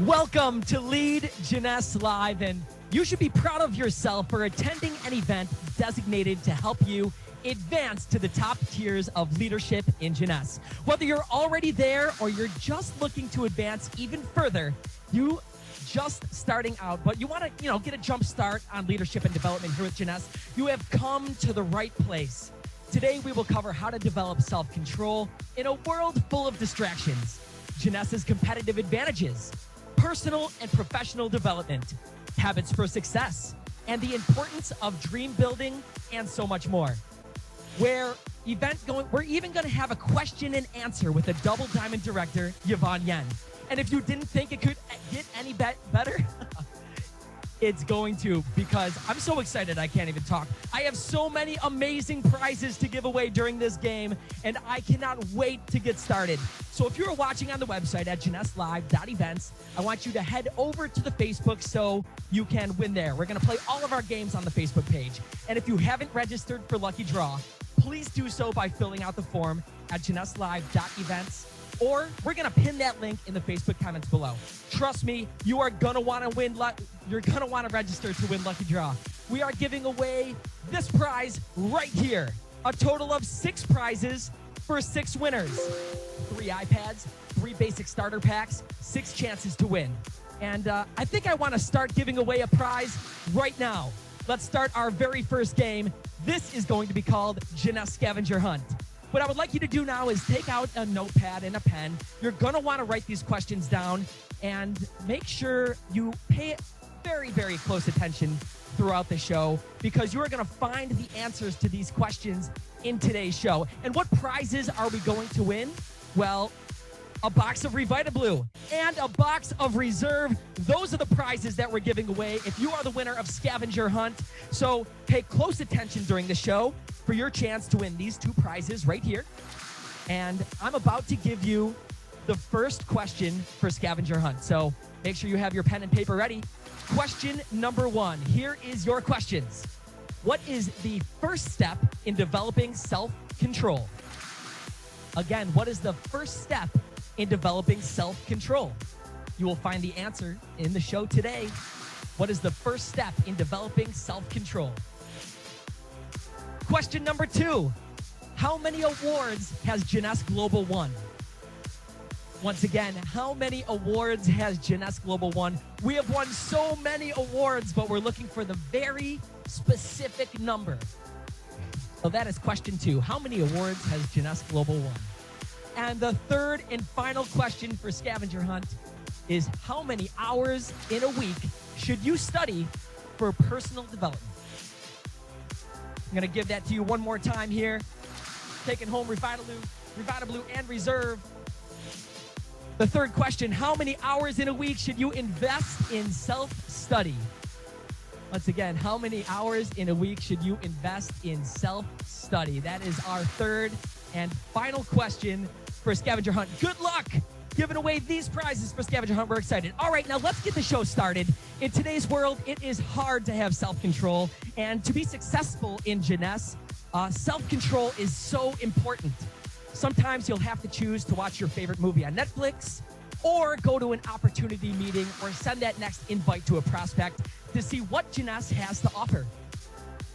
Welcome to Lead Jeunesse Live, and you should be proud of yourself for attending an event designated to help you advance to the top tiers of leadership in Jeunesse. Whether you're already there or you're just looking to advance even further, you just starting out, but you want to, get a jump start on leadership and development here with Jeunesse, you have come to the right place. Today, we will cover how to develop self-control in a world full of distractions, Jeunesse's competitive advantages, personal and professional development, habits for success, and the importance of dream building, and so much more. We're even going to have a question and answer with a double diamond director, YVONNE. And if you didn't think it could get any better, it's going to, because I'm so excited I can't even talk. I have so many amazing prizes to give away during this game, and I cannot wait to get started. So if you're watching on the website at JeunesseLive.events, I want you to head over to the Facebook so you can win there. We're going to play all of our games on the Facebook page. And if you haven't registered for Lucky Draw, please do so by filling out the form at JeunesseLive.events. Or we're going to pin that link in the Facebook comments below. Trust me, you are going to want to win. You're going to want to register to win Lucky Draw. We are giving away this prize right here. A total of 6 prizes for 6 winners. 3 iPads, 3 basic starter packs, 6 chances to win. And I think I want to start giving away a prize right now. Let's start our very first game. This is going to be called Jeunesse Scavenger Hunt. What I would like you to do now is take out a notepad and a pen. You're going to want to write these questions down and make sure you pay very, very close attention throughout the show, because you are going to find the answers to these questions in today's show. And what prizes are we going to win? Well, a box of Revitablue and a box of Reserve. Those are the prizes that we're giving away if you are the winner of Scavenger Hunt. So pay close attention during the show for your chance to win these 2 prizes right here. And I'm about to give you the first question for Scavenger Hunt. So make sure you have your pen and paper ready. Question number 1. Here is your questions. What is the first step in developing self-control? Again, what is the first step in developing self-control? You will find the answer in the show today. What is the first step in developing self-control? Question number 2. How many awards has Jeunesse Global won? Once again, how many awards has Jeunesse Global won? We have won so many awards, but we're looking for the very specific number. So that is question 2. How many awards has Jeunesse Global won? And the third and final question for Scavenger Hunt is, how many hours in a week should you study for personal development? I'm going to give that to you one more time here. Taking home Revitablue and Reserve. The third question, how many hours in a week should you invest in self-study? Once again, how many hours in a week should you invest in self-study? That is our third and final question for Scavenger Hunt. Good luck giving away these prizes for Scavenger Hunt. We're excited. All right, now let's get the show started. In today's world, it is hard to have self-control, and to be successful in Jeunesse, self-control is so important. Sometimes you'll have to choose to watch your favorite movie on Netflix, or go to an opportunity meeting, or send that next invite to a prospect to see what Jeunesse has to offer.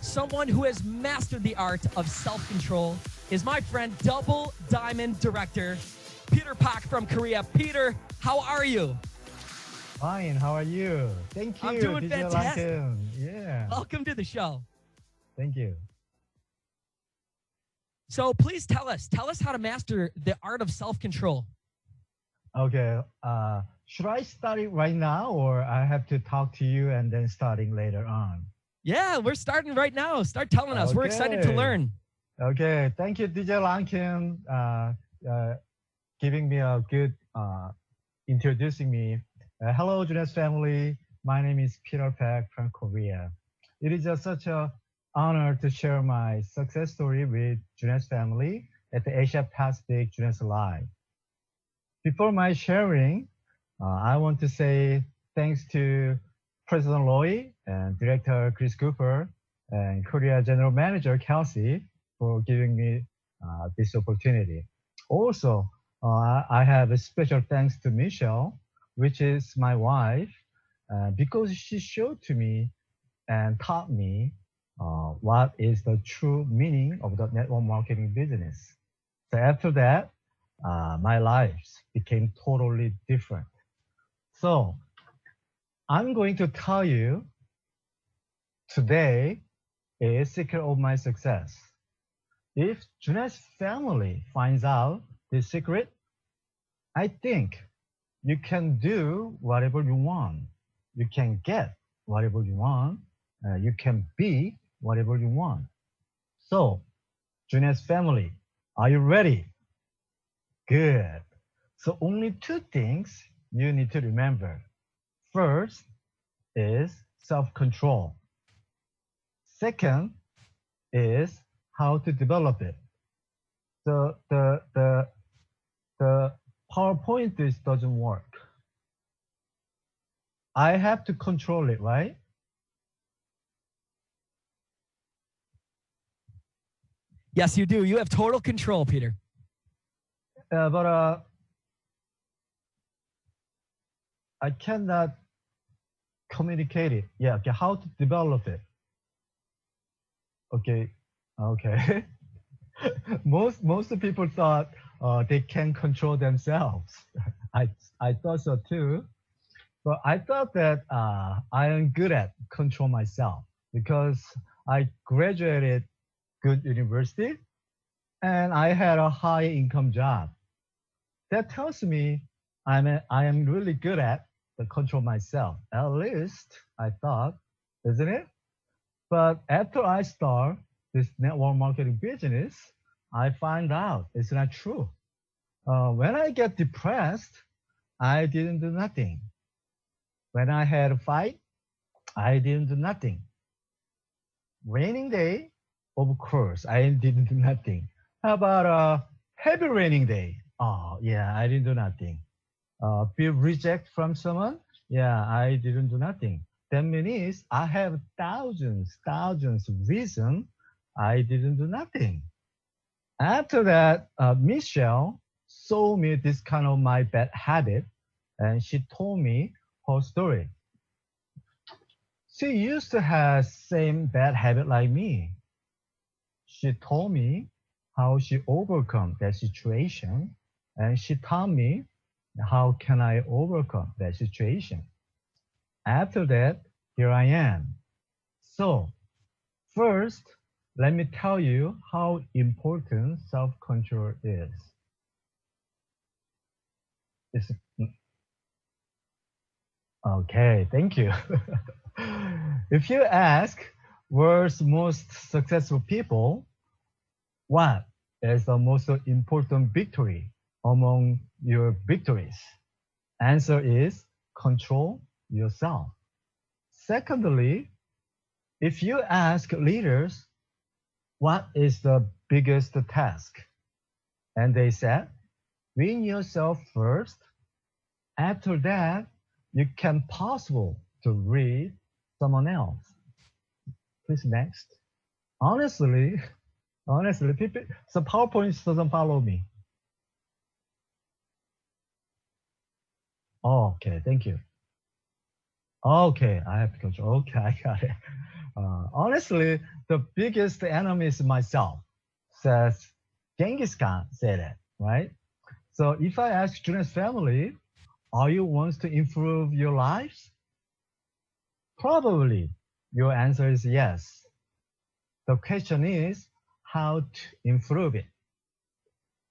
Someone who has mastered the art of self-control is my friend, double diamond director, Peter Pak from Korea. Peter, how are you? Fine, how are you? Thank you. I'm doing fantastic. Rankan. Yeah. Welcome to the show. Thank you. So please tell us how to master the art of self-control. Okay. Should I start it right now, or I have to talk to you and then starting later on? Yeah, we're starting right now. Start telling us. Okay. We're excited to learn. Okay. Thank you, DJ Rankan, giving me a good introducing me. Hello, Jeunesse family. My name is Peter Pak from Korea. It is such an honor to share my success story with Jeunesse family at the Asia Pacific Jeunesse Live. Before my sharing, I want to say thanks to President Loy and Director Chris Cooper and Korea General Manager Kelsey for giving me this opportunity. Also, I have a special thanks to Michelle, which is my wife, because she showed to me and taught me what is the true meaning of the network marketing business. So after that, my life became totally different. So I'm going to tell you today a secret of my success. If Jeunesse family finds out this secret, I think you can do whatever you want. You can get whatever you want. You can be whatever you want. So, Jeunesse family, are you ready? Good. So only two things you need to remember. First is self-control. Second is how to develop it. The PowerPoint doesn't work. I have to control it, right? Yes, you do. You have total control, Peter. But I cannot communicate it. Yeah, okay, how to develop it. Okay. most people thought they can control themselves. I thought so too, but I thought that I am good at control myself because I graduated good university and I had a high income job. That tells me I am really good at the control myself. At least I thought, isn't it? But after I start this network marketing business, I find out it's not true. When I get depressed, I didn't do nothing. When I had a fight, I didn't do nothing. Raining day, of course, I didn't do nothing. How about a heavy raining day? Oh, yeah, I didn't do nothing. Be reject from someone? Yeah, I didn't do nothing. That means I have thousands of reasons I didn't do nothing. After that, Michelle saw me this kind of my bad habit, and she told me her story. She used to have same bad habit like me. She told me how she overcome that situation, and she taught me how can I overcome that situation. After that, here I am. So, first, let me tell you how important self-control is. Okay, thank you. If you ask world's most successful people, what is the most important victory among your victories? Answer is control yourself. Secondly, if you ask leaders, what is the biggest task? And they said, win yourself first. After that, you can possible to read someone else. Please next. Honestly, people, so PowerPoint doesn't follow me. Oh, okay, thank you. Okay, I have to control. Okay, I got it. Honestly, the biggest enemy is myself, says Genghis Khan said it, right? So if I ask Jeunesse family, are you wants to improve your lives? Probably your answer is yes. The question is how to improve it.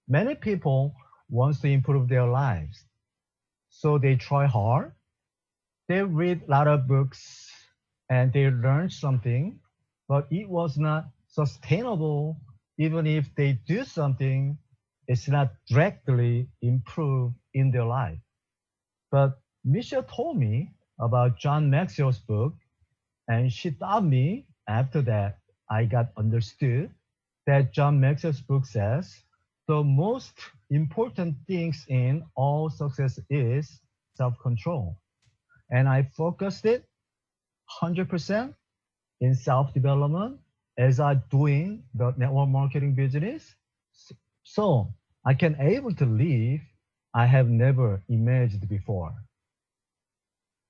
Many people want to improve their lives, so they try hard. They read a lot of books and they learn something, but it was not sustainable. Even if they do something, it's not directly improved in their life. But Michelle told me about John Maxwell's book, and she taught me after that I got understood that John Maxwell's book says the most important things in all success is self-control. And I focused it 100% in self-development as I doing the network marketing business. So I can able to live I have never imagined before.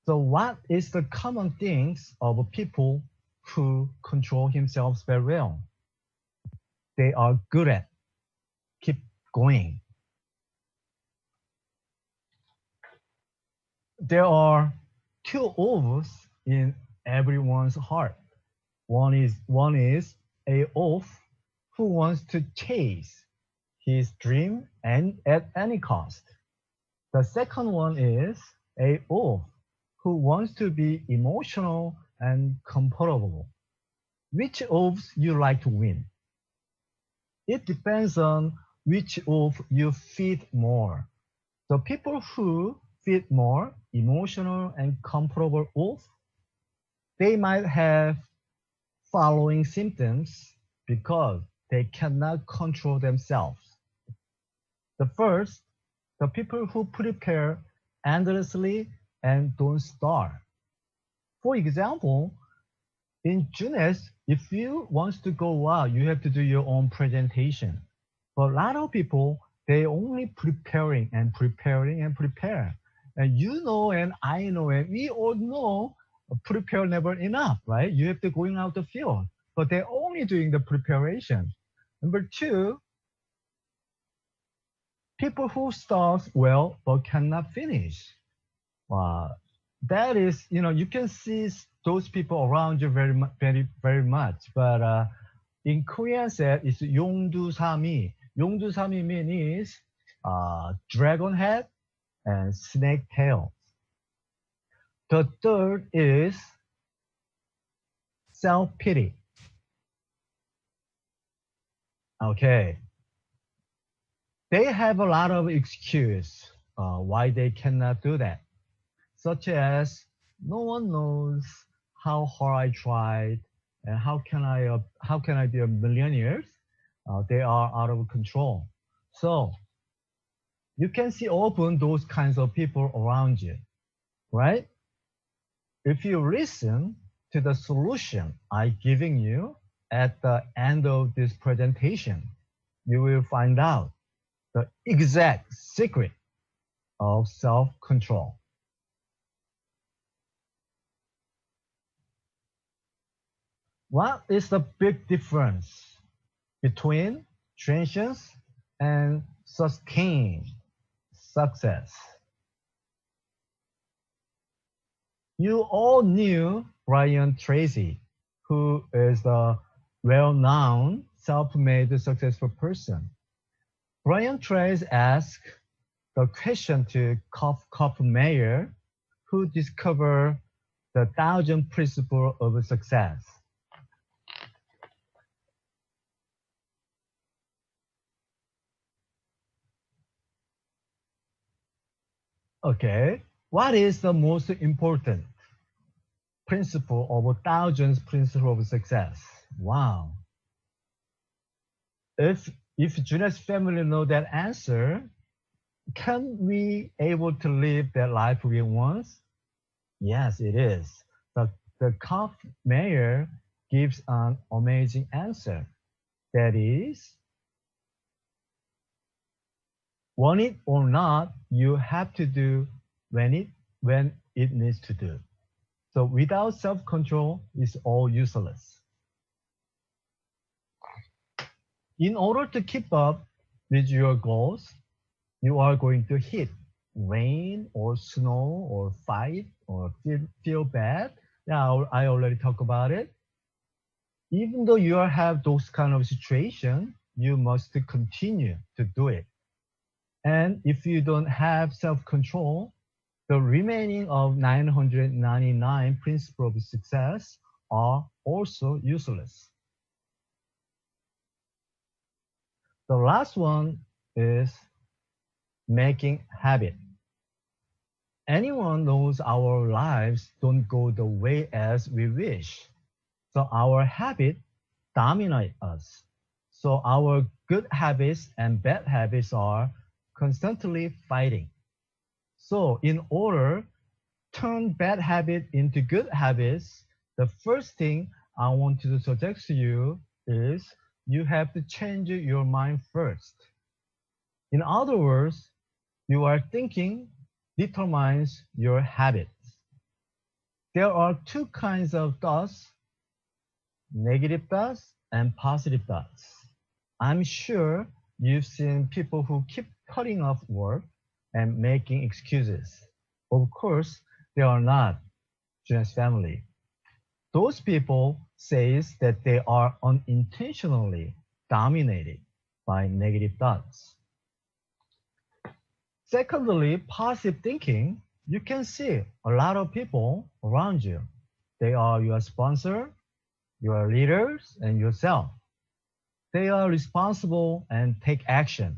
So what is the common things of people who control themselves very well? They are good at keep going. There are two wolves in everyone's heart. One is a wolf who wants to chase his dream and at any cost. The second one is a wolf who wants to be emotional and comfortable. Which wolves you like to win? It depends on which wolf you feed more. The people who feed more emotional and comfortable wolf, they might have following symptoms because they cannot control themselves. The first, the people who prepare endlessly and don't start. For example, in Jeunesse, if you want to go out, you have to do your own presentation. But a lot of people, they only preparing and preparing and prepare. And you know, and I know, and we all know, prepare never enough, right? You have to going out the field, but they're only doing the preparation. Number two, people who start well but cannot finish. That is, you can see those people around you very much. But in Korean said it's 용두사미. 용두사미 means dragon head and snake tail. The third is self-pity. Okay. They have a lot of excuse why they cannot do that, such as no one knows how hard I tried and how can I be a millionaire? They are out of control. So you can see often those kinds of people around you, right? If you listen to the solution I'm giving you at the end of this presentation, you will find out the exact secret of self-control. What is the big difference between transient and sustained success? You all knew Brian Tracy, who is the well-known self-made successful person. Brian Tracy asked the question to Kof Mayer, who discovered the 1,000 principles of success. Okay, what is the most important principle of 1,000 principles of success? Wow. If Jeunesse family know that answer, can we able to live that life we want? Yes, it is. The Kof Mayer gives an amazing answer. That is, want it or not, you have to do when it needs to do. So without self-control, it's all useless. In order to keep up with your goals, you are going to hit rain or snow or fight or feel bad. Yeah, I already talked about it. Even though you have those kind of situation, you must continue to do it. And if you don't have self-control, the remaining of 999 principles of success are also useless. The last one is making habit. Anyone knows our lives don't go the way as we wish. So our habits dominate us. So our good habits and bad habits are constantly fighting. So in order to turn bad habits into good habits, the first thing I want to suggest to you is you have to change your mind first. In other words, your thinking determines your habits. there are two kinds of thoughts, negative thoughts and positive thoughts. I'm sure you've seen people who keep putting off work and making excuses. Of course, they are not Jeunesse family. Those people says that they are unintentionally dominated by negative thoughts. Secondly, positive thinking, you can see a lot of people around you. They are your sponsor, your leaders, and yourself. They are responsible and take action.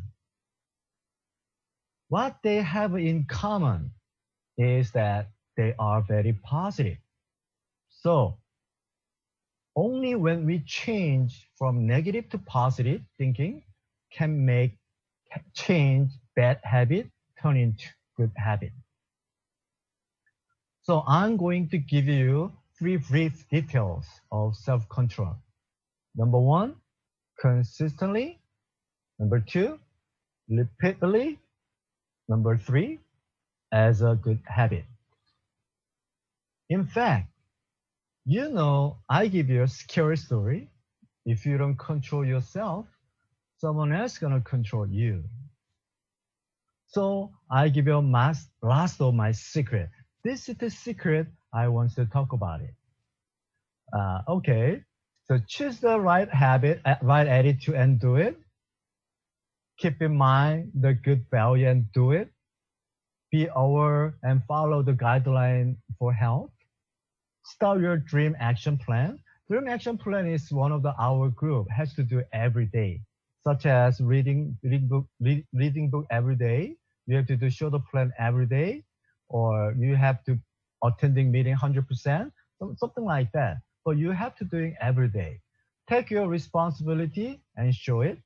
What they have in common is that they are very positive. So only when we change from negative to positive thinking can make change bad habit turn into good habit. So I'm going to give you 3 brief details of self-control. Number 1, consistently. Number 2, repeatedly. Number 3, as a good habit. In fact, you know, I give you a scary story. If you don't control yourself, someone else is gonna control you. So I give you last of my secret. This is the secret I want to talk about it. Okay, so choose the right habit, right attitude and do it. Keep in mind the good value and do it. Be aware and follow the guideline for health. Start your dream action plan. Dream action plan is one of our group has to do every day, such as reading book every day. You have to do shorter plan every day, or you have to attending meeting 100%, something like that. But you have to do it every day. Take your responsibility and show it.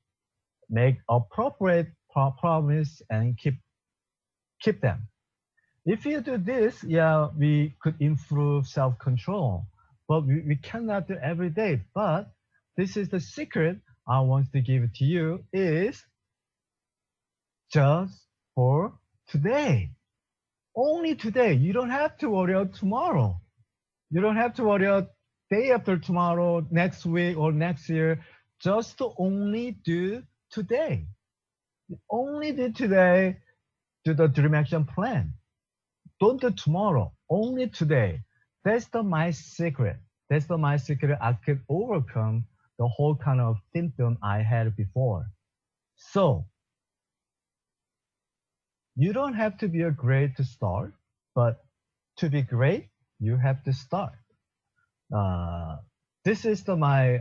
Make appropriate promise and keep them. If you do this, yeah, we could improve self-control, but we cannot do every day. But this is the secret I want to give to you is just for today. Only today. You don't have to worry about tomorrow. You don't have to worry about day after tomorrow, next week or next year. Just to only do today. Only do today, do the dream action plan. Don't do tomorrow, only today. That's my secret. That's my secret. I could overcome the whole kind of symptom I had before. So you don't have to be a great to start, but to be great, you have to start. This is my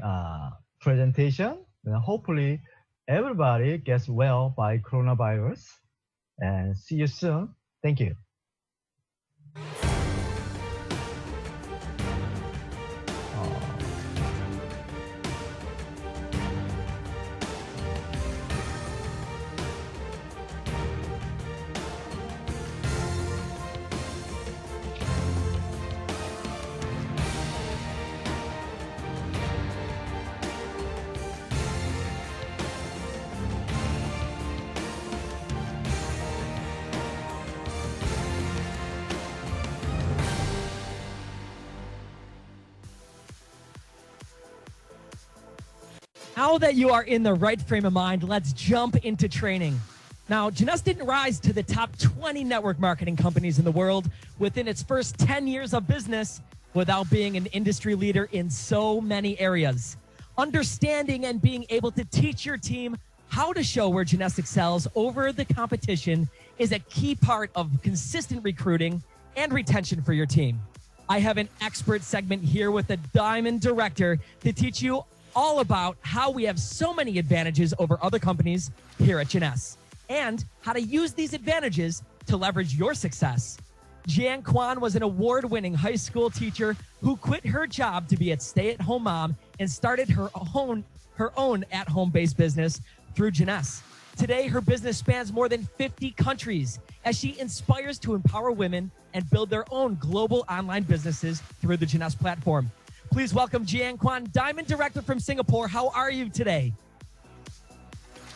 presentation. And hopefully everybody gets well by coronavirus. And see you soon. Thank you. Now that you are in the right frame of mind, let's jump into training. Now, Jeunesse didn't rise to the top 20 network marketing companies in the world within its first 10 years of business without being an industry leader in so many areas. Understanding and being able to teach your team how to show where Jeunesse excels over the competition is a key part of consistent recruiting and retention for your team. I have an expert segment here with a diamond director to teach you all about how we have so many advantages over other companies here at Jeunesse and how to use these advantages to leverage your success. Jeeann Kuan was an award-winning high school teacher who quit her job to be a stay-at-home mom and started her own at-home-based business through Jeunesse. Today, her business spans more than 50 countries as she inspires to empower women and build their own global online businesses through the Jeunesse platform. Please welcome Jeeann Kuan, Diamond Director from Singapore. How are you today?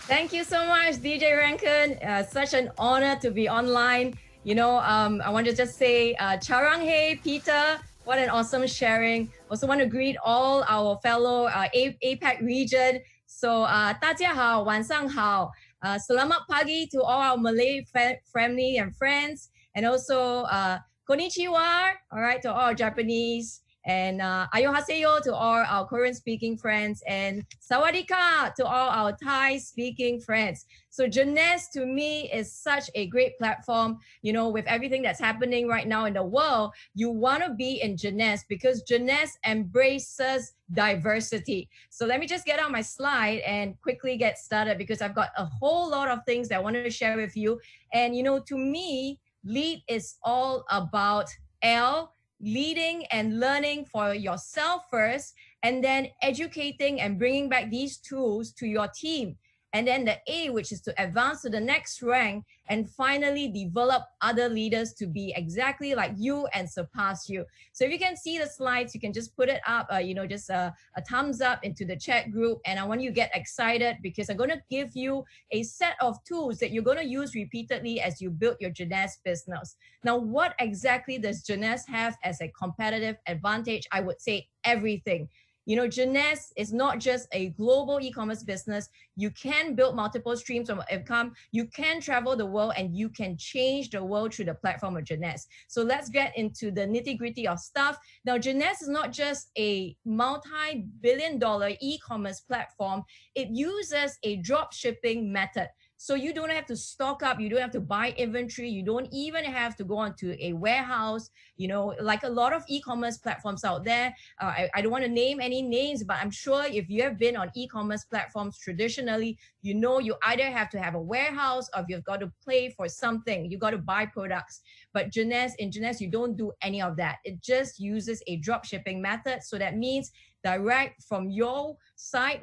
Thank you so much, DJ Rankan. Such an honor to be online. You know, I want to just say, Charang Hey, Peter, What an awesome sharing. Also want to greet all our fellow APAC region. So, 大家好，晚上好. Selamat pagi to all our Malay family and friends. And also, konnichiwa, all right, to all our Japanese. And annyeonghaseyo to all our Korean-speaking friends, and sawadika to all our Thai-speaking friends. So Jeunesse to me is such a great platform. You know, with everything that's happening right now in the world, you want to be in Jeunesse because Jeunesse embraces diversity. So let me just get on my slide and quickly get started because I've got a whole lot of things that I want to share with you. And you know, to me, lead is all about leading and learning for yourself first, and then educating and bringing back these tools to your team. And then the A, which is to advance to the next rank, and finally develop other leaders to be exactly like you and surpass you. So if you can see the slides, you can just put it up, just a thumbs up into the chat group. And I want you to get excited because I'm going to give you a set of tools that you're going to use repeatedly as you build your Jeunesse business. Now, what exactly does Jeunesse have as a competitive advantage? I would say everything. You know, Jeunesse is not just a global e-commerce business. You can build multiple streams of income. You can travel the world and you can change the world through the platform of Jeunesse. So let's get into the nitty-gritty of stuff. Now, Jeunesse is not just a multi-billion-dollar e-commerce platform. It uses a drop shipping method. So you don't have to stock up, you don't have to buy inventory, you don't even have to go onto a warehouse, you know, like a lot of e-commerce platforms out there. I don't want to name any names, but I'm sure if you have been on e-commerce platforms traditionally, you know you either have to have a warehouse or you've got to pay for something, you got to buy products. But in Jeunesse, you don't do any of that. It just uses a drop shipping method. So that means direct from your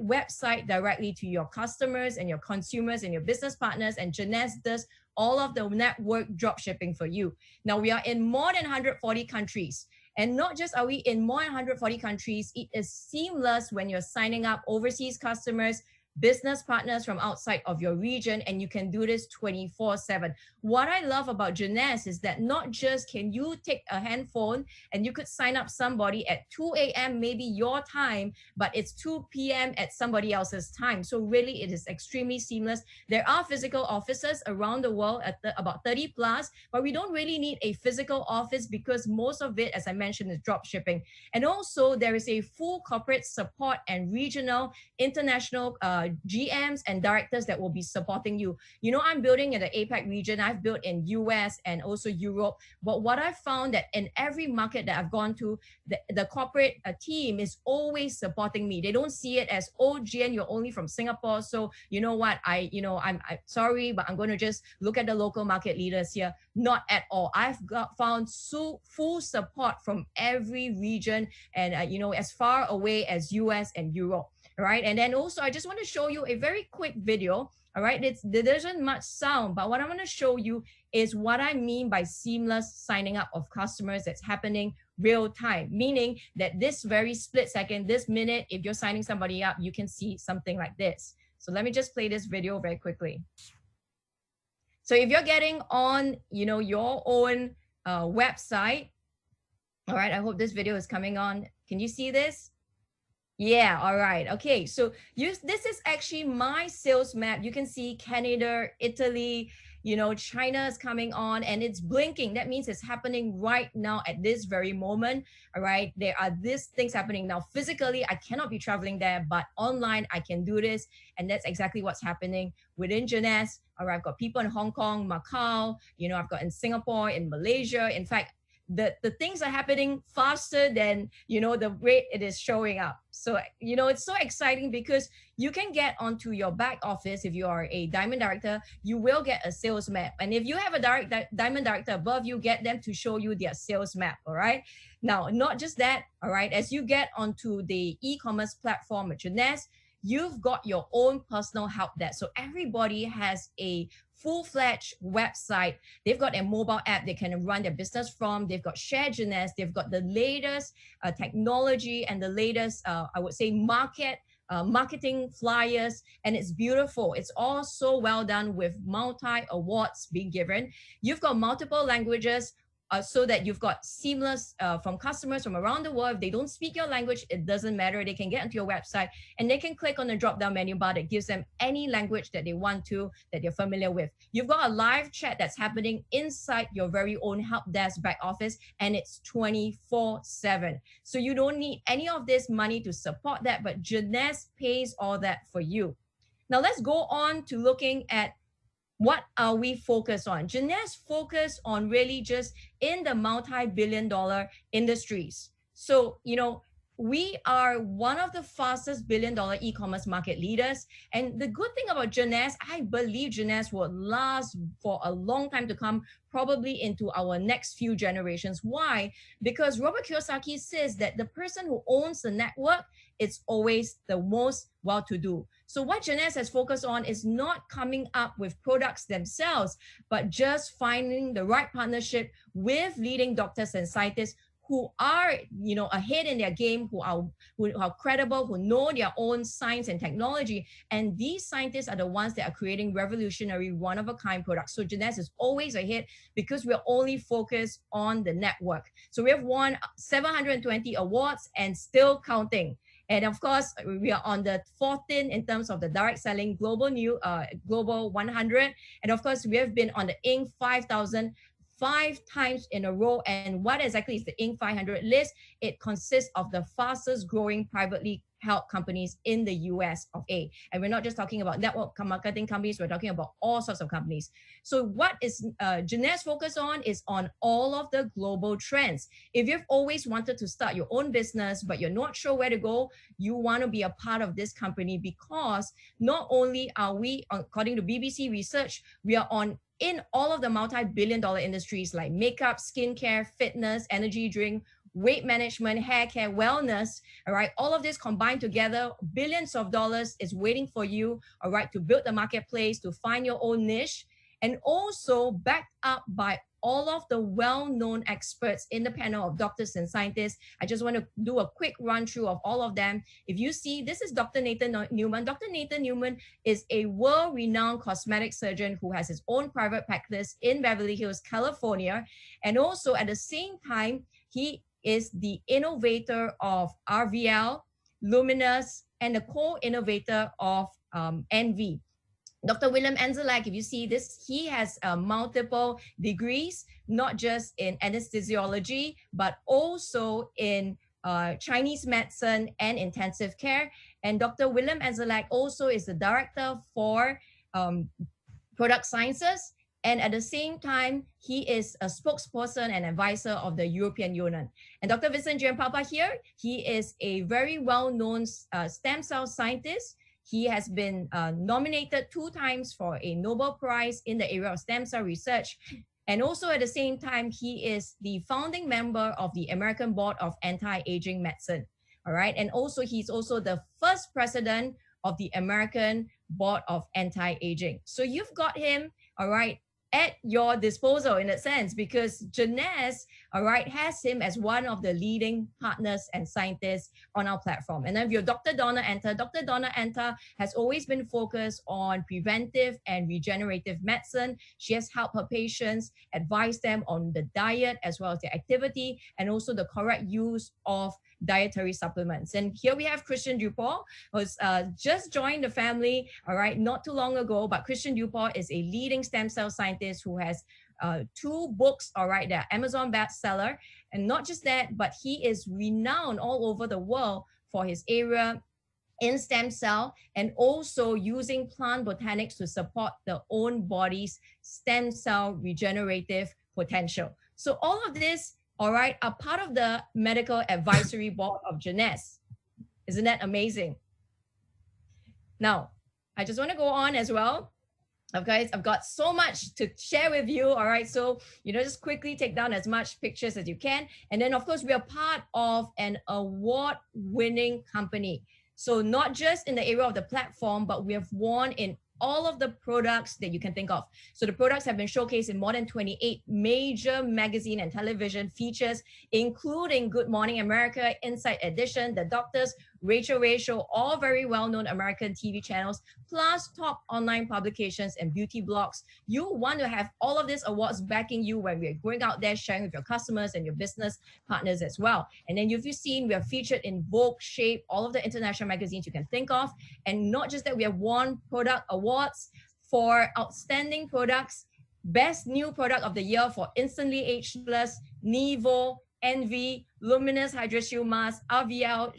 website directly to your customers and your consumers and your business partners, and Jeunesse does all of the network drop shipping for you. Now, we are in more than 140 countries. And not just are we in more than 140 countries, it is seamless when you're signing up overseas customers, business partners from outside of your region, and you can do this 24/7. What I love about Jeunesse is that not just can you take a handphone and you could sign up somebody at 2 a.m. maybe your time, but it's 2 p.m. at somebody else's time. So really it is extremely seamless. There are physical offices around the world at about 30 plus, but we don't really need a physical office because most of it, as I mentioned, is drop shipping. And also there is a full corporate support and regional, international GMs and directors that will be supporting you. You know, I'm building in the APAC region. I've built in US and also Europe. But what I've found that in every market that I've gone to, the corporate team is always supporting me. They don't see it as, oh, Jeeann, you're only from Singapore. So you know what, I'm sorry, but I'm going to just look at the local market leaders here. Not at all. I've found full support from every region and, as far away as US and Europe. All right. And then also, I just want to show you a very quick video. All right. There isn't much sound, but what I want to show you is what I mean by seamless signing up of customers that's happening real time, meaning that this very split second, this minute, if you're signing somebody up, you can see something like this. So let me just play this video very quickly. So if you're getting on, your own website, all right, I hope this video is coming on. Can you see this? Yeah, all right. Okay, so this is actually my sales map. You can see Canada, Italy, China is coming on and it's blinking. That means it's happening right now at this very moment. All right, there are these things happening now. Physically, I cannot be traveling there, but online I can do this. And that's exactly what's happening within Jeunesse. All right, I've got people in Hong Kong, Macau, I've got in Singapore, in Malaysia. In fact, the things are happening faster than, the rate it is showing up. So, it's so exciting because you can get onto your back office. If you are a diamond director, you will get a sales map. And if you have a diamond director above you, get them to show you their sales map. All right. Now, not just that. All right. As you get onto the e-commerce platform at Jeunesse, you've got your own personal help desk. So everybody has a full-fledged website. They've got a mobile app they can run their business from. They've got Share Jeunesse. They've got the latest technology and the latest, I would say, marketing flyers, and it's beautiful. It's all so well done with multi-awards being given. You've got multiple languages, so that you've got seamless from customers from around the world. If they don't speak your language, it doesn't matter. They can get onto your website and they can click on the drop-down menu bar that gives them any language that they want to, that they're familiar with. You've got a live chat that's happening inside your very own help desk back office, and it's 24/7. So you don't need any of this money to support that, but Jeunesse pays all that for you. Now let's go on to looking at what are we focused on. Jeunesse focus on really just in the multi-billion-dollar industries. So, you know, we are one of the fastest billion-dollar e-commerce market leaders. And the good thing about Jeunesse, I believe Jeunesse will last for a long time to come, probably into our next few generations. Why? Because Robert Kiyosaki says that the person who owns the network, it's always the most well-to-do. So what Jeunesse has focused on is not coming up with products themselves, but just finding the right partnership with leading doctors and scientists who are, you know, ahead in their game, who are credible, who know their own science and technology. And these scientists are the ones that are creating revolutionary, one-of-a-kind products. So Jeunesse is always ahead because we're only focused on the network. So we have won 720 awards and still counting. And of course, we are on the 14th in terms of the direct selling global 100. And of course, we have been on the Inc. 5000 5 times in a row. And what exactly is the Inc. 500 list? It consists of the fastest growing privately held companies in the US of A. And we're not just talking about network marketing companies, we're talking about all sorts of companies. So what is Jeunesse focused on is on all of the global trends. If you've always wanted to start your own business, but you're not sure where to go, you want to be a part of this company, because not only are we, according to BBC research, we are in all of the multi-billion-dollar industries like makeup, skincare, fitness, energy drink, weight management, hair care, wellness, all right? All of this combined together, billions of dollars is waiting for you, all right, to build the marketplace, to find your own niche, and also backed up by all of the well-known experts in the panel of doctors and scientists. I just want to do a quick run through of all of them. If you see, this is Dr. Nathan Newman. Dr. Nathan Newman is a world-renowned cosmetic surgeon who has his own private practice in Beverly Hills, California. And also at the same time, he is the innovator of RVL, Luminous, and the co-innovator of NV. Dr. Willem Anzelak, if you see this, he has multiple degrees, not just in anesthesiology, but also in Chinese medicine and intensive care. And Dr. Willem Anzelak also is the director for product sciences. And at the same time, he is a spokesperson and advisor of the European Union. And Dr. Vincent Jeeann here, he is a very well-known stem cell scientist. He has been nominated 2 times for a Nobel Prize in the area of stem cell research. And also at the same time, he is the founding member of the American Board of Anti-Aging Medicine. All right. And also he's also the first president of the American Board of Anti-Aging. So you've got him, all right, at your disposal in a sense, because Jeunesse, all right, has him as one of the leading partners and scientists on our platform. And then we have Dr. Donna Enter. Dr. Donna Enter has always been focused on preventive and regenerative medicine. She has helped her patients, advise them on the diet as well as their activity, and also the correct use of dietary supplements. And here we have Christian Dupont, who's just joined the family, all right, not too long ago. But Christian Dupont is a leading stem cell scientist who has 2 books, all right, that are Amazon bestseller. And not just that, but he is renowned all over the world for his area in stem cell, and also using plant botanics to support the own body's stem cell regenerative potential. So all of this, all right, are part of the medical advisory board of Jeunesse. Isn't that amazing? Now, I just want to go on as well. Okay, I've got so much to share with you. All right, so, you know, just quickly take down as much pictures as you can. And then, of course, we are part of an award-winning company. So not just in the area of the platform, but we have won in all of the products that you can think of. So the products have been showcased in more than 28 major magazine and television features, including Good Morning America, Inside Edition, The Doctors, Rachel, all very well-known American TV channels, plus top online publications and beauty blogs. You want to have all of these awards backing you when we're going out there sharing with your customers and your business partners as well. And then if you've seen, we are featured in Vogue, Shape, all of the international magazines you can think of. And not just that, we have won product awards for outstanding products, best new product of the year for Instantly Ageless, Nevo, Envy, Luminous Hydra Shield Mask, RVL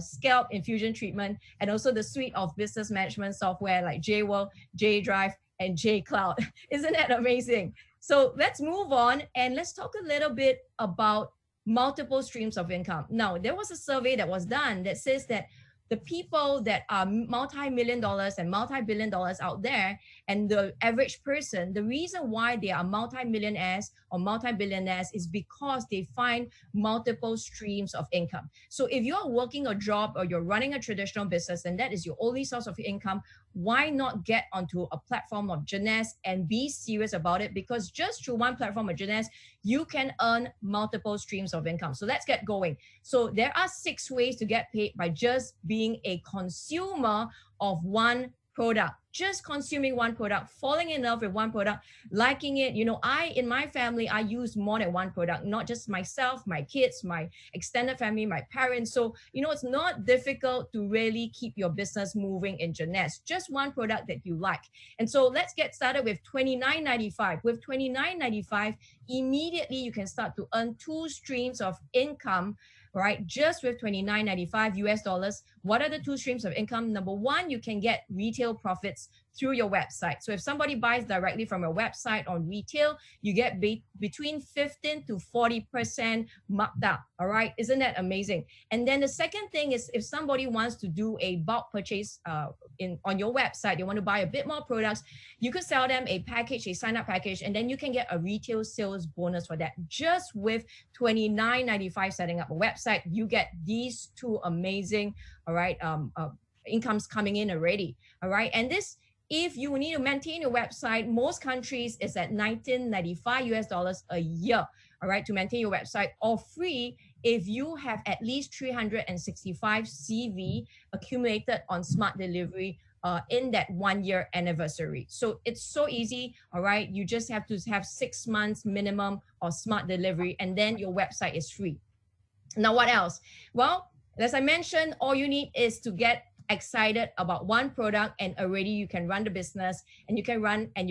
Scalp Infusion Treatment, and also the suite of business management software like JWorld, JDrive, and JCloud. Isn't that amazing? So let's move on and let's talk a little bit about multiple streams of income. Now, there was a survey that was done that says that the people that are multi-million dollars and multi-billion dollars out there, and the average person, the reason why they are multi-millionaires or multi-billionaires is because they find multiple streams of income. So if you're working a job or you're running a traditional business and that is your only source of income, why not get onto a platform of Jeunesse and be serious about it? Because just through one platform of Jeunesse, you can earn multiple streams of income. So let's get going. So there are 6 ways to get paid by just being a consumer of one product, just consuming one product, falling in love with one product, liking it. You know, in my family, I use more than one product, not just myself, my kids, my extended family, my parents. So, you know, it's not difficult to really keep your business moving in Jeunesse, just one product that you like. And so let's get started with $29.95. With $29.95, immediately you can start to earn 2 streams of income, right? Just with $29.95 US dollars. What are the 2 streams of income? Number 1, you can get retail profits through your website. So if somebody buys directly from your website on retail, you get between 15 to 40% marked up. All right, isn't that amazing? And then the second thing is, if somebody wants to do a bulk purchase on your website, they want to buy a bit more products, you could sell them a package, a sign-up package, and then you can get a retail sales bonus for that. Just with $29.95 setting up a website, you get these 2 amazing, all right, incomes coming in already. All right, and this, if you need to maintain your website, most countries is at $19.95 US dollars a year, all right, to maintain your website, or free if you have at least 365 CV accumulated on smart delivery in that 1-year anniversary. So it's so easy, all right? You just have to have 6 months minimum of smart delivery, and then your website is free. Now, what else? Well, as I mentioned, all you need is to get excited about one product, and already you can run the business, and you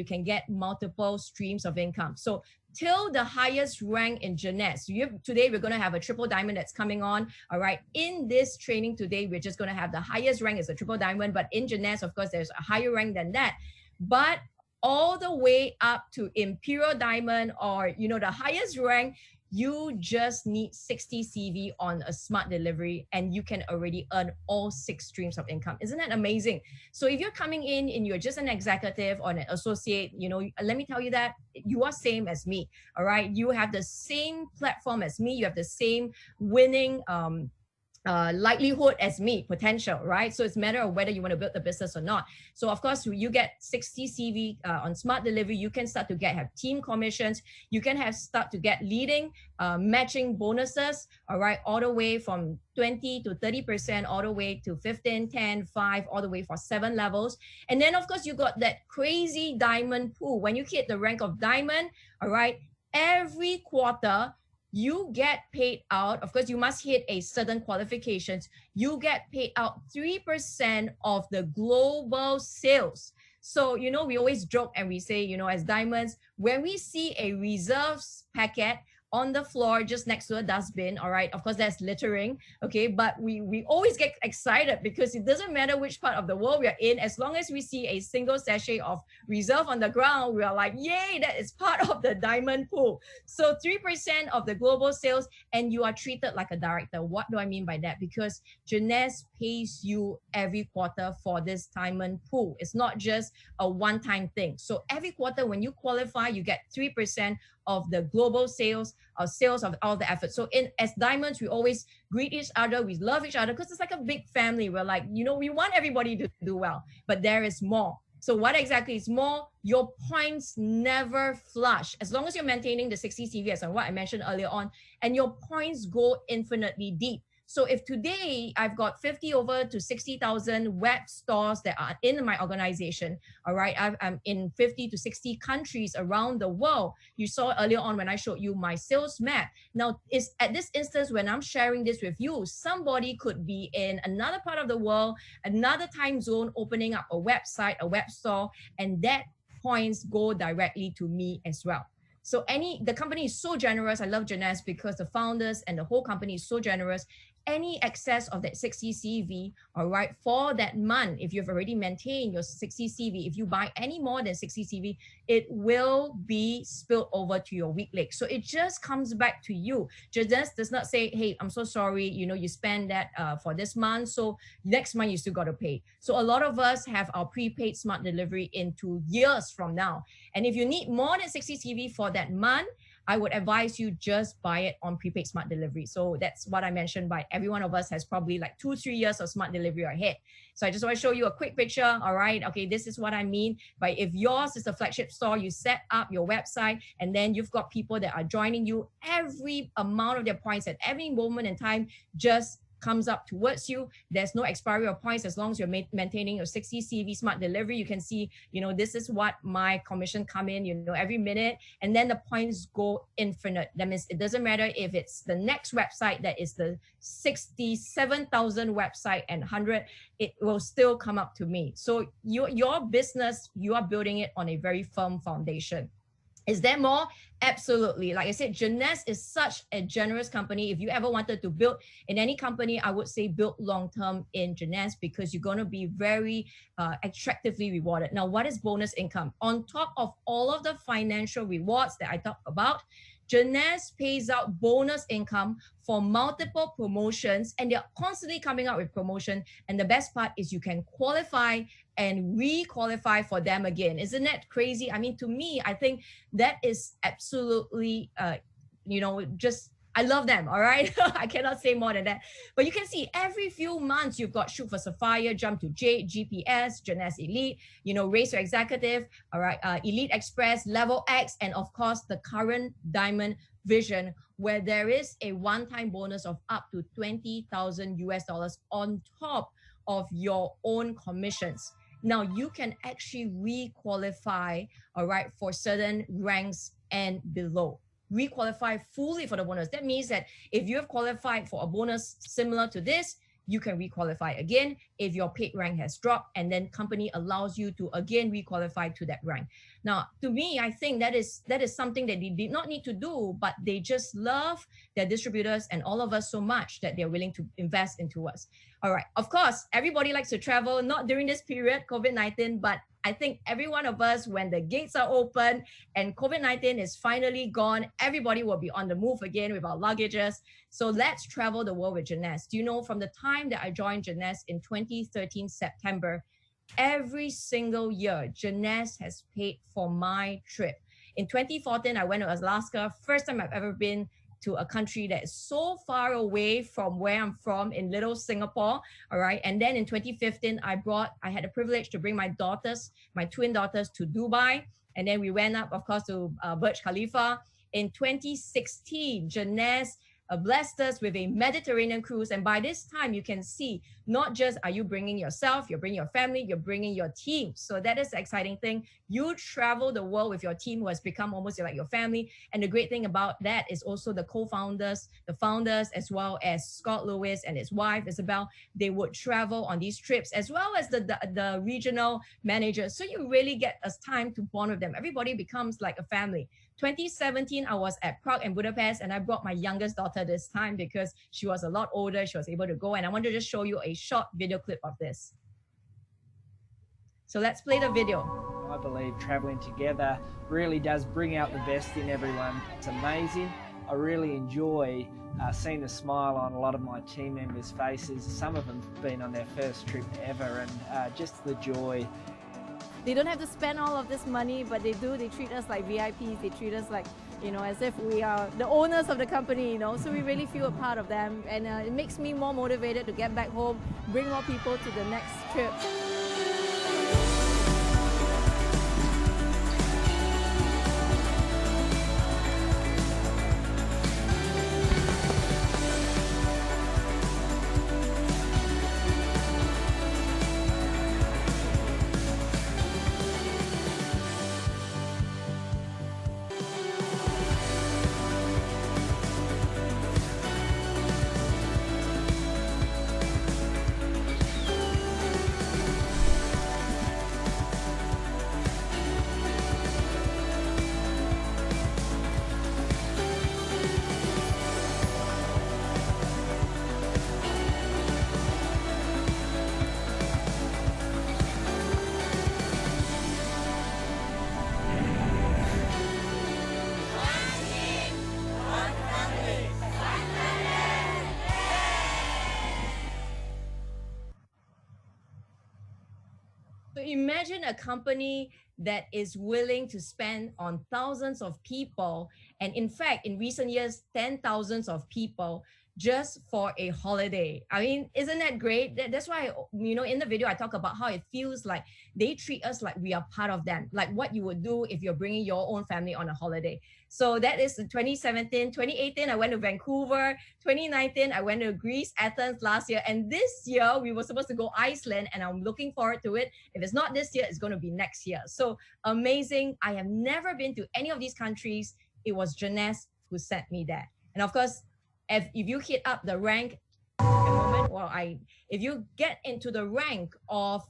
can get multiple streams of income. So till the highest rank in Jeunesse, today we're going to have a triple diamond that's coming on. All right, in this training today, we're just going to have the highest rank is a triple diamond, but in Jeunesse, of course, there's a higher rank than that. But all the way up to Imperial Diamond, or, you know, the highest rank, you just need 60 CV on a smart delivery, and you can already earn all 6 streams of income. Isn't that amazing? So if you're coming in and you're just an executive or an associate, you know, let me tell you that you are same as me. All right, you have the same platform as me. You have the same winning likelihood as me, potential, right? So it's a matter of whether you want to build the business or not. So of course, you get 60 CV on smart delivery. You can start to have team commissions. You can start to get leading matching bonuses, all right, all the way from 20 to 30%, all the way to 15, 10, 5, all the way for 7 levels. And then of course, you got that crazy diamond pool. When you hit the rank of diamond, all right, every quarter, you get paid out. Of course, you must hit a certain qualifications. You get paid out 3% of the global sales. So, you know, we always joke and we say, you know, as diamonds, when we see a reserves packet on the floor just next to a dustbin, all right, of course that's littering, okay, but we always get excited because it doesn't matter which part of the world we are in, as long as we see a single sachet of reserve on the ground, we are like, yay, that is part of the diamond pool. So 3% of the global sales, and you are treated like a director. What do I mean by that? Because Jeunesse pays you every quarter for this diamond pool. It's not just a one-time thing. So every quarter when you qualify, you get 3% of the global sales, sales of all the efforts. So as diamonds, we always greet each other, we love each other, because it's like a big family. We're like, you know, we want everybody to do well, but there is more. So what exactly is more? Your points never flush. As long as you're maintaining the 60 CVs and what I mentioned earlier on, and your points go infinitely deep. So if today I've got 50 over to 60,000 web stores that are in my organization, all right, I'm in 50 to 60 countries around the world. You saw earlier on when I showed you my sales map. Now, is at this instance, when I'm sharing this with you, somebody could be in another part of the world, another time zone, opening up a website, a web store, and that points go directly to me as well. So the company is so generous. I love Jeunesse because the founders and the whole company is so generous. Any excess of that 60 CV, all right, for that month, if you've already maintained your 60 CV, if you buy any more than 60 CV, it will be spilled over to your weak link. So it just comes back to you. Jeunesse does not say, hey, I'm so sorry, you spend that for this month, so next month you still got to pay. So a lot of us have our prepaid smart delivery into years from now. And if you need more than 60 CV for that month, I would advise you just buy it on prepaid smart delivery. So that's what I mentioned, by every one of us has probably like 2-3 years of smart delivery ahead. So I just want to show you a quick picture. All right. Okay. This is what I mean. But if yours is a flagship store, you set up your website and then you've got people that are joining you, every amount of their points at every moment in time just comes up towards you. There's no expiry of points as long as you're maintaining your 60 CV smart delivery. You can see, this is what my commission come in, every minute, and then the points go infinite. That means it doesn't matter if it's the next website that is the 67,000 website and 100, it will still come up to me. So your business, you are building it on a very firm foundation. Is there more? Absolutely. Like I said, Jeunesse is such a generous company. If you ever wanted to build in any company, I would say build long-term in Jeunesse because you're going to be very attractively rewarded. Now, what is bonus income? On top of all of the financial rewards that I talked about, Jeunesse pays out bonus income for multiple promotions, and they're constantly coming out with promotion. And the best part is you can qualify and re-qualify for them again. Isn't that crazy? I mean, to me, I think that is absolutely, I love them, all right? I cannot say more than that. But you can see every few months, you've got Shoot for Sapphire, Jump to Jade, GPS, Jeunesse Elite, Race to Executive, all right, Elite Express, Level X, and of course, the current Diamond Vision, where there is a one-time bonus of up to $20,000 on top of your own commissions. Now, you can actually re-qualify, all right, for certain ranks and below. Re-qualify fully for the bonus. That means that if you have qualified for a bonus similar to this, you can re-qualify again if your paid rank has dropped, and then company allows you to again re-qualify to that rank. Now, to me, I think that is something that they did not need to do, but they just love their distributors and all of us so much that they're willing to invest into us. All right. Of course, everybody likes to travel, not during this period, COVID-19, but I think every one of us, when the gates are open and COVID-19 is finally gone, everybody will be on the move again with our luggages. So let's travel the world with Jeunesse. Do you know, from the time that I joined Jeunesse in 2013, September, every single year, Jeunesse has paid for my trip. In 2014, I went to Alaska, first time I've ever been to a country that is so far away from where I'm from in little Singapore, all right? And then in 2015, I had the privilege to bring my twin daughters to Dubai. And then we went up, of course, to Burj Khalifa. In 2016, Jeunesse blessed us with a Mediterranean cruise. And by this time, you can see, not just are you bringing yourself, you're bringing your family, you're bringing your team. So that is the exciting thing. You travel the world with your team who has become almost like your family. And the great thing about that is also the co-founders, the founders, as well as Scott Lewis and his wife, Isabel, they would travel on these trips, as well as the regional managers. So you really get a time to bond with them. Everybody becomes like a family. 2017, I was at Prague and Budapest, and I brought my youngest daughter this time because she was a lot older. She was able to go, and I want to just show you a short video clip of this. So let's play the video. I believe traveling together really does bring out the best in everyone. It's amazing. I really enjoy seeing the smile on a lot of my team members' faces. Some of them have been on their first trip ever, and just the joy. They don't have to spend all of this money, but they do. They treat us like VIPs. They treat us like, as if we are the owners of the company, So we really feel a part of them. And it makes me more motivated to get back home, bring more people to the next trip. So imagine a company that is willing to spend on thousands of people, and in fact, in recent years, 10,000s of people just for a holiday. I mean, isn't that great? That's why, in the video, I talk about how it feels like they treat us like we are part of them, like what you would do if you're bringing your own family on a holiday. So that is 2017. 2018, I went to Vancouver. 2019, I went to Greece, Athens last year. And this year, we were supposed to go Iceland, and I'm looking forward to it. If it's not this year, it's going to be next year. So amazing. I have never been to any of these countries. It was Jeunesse who sent me there. And of course, if you hit up the rank moment, if you get into the rank of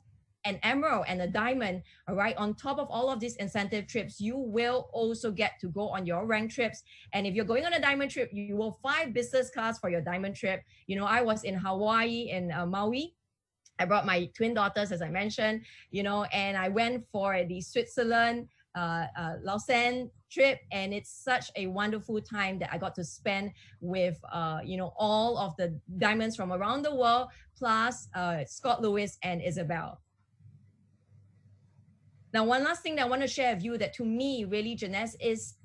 an emerald and a diamond, all right, on top of all of these incentive trips, you will also get to go on your rank trips. And if you're going on a diamond trip, you will fly business class for your diamond trip. I was in Hawaii, in Maui. I brought my twin daughters, as I mentioned, and I went for the Switzerland, Lucente trip, and it's such a wonderful time that I got to spend with all of the diamonds from around the world, plus Scott Lewis and Isabel. Now, one last thing that I want to share with you, that to me really Jeunesse is,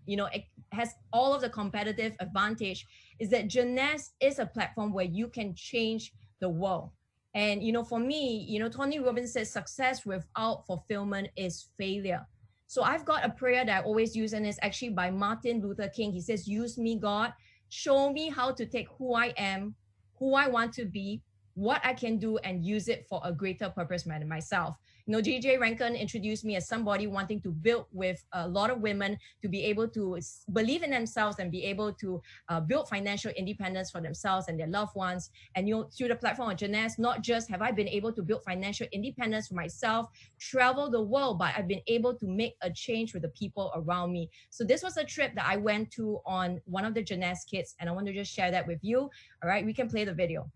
it has all of the competitive advantage, is that Jeunesse is a platform where you can change the world. And for me, Tony Robbins says success without fulfillment is failure. So I've got a prayer that I always use, and it's actually by Martin Luther King. He says, use me, God, show me how to take who I am, who I want to be, what I can do, and use it for a greater purpose than myself. DJ Rankan introduced me as somebody wanting to build with a lot of women to be able to believe in themselves and be able to build financial independence for themselves and their loved ones. And through the platform of Jeunesse, not just have I been able to build financial independence for myself, travel the world, but I've been able to make a change with the people around me. So this was a trip that I went to on one of the Jeunesse kids, and I want to just share that with you. All right, we can play the video.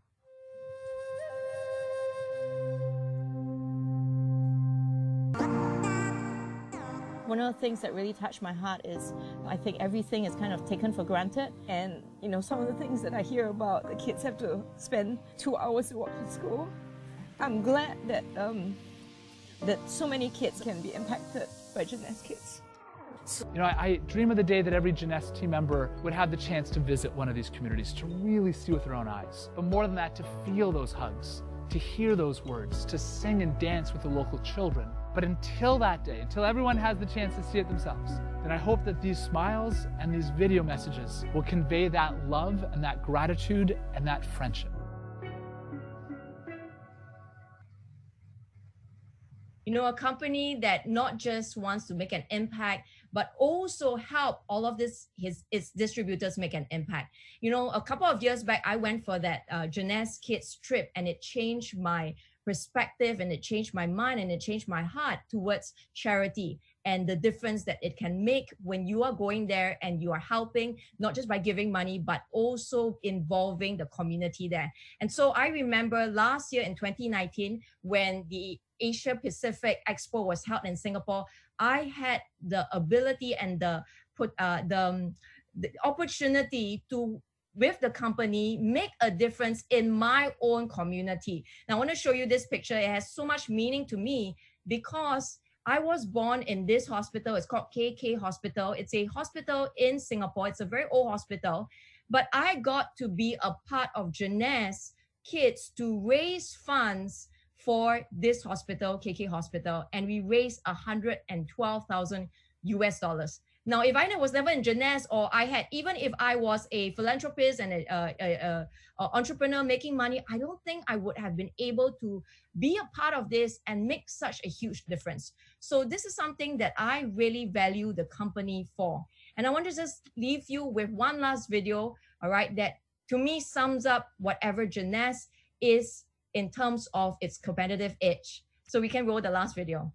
One of the things that really touched my heart is I think everything is kind of taken for granted. And, some of the things that I hear about, the kids have to spend 2 hours to walk to school. I'm glad that, that so many kids can be impacted by Jeunesse kids. I dream of the day that every Jeunesse team member would have the chance to visit one of these communities, to really see with their own eyes. But more than that, to feel those hugs, to hear those words, to sing and dance with the local children. But until that day, until everyone has the chance to see it themselves, then I hope that these smiles and these video messages will convey that love and that gratitude and that friendship. A company that not just wants to make an impact, but also help all of its distributors make an impact. A couple of years back, I went for that Jeunesse Kids trip, and it changed my perspective, and it changed my mind, and it changed my heart towards charity and the difference that it can make when you are going there and you are helping, not just by giving money, but also involving the community there. And so I remember last year in 2019, when the Asia Pacific Expo was held in Singapore, I had the ability and the opportunity to, with the company, make a difference in my own community. Now, I want to show you this picture. It has so much meaning to me because I was born in this hospital. It's called KK Hospital. It's a hospital in Singapore. It's a very old hospital. But I got to be a part of Jeunesse Kids to raise funds for this hospital, KK Hospital, and we raised $112,000 US. Now, if I was never in Jeunesse, or even if I was a philanthropist and an entrepreneur making money, I don't think I would have been able to be a part of this and make such a huge difference. So this is something that I really value the company for. And I want to just leave you with one last video, all right, that to me sums up whatever Jeunesse is in terms of its competitive edge. So we can roll the last video.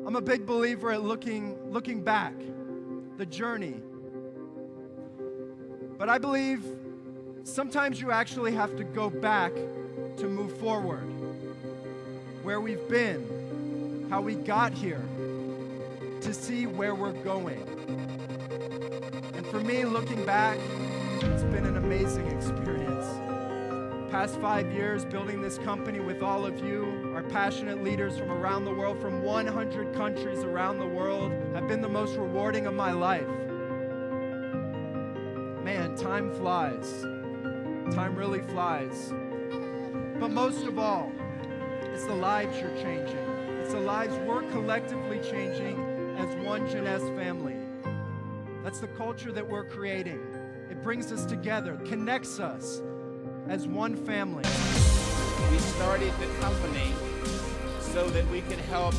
I'm a big believer at looking back, the journey. But I believe sometimes you actually have to go back to move forward. Where we've been, how we got here, to see where we're going. And for me, looking back, it's been an amazing experience. Past 5 years building this company with all of you, our passionate leaders from around the world, from 100 countries around the world, have been the most rewarding of my life. Man, time flies. Time really flies. But most of all, it's the lives you're changing. It's the lives we're collectively changing as one Jeunesse family. That's the culture that we're creating. It brings us together, connects us as one family. We started the company so that we could help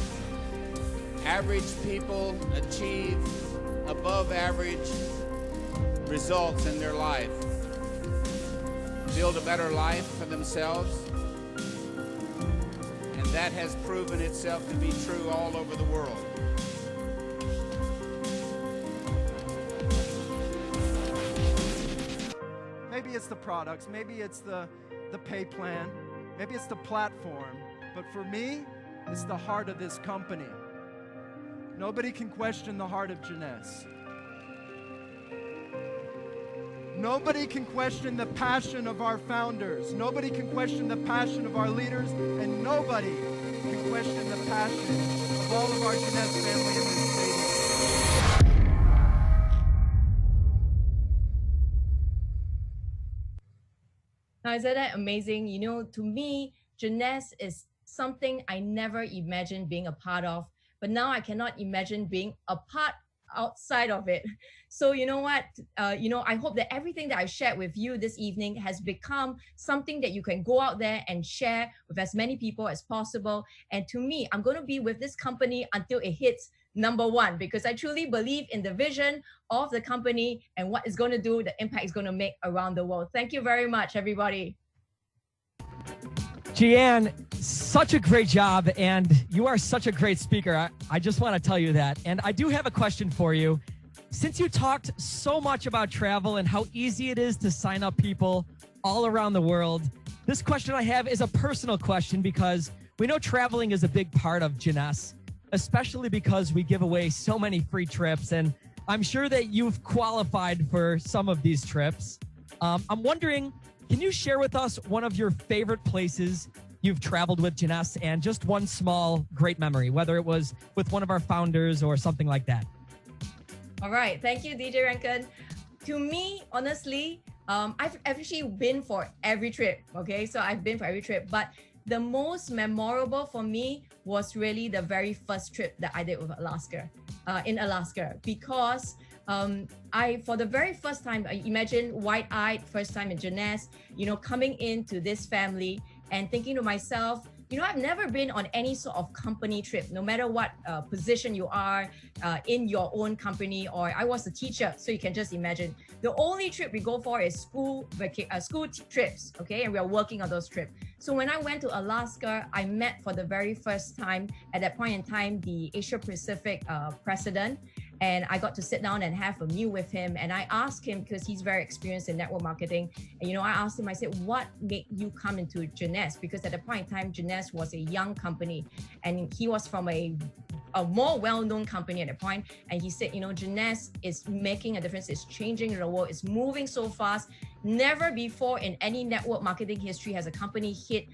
average people achieve above average results in their life, build a better life for themselves, and that has proven itself to be true all over the world. Maybe it's the products, maybe it's the pay plan, maybe it's the platform, but for me, it's the heart of this company. Nobody can question the heart of Jeunesse. Nobody can question the passion of our founders. Nobody can question the passion of our leaders, and nobody can question the passion of all of our Jeunesse family in this stadium. Now, isn't that amazing? You know, to me, Jeunesse is something I never imagined being a part of, but now I cannot imagine being a part outside of it. So you know what, I hope that everything that I shared with you this evening has become something that you can go out there and share with as many people as possible. And to me, I'm going to be with this company until it hits #1, because I truly believe in the vision of the company and what it's going to do, the impact it's going to make around the world. Thank you very much, everybody. Jeeann, such a great job, and you are such a great speaker. I just want to tell you that. And I do have a question for you. Since you talked so much about travel and how easy it is to sign up people all around the world, this question I have is a personal question, because we know traveling is a big part of Jeunesse, especially because we give away so many free trips, and I'm sure that you've qualified for some of these trips. I'm wondering, can you share with us one of your favorite places you've traveled with Jeunesse, and just one small great memory, whether it was with one of our founders or something like that? All right, thank you, DJ Rankan. To me, honestly, I've actually been for every trip, okay? So I've been for every trip, but the most memorable for me was really the very first trip that I did with Alaska, in Alaska, because for the very first time, I imagine wide-eyed, first time in Jeunesse, coming into this family and thinking to myself, I've never been on any sort of company trip, no matter what position you are in your own company, or I was a teacher, so you can just imagine. The only trip we go for is school trips, okay? And we are working on those trips. So when I went to Alaska, I met for the very first time, at that point in time, the Asia Pacific president. And I got to sit down and have a meal with him. And I asked him, because he's very experienced in network marketing. And, I asked him, I said, what made you come into Jeunesse? Because at the point in time, Jeunesse was a young company. And he was from a more well-known company at the point. And he said, Jeunesse is making a difference. It's changing the world. It's moving so fast. Never before in any network marketing history has a company hit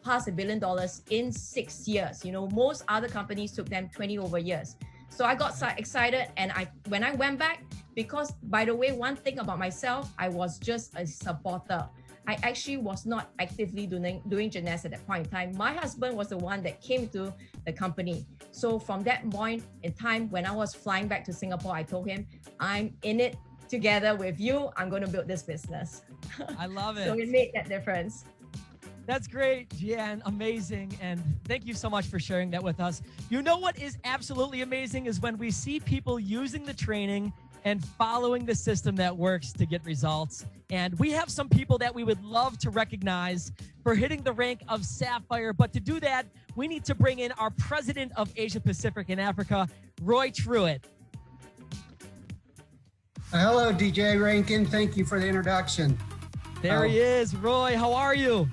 past $1 billion in 6 years. Most other companies took them 20 over years. So I got so excited, and when I went back, because by the way, one thing about myself, I was just a supporter. I actually was not actively doing Jeunesse at that point in time. My husband was the one that came to the company. So from that point in time, when I was flying back to Singapore, I told him, I'm in it together with you. I'm going to build this business. I love it. So it made that difference. That's great, Jeeann. Amazing. And thank you so much for sharing that with us. You know what is absolutely amazing is when we see people using the training and following the system that works to get results. And we have some people that we would love to recognize for hitting the rank of Sapphire. But to do that, we need to bring in our president of Asia Pacific and Africa, Truett. Hello, DJ Rankan. Thank you for the introduction. There he is. Roy, how are you?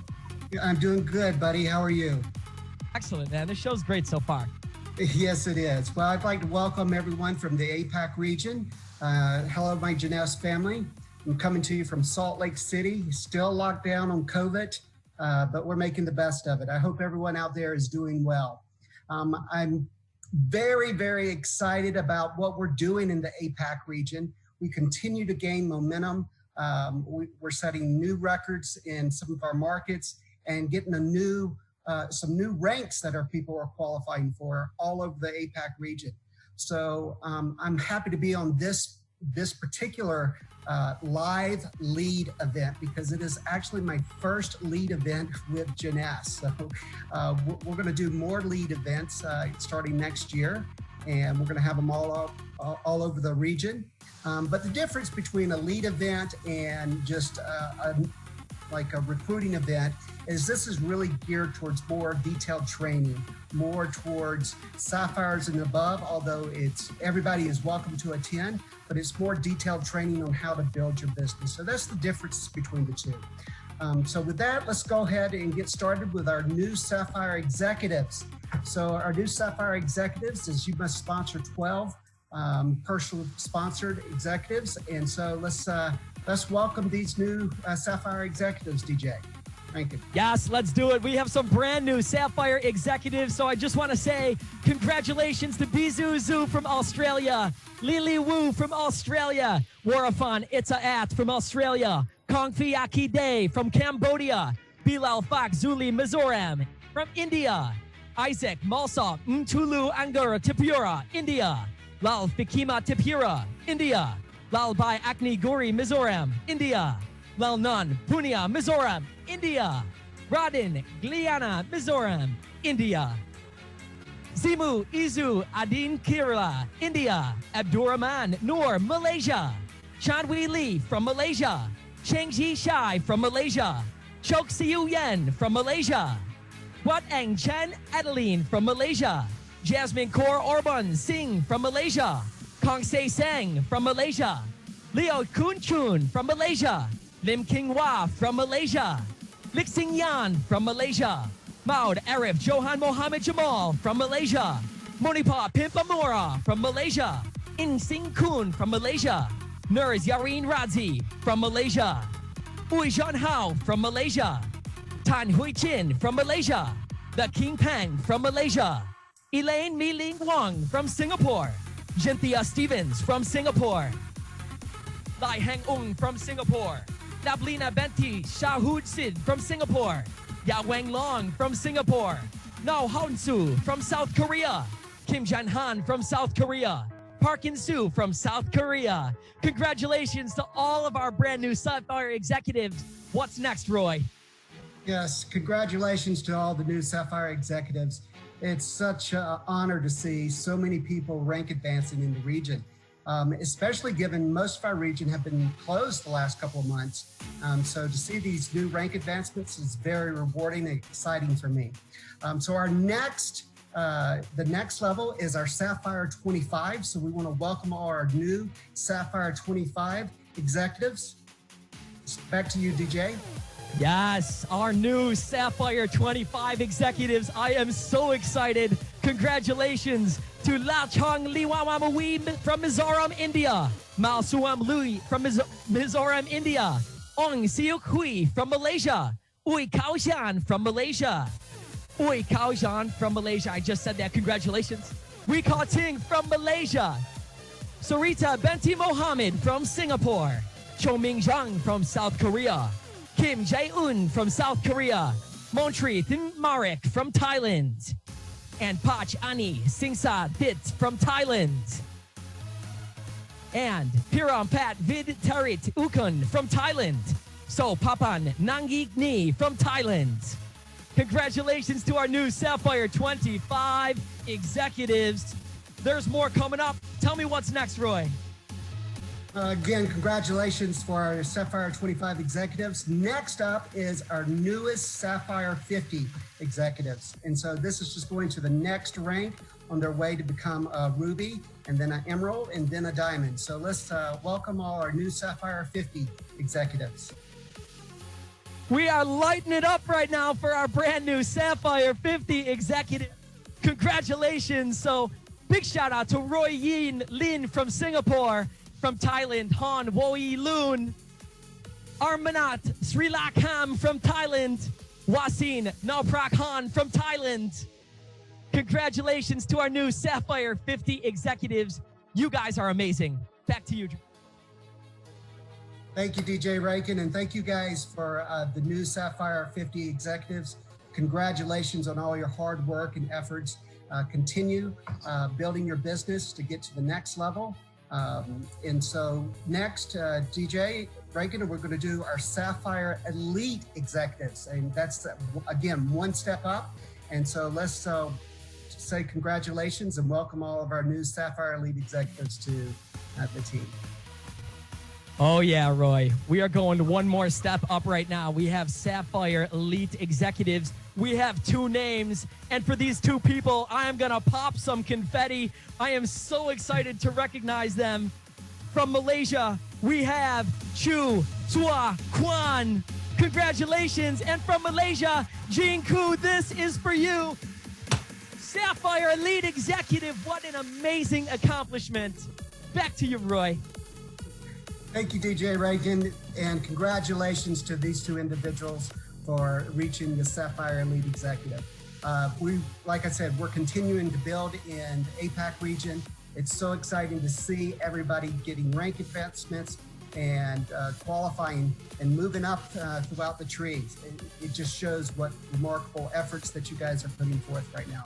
I'm doing good, buddy. How are you? Excellent, man. This show's great so far. Yes, it is. Well, I'd like to welcome everyone from the APAC region. Hello, my Jeunesse family. I'm coming to you from Salt Lake City, still locked down on COVID, but we're making the best of it. I hope everyone out there is doing well. I'm very, very excited about what we're doing in the APAC region. We continue to gain momentum. We're setting new records in some of our markets and getting some new ranks that our people are qualifying for all over the APAC region. So I'm happy to be on this particular live lead event because it is actually my first lead event with Jeunesse. So we're going to do more lead events starting next year, and we're going to have them all over the region. But the difference between a lead event and just like a recruiting event is this is really geared towards more detailed training, more towards Sapphires and above, although everybody is welcome to attend, but it's more detailed training on how to build your business. So that's the difference between the two. So with that, let's go ahead and get started with our new Sapphire executives. So our new Sapphire executives is you must sponsor 12 personal sponsored executives. And so let's welcome these new Sapphire executives, DJ. Thank you. Yes, let's do it. We have some brand new Sapphire executives. So I just want to say congratulations to Bizuzu from Australia, Lily Wu from Australia, Warafan Ita'at from Australia, Kongfiaki Day from Cambodia, Bilal Fak Zuli Mizoram from India, Isaac Malsok Mtulu Angara Tipura, India, Lal Fikima Tipura, India, Lal Bai Akni Guri Mizoram, India, Lal Nun Punia Mizoram, India, Radin Gliana Mizoram, India, Zimu Izu Adin Kerala, India, Abdurrahman Noor, Malaysia, Chandwi Lee from Malaysia, Chengji Shai from Malaysia, Chok Siu Yen from Malaysia, Wat Eng Chen Adeline from Malaysia, Jasmine Kaur Orban Singh from Malaysia, Kong Se Sang from Malaysia, Leo Kun Chun from Malaysia, Lim King Hua from Malaysia, Lik Sing Yan from Malaysia, Maud Arif Johan Mohammed Jamal from Malaysia, Monipa Pimpamora from Malaysia, In Sing Kun from Malaysia, Nurs Yarin Razi from Malaysia, Ui Jean Hao from Malaysia, Tan Hui Chin from Malaysia, The King Peng from Malaysia, Elaine Mi Ling Wong from Singapore, Jinthia Stevens from Singapore, Lai Heng Ung from Singapore, Nablina Benti Shahud Sid from Singapore, Ya Wang Long from Singapore, Nao Honsu from South Korea, Kim Jan Han from South Korea, Park In Soo from South Korea. Congratulations to all of our brand new Sapphire executives. What's next, Roy? Yes, congratulations to all the new Sapphire executives. It's such an honor to see so many people rank advancing in the region. Especially given most of our region have been closed the last couple of months. So to see these new rank advancements is very rewarding and exciting for me. So our the next level is our Sapphire 25. So we want to welcome all our new Sapphire 25 executives. Back to you, DJ. Yes, our new Sapphire 25 executives. I am so excited. Congratulations to La Chong Liwawamawin from Mizoram, India. Mao Suam Lui from Mizoram, India. Ong Siuk Hui from Malaysia. Ui Kaoxian from Malaysia. Ui Kaoxian from Malaysia. I just said that. Congratulations. Wee Ka Ting from Malaysia. Sarita Benti Mohammed from Singapore. Cho Ming Zhang from South Korea. Kim Jae-un from South Korea, Montri Thin Marek from Thailand, and Pach Ani Singsa Thit from Thailand, and Piram Pat Vid Tarit Ukun from Thailand, So Papan Nangik Ni from Thailand. Congratulations to our new Sapphire 25 executives. There's more coming up. Tell me what's next, Roy. Again, congratulations for our Sapphire 25 executives. Next up is our newest Sapphire 50 executives. And so this is just going to the next rank on their way to become a Ruby, and then an Emerald, and then a Diamond. So let's welcome all our new Sapphire 50 executives. We are lighting it up right now for our brand new Sapphire 50 executive. Congratulations. So big shout out to Roy Yin Lin from Singapore, from Thailand, Han Woi Loon, Armanat Sri Lakham from Thailand, Wasin Nauprak Han from Thailand. Congratulations to our new Sapphire 50 executives. You guys are amazing. Back to you. Thank you, DJ Rankan, and thank you guys for the new Sapphire 50 executives. Congratulations on all your hard work and efforts. Continue building your business to get to the next level. And so next, DJ Rankan, we're going to do our Sapphire Elite executives, and that's again one step up. And so let's say congratulations and welcome all of our new Sapphire Elite executives to the team. Oh yeah, Roy. We are going one more step up right now. We have Sapphire Elite executives. We have two names, and for these two people, I am gonna pop some confetti. I am so excited to recognize them. From Malaysia, we have Kuan. Congratulations. And from Malaysia, Jeeann, this is for you. Sapphire Elite executive, what an amazing accomplishment. Back to you, Roy. Thank you, DJ Rankan, and congratulations to these two individuals for reaching the Sapphire Elite Executive. Like I said, we're continuing to build in the APAC region. It's so exciting to see everybody getting rank advancements and qualifying and moving up throughout the trees. It just shows what remarkable efforts that you guys are putting forth right now.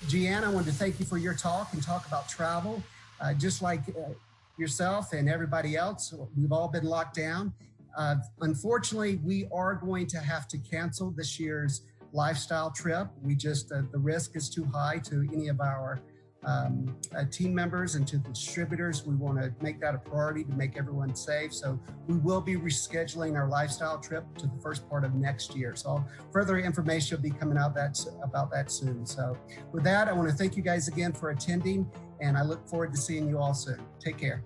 Jeeann, I wanted to thank you for your talk and talk about travel. Just like yourself and everybody else, we've all been locked down. Unfortunately, we are going to have to cancel this year's lifestyle trip. We just, the risk is too high to any of our team members and to the distributors. We want to make that a priority to make everyone safe. So we will be rescheduling our lifestyle trip to the first part of next year. So further information will be coming out about that soon. So with that, I want to thank you guys again for attending, and I look forward to seeing you all soon. Take care.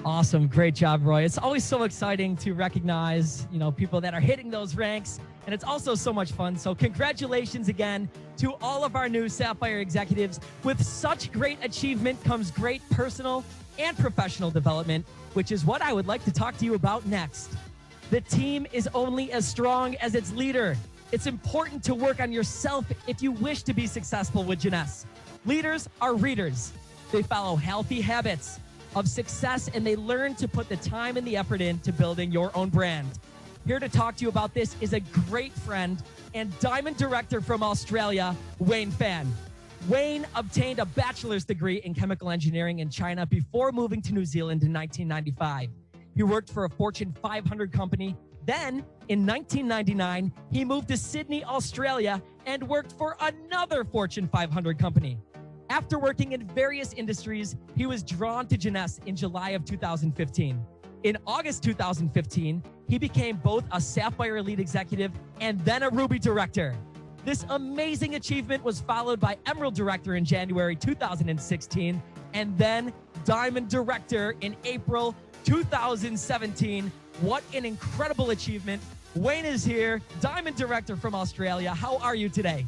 Awesome. Great job, Roy. It's always so exciting to recognize, people that are hitting those ranks, and it's also so much fun. So congratulations again to all of our new Sapphire executives. With such great achievement comes great personal and professional development, which is what I would like to talk to you about next. The team is only as strong as its leader. It's important to work on yourself if you wish to be successful with Jeunesse. Leaders are readers. They follow healthy habits of success, and they learn to put the time and the effort into building your own brand. Here to talk to you about this is a great friend and diamond director from Australia, Wayne Fan. Wayne obtained a bachelor's degree in chemical engineering in China before moving to New Zealand in 1995. He worked for a Fortune 500 company. Then, in 1999, he moved to Sydney, Australia, and worked for another Fortune 500 company. After working in various industries, he was drawn to Jeunesse in July of 2015. In August 2015, he became both a Sapphire Elite executive and then a Ruby director. This amazing achievement was followed by Emerald director in January 2016, and then Diamond director in April 2017. What an incredible achievement. Wayne is here, Diamond director from Australia. How are you today?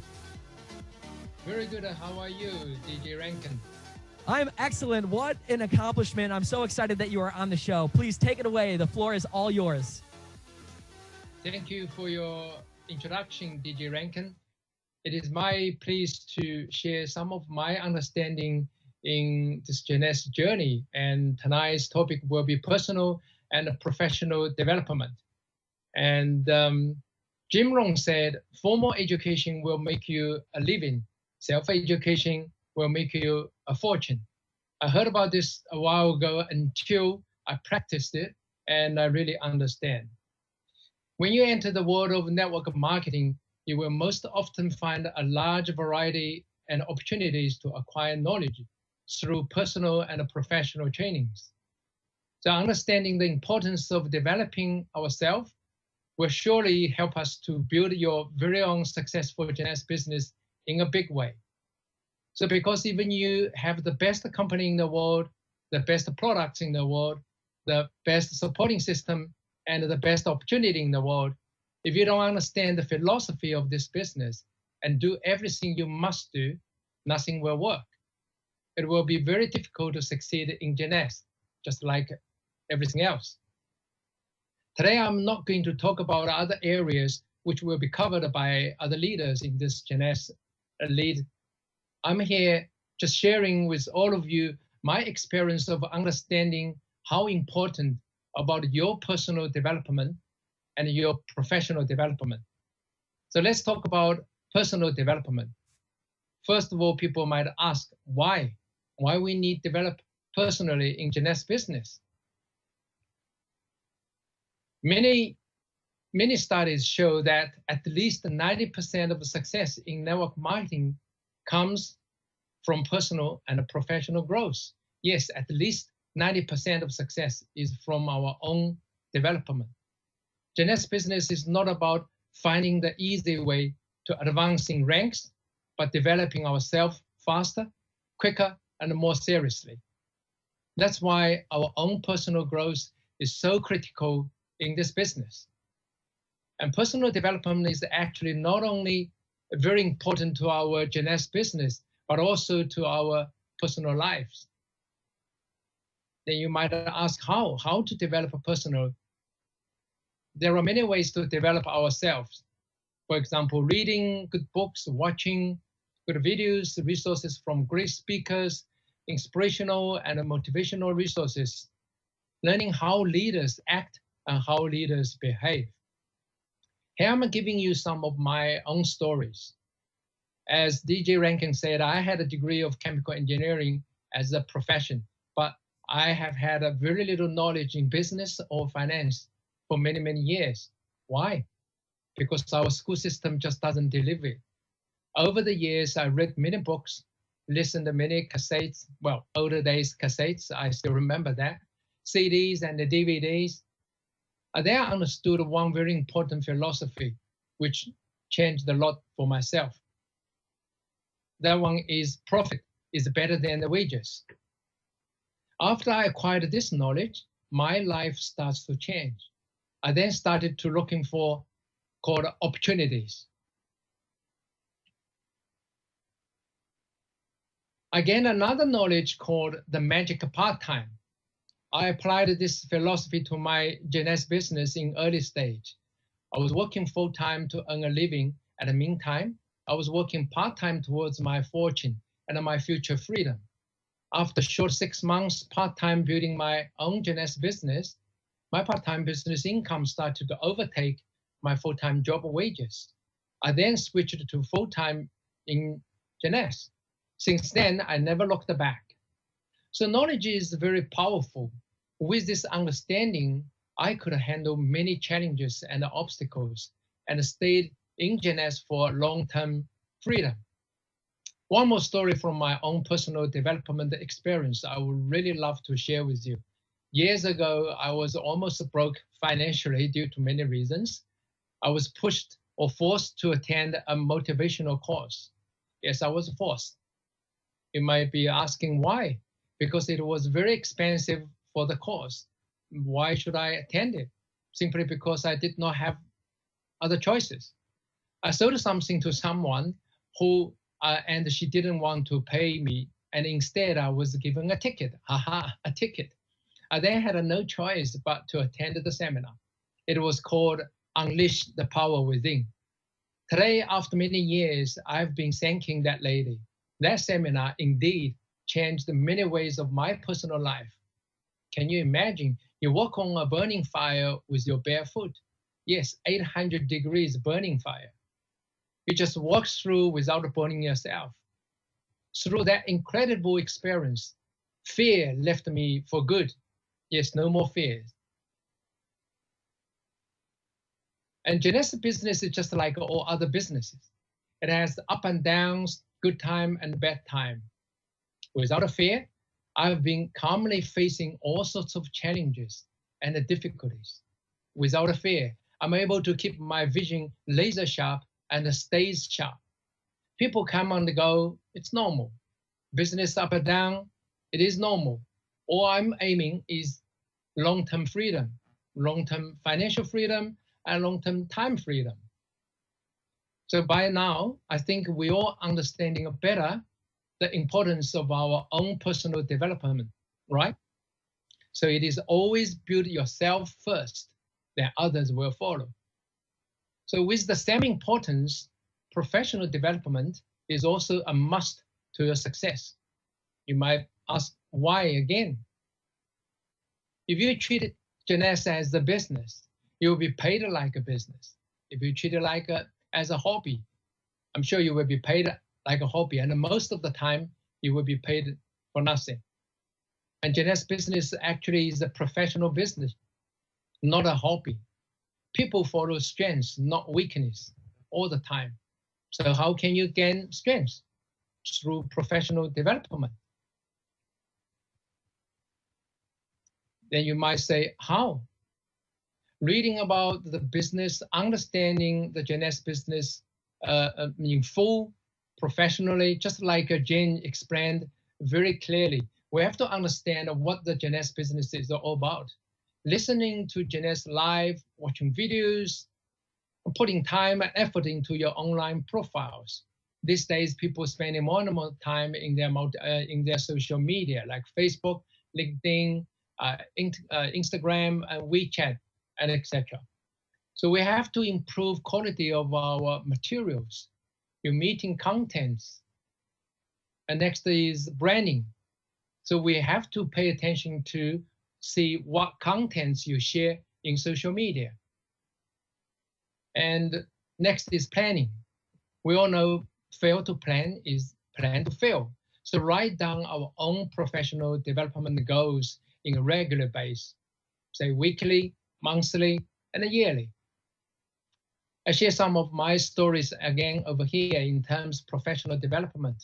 Very good. How are you, DJ Rankan? I'm excellent. What an accomplishment. I'm so excited that you are on the show. Please take it away. The floor is all yours. Thank you for your introduction, DJ Rankan. It is my pleasure to share some of my understanding in this Jeunesse journey. And tonight's topic will be personal and professional development. And Jim Rohn said, formal education will make you a living. Self-education will make you a fortune. I heard about this a while ago until I practiced it, and I really understand. When you enter the world of network marketing, you will most often find a large variety and opportunities to acquire knowledge through personal and professional trainings. So understanding the importance of developing ourselves will surely help us to build your very own successful Jeunesse business in a big way. So because even you have the best company in the world, the best products in the world, the best supporting system, and the best opportunity in the world, if you don't understand the philosophy of this business and do everything you must do, nothing will work. It will be very difficult to succeed in Jeunesse, just like everything else. Today, I'm not going to talk about other areas which will be covered by other leaders in this Jeunesse lead. I'm here just sharing with all of you my experience of understanding how important about your personal development and your professional development. So let's talk about personal development. First of all, people might ask why we need to develop personally in Jeunesse business. Many studies show that at least 90% of the success in network marketing comes from personal and professional growth. Yes, at least 90% of success is from our own development. Jeunesse business is not about finding the easy way to advancing ranks, but developing ourselves faster, quicker, and more seriously. That's why our own personal growth is so critical in this business. And personal development is actually not only very important to our Jeunesse business, but also to our personal lives. Then you might ask how to develop a personal. There are many ways to develop ourselves. For example, reading good books, watching good videos, resources from great speakers, inspirational and motivational resources, learning how leaders act and how leaders behave. Here I'm giving you some of my own stories. As DJ Rankan said, I had a degree of chemical engineering as a profession, but I have had a very little knowledge in business or finance for many, many years. Why? Because our school system just doesn't deliver it. Over the years, I read many books, listened to many cassettes, well, older days cassettes, I still remember that, CDs and the DVDs. There I understood one very important philosophy, which changed a lot for myself. That one is profit is better than the wages. After I acquired this knowledge, my life starts to change. I then started to looking for called opportunities. I gained another knowledge called the magic part-time. I applied this philosophy to my Jeunesse business in early stage. I was working full-time to earn a living. At the meantime, I was working part-time towards my fortune and my future freedom. After a short 6 months part-time building my own Jeunesse business, my part-time business income started to overtake my full-time job wages. I then switched to full-time in Jeunesse. Since then, I never looked back. So knowledge is very powerful. With this understanding, I could handle many challenges and obstacles and stayed in Jeunesse for long-term freedom. One more story from my own personal development experience I would really love to share with you. Years ago, I was almost broke financially due to many reasons. I was pushed or forced to attend a motivational course. Yes, I was forced. You might be asking why? Because it was very expensive for the course. Why should I attend it? Simply because I did not have other choices. I sold something to someone who, and she didn't want to pay me, and instead I was given a ticket. Haha, a ticket. I then had no choice but to attend the seminar. It was called Unleash the Power Within. Today, after many years, I've been thanking that lady. That seminar indeed changed many ways of my personal life. Can you imagine? You walk on a burning fire with your bare foot. Yes, 800 degrees burning fire. You just walk through without burning yourself. Through that incredible experience, fear left me for good. Yes, no more fears. And Jeunesse business is just like all other businesses. It has up and downs, good time and bad time. Without a fear, I've been calmly facing all sorts of challenges and difficulties. Without a fear, I'm able to keep my vision laser sharp and stays sharp. People come and go, it's normal. Business up and down, it is normal. All I'm aiming is long-term freedom, long-term financial freedom, and long-term time freedom. So by now, I think we all understanding better the importance of our own personal development, right? So it is always build yourself first, then others will follow. So with the same importance, professional development is also a must to your success. You might ask why again? If you treat Jeunesse as a business, you will be paid like a business. If you treat it like as a hobby, I'm sure you will be paid like a hobby, and most of the time you will be paid for nothing. And Jeunesse business actually is a professional business, not a hobby. People follow strengths, not weakness, all the time. So how can you gain strength? Through professional development. Then you might say, how? Reading about the business, understanding the Jeunesse business in full, professionally, just like Jeeann explained very clearly. We have to understand what the Jeunesse business is all about. Listening to Jeunesse live, watching videos, putting time and effort into your online profiles. These days, people spending more and more time in their social media, like Facebook, LinkedIn, Instagram, and WeChat, and etc. So we have to improve quality of our materials, your meeting contents. And next is branding. So we have to pay attention to see what contents you share in social media. And next is planning. We all know fail to plan is plan to fail. So write down our own professional development goals in a regular basis, say weekly, monthly, and yearly. I share some of my stories again over here in terms of professional development.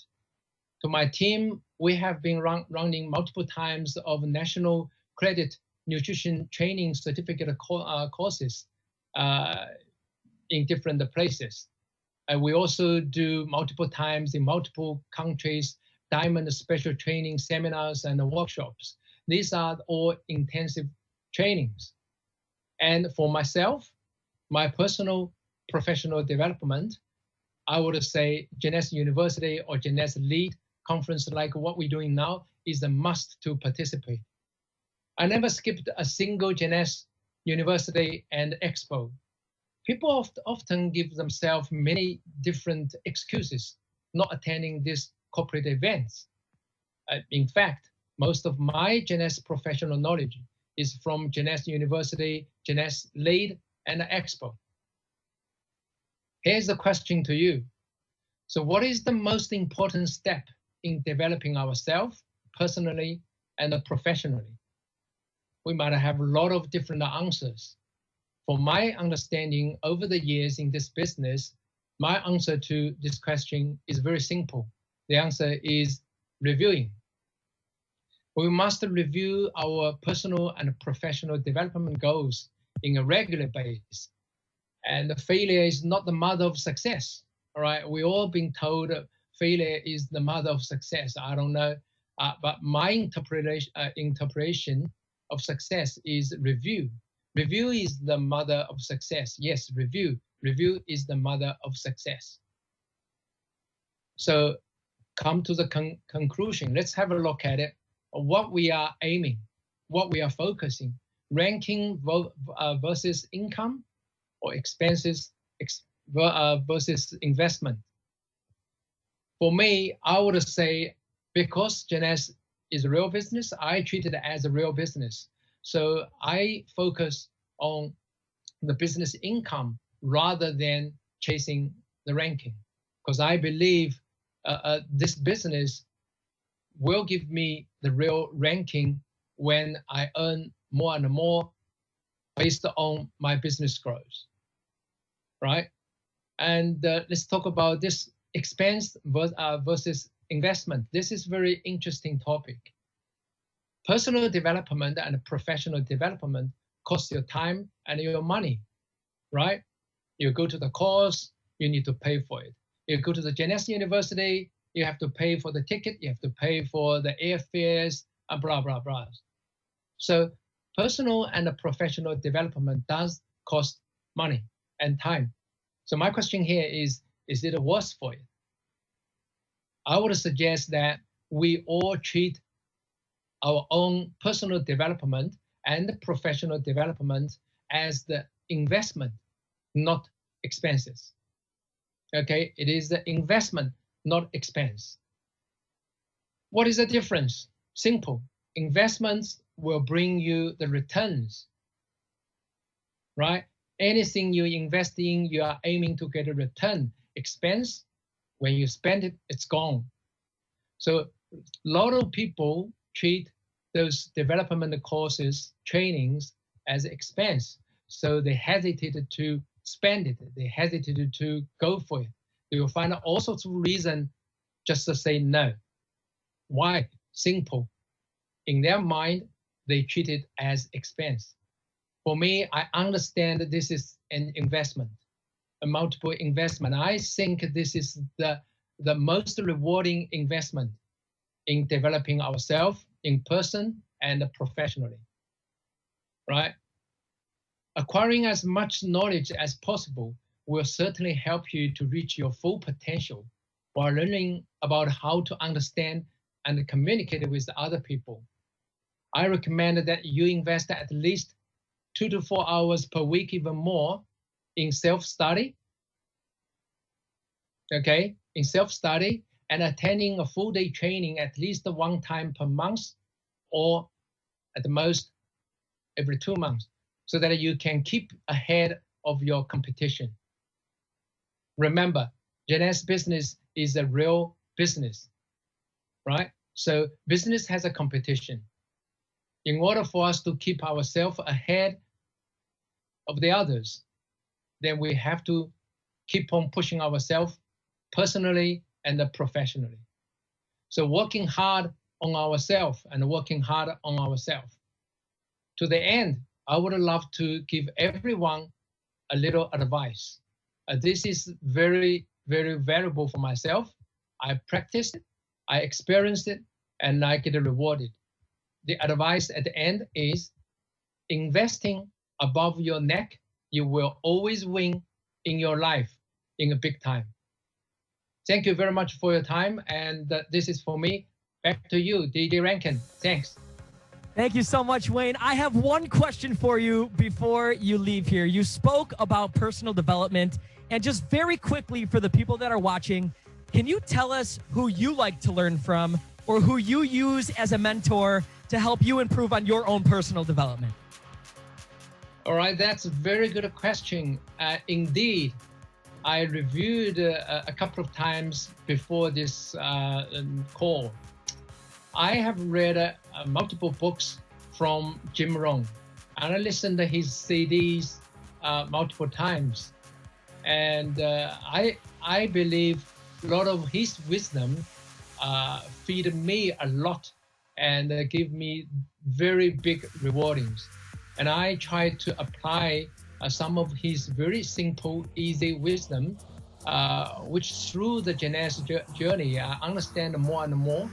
To my team, we have been running multiple times of national credit nutrition training certificate courses in different places. We also do multiple times in multiple countries, diamond special training seminars and workshops. These are all intensive trainings. And for myself, my personal professional development, I would say Jeunesse University or Jeunesse Lead conference like what we're doing now is a must to participate. I never skipped a single Jeunesse University and Expo. People often give themselves many different excuses not attending these corporate events. In fact, most of my Jeunesse professional knowledge is from Jeunesse University, Jeunesse Lead, and Expo. Here's the question to you. So what is the most important step in developing ourselves personally and professionally? We might have a lot of different answers. For my understanding over the years in this business, my answer to this question is very simple. The answer is reviewing. We must review our personal and professional development goals in a regular basis. And failure is not the mother of success. All right, we all been told failure is the mother of success. I don't know, but my interpretation of success is review. Review is the mother of success. Yes, review. Review is the mother of success. So come to the conclusion. Let's have a look at it. What we are aiming, what we are focusing, ranking versus income or expenses versus investment. For me, I would say because Jeunesse is a real business, I treat it as a real business. So I focus on the business income rather than chasing the ranking, because I believe this business will give me the real ranking when I earn more and more based on my business growth, right? And let's talk about this expense versus investment. This is a very interesting topic. Personal development and professional development costs your time and your money, right? You go to the course, you need to pay for it. You go to the Jeunesse University, you have to pay for the ticket, you have to pay for the airfares, and blah, blah, blah. So personal and professional development does cost money and time. So my question here is it worth for it? I would suggest that we all treat our own personal development and professional development as the investment, not expenses. Okay, it is the investment, not expense. What is the difference? Simple. Investments will bring you the returns, right? Anything you invest in, you are aiming to get a return. Expense, when you spend it, it's gone. So a lot of people treat those development courses, trainings as expense. So they hesitated to spend it. They hesitated to go for it. They will find all sorts of reasons just to say no. Why? Simple. In their mind, they treat it as expense. For me, I understand that this is an investment, a multiple investment. I think this is the most rewarding investment in developing ourselves in person and professionally, right? Acquiring as much knowledge as possible will certainly help you to reach your full potential while learning about how to understand and communicate with other people. I recommend that you invest at least 2 to 4 hours per week, even more, in self-study, okay, in self-study, and attending a full-day training at least one time per month, or at the most every 2 months, so that you can keep ahead of your competition. Remember, Jeunesse business is a real business, right? So business has a competition. In order for us to keep ourselves ahead of the others, then we have to keep on pushing ourselves personally and professionally. So working hard on ourselves and working hard on ourselves. To the end, I would love to give everyone a little advice. This is very, very valuable for myself. I practiced it, I experienced it, and I get rewarded. The advice at the end is investing above your neck, you will always win in your life in a big time. Thank you very much for your time. And this is for me. Back to you, DJ Rankan. Thanks. Thank you so much, Wayne. I have one question for you before you leave here. You spoke about personal development, and just very quickly for the people that are watching, can you tell us who you like to learn from or who you use as a mentor to help you improve on your own personal development? All right, that's a very good question. Indeed, I reviewed a couple of times before this call. I have read multiple books from Jim Rohn, and I listened to his CDs multiple times. And I believe a lot of his wisdom feed me a lot and give me very big rewardings. And I try to apply some of his very simple, easy wisdom, which through the Jeunesse journey, I understand more and more.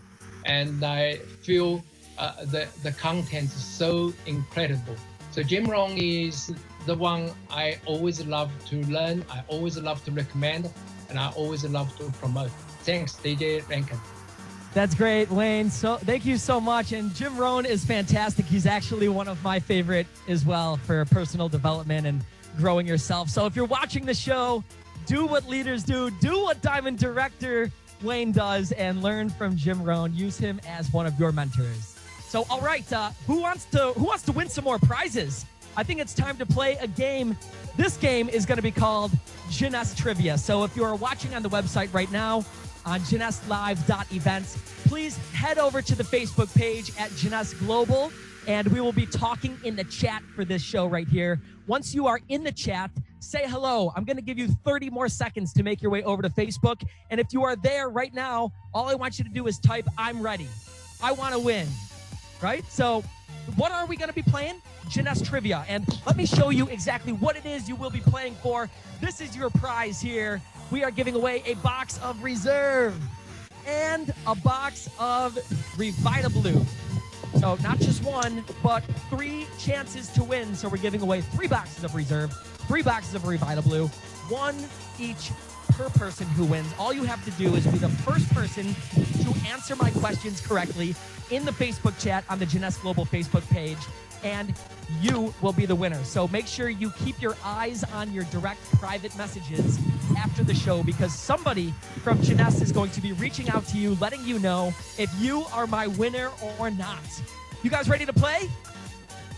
And I feel the content is so incredible. So Jim Rohn is the one I always love to learn, I always love to recommend, and I always love to promote. Thanks, DJ Rankan. That's great, Wayne. So thank you so much. And Jim Rohn is fantastic. He's actually one of my favorite as well for personal development and growing yourself. So if you're watching the show, do what leaders do what Diamond Director Wayne does, and learn from Jim Rohn. Use him as one of your mentors. So, all right, who wants to win some more prizes? I think it's time to play a game. This game is going to be called Jeunesse Trivia. So if you are watching on the website right now on JeunесseLive.events, please head over to the Facebook page at Jeunesse Global, and we will be talking in the chat for this show right here. Once you are in the chat, say hello. I'm going to give you 30 more seconds to make your way over to Facebook. And if you are there right now, all I want you to do is type, I'm ready. I want to win, right? So what are we going to be playing? Jeunesse Trivia. And let me show you exactly what it is you will be playing for. This is your prize here. We are giving away a box of Reserve and a box of Revita Blue. So not just one, but 3 chances to win. So we're giving away 3 boxes of Reserve, 3 boxes of Revita Blue, 1 each per person who wins. All you have to do is be the first person to answer my questions correctly in the Facebook chat on the Jeunesse Global Facebook page, and you will be the winner. So make sure you keep your eyes on your direct private messages after the show, because somebody from Jeunesse is going to be reaching out to you, letting you know if you are my winner or not. You guys ready to play?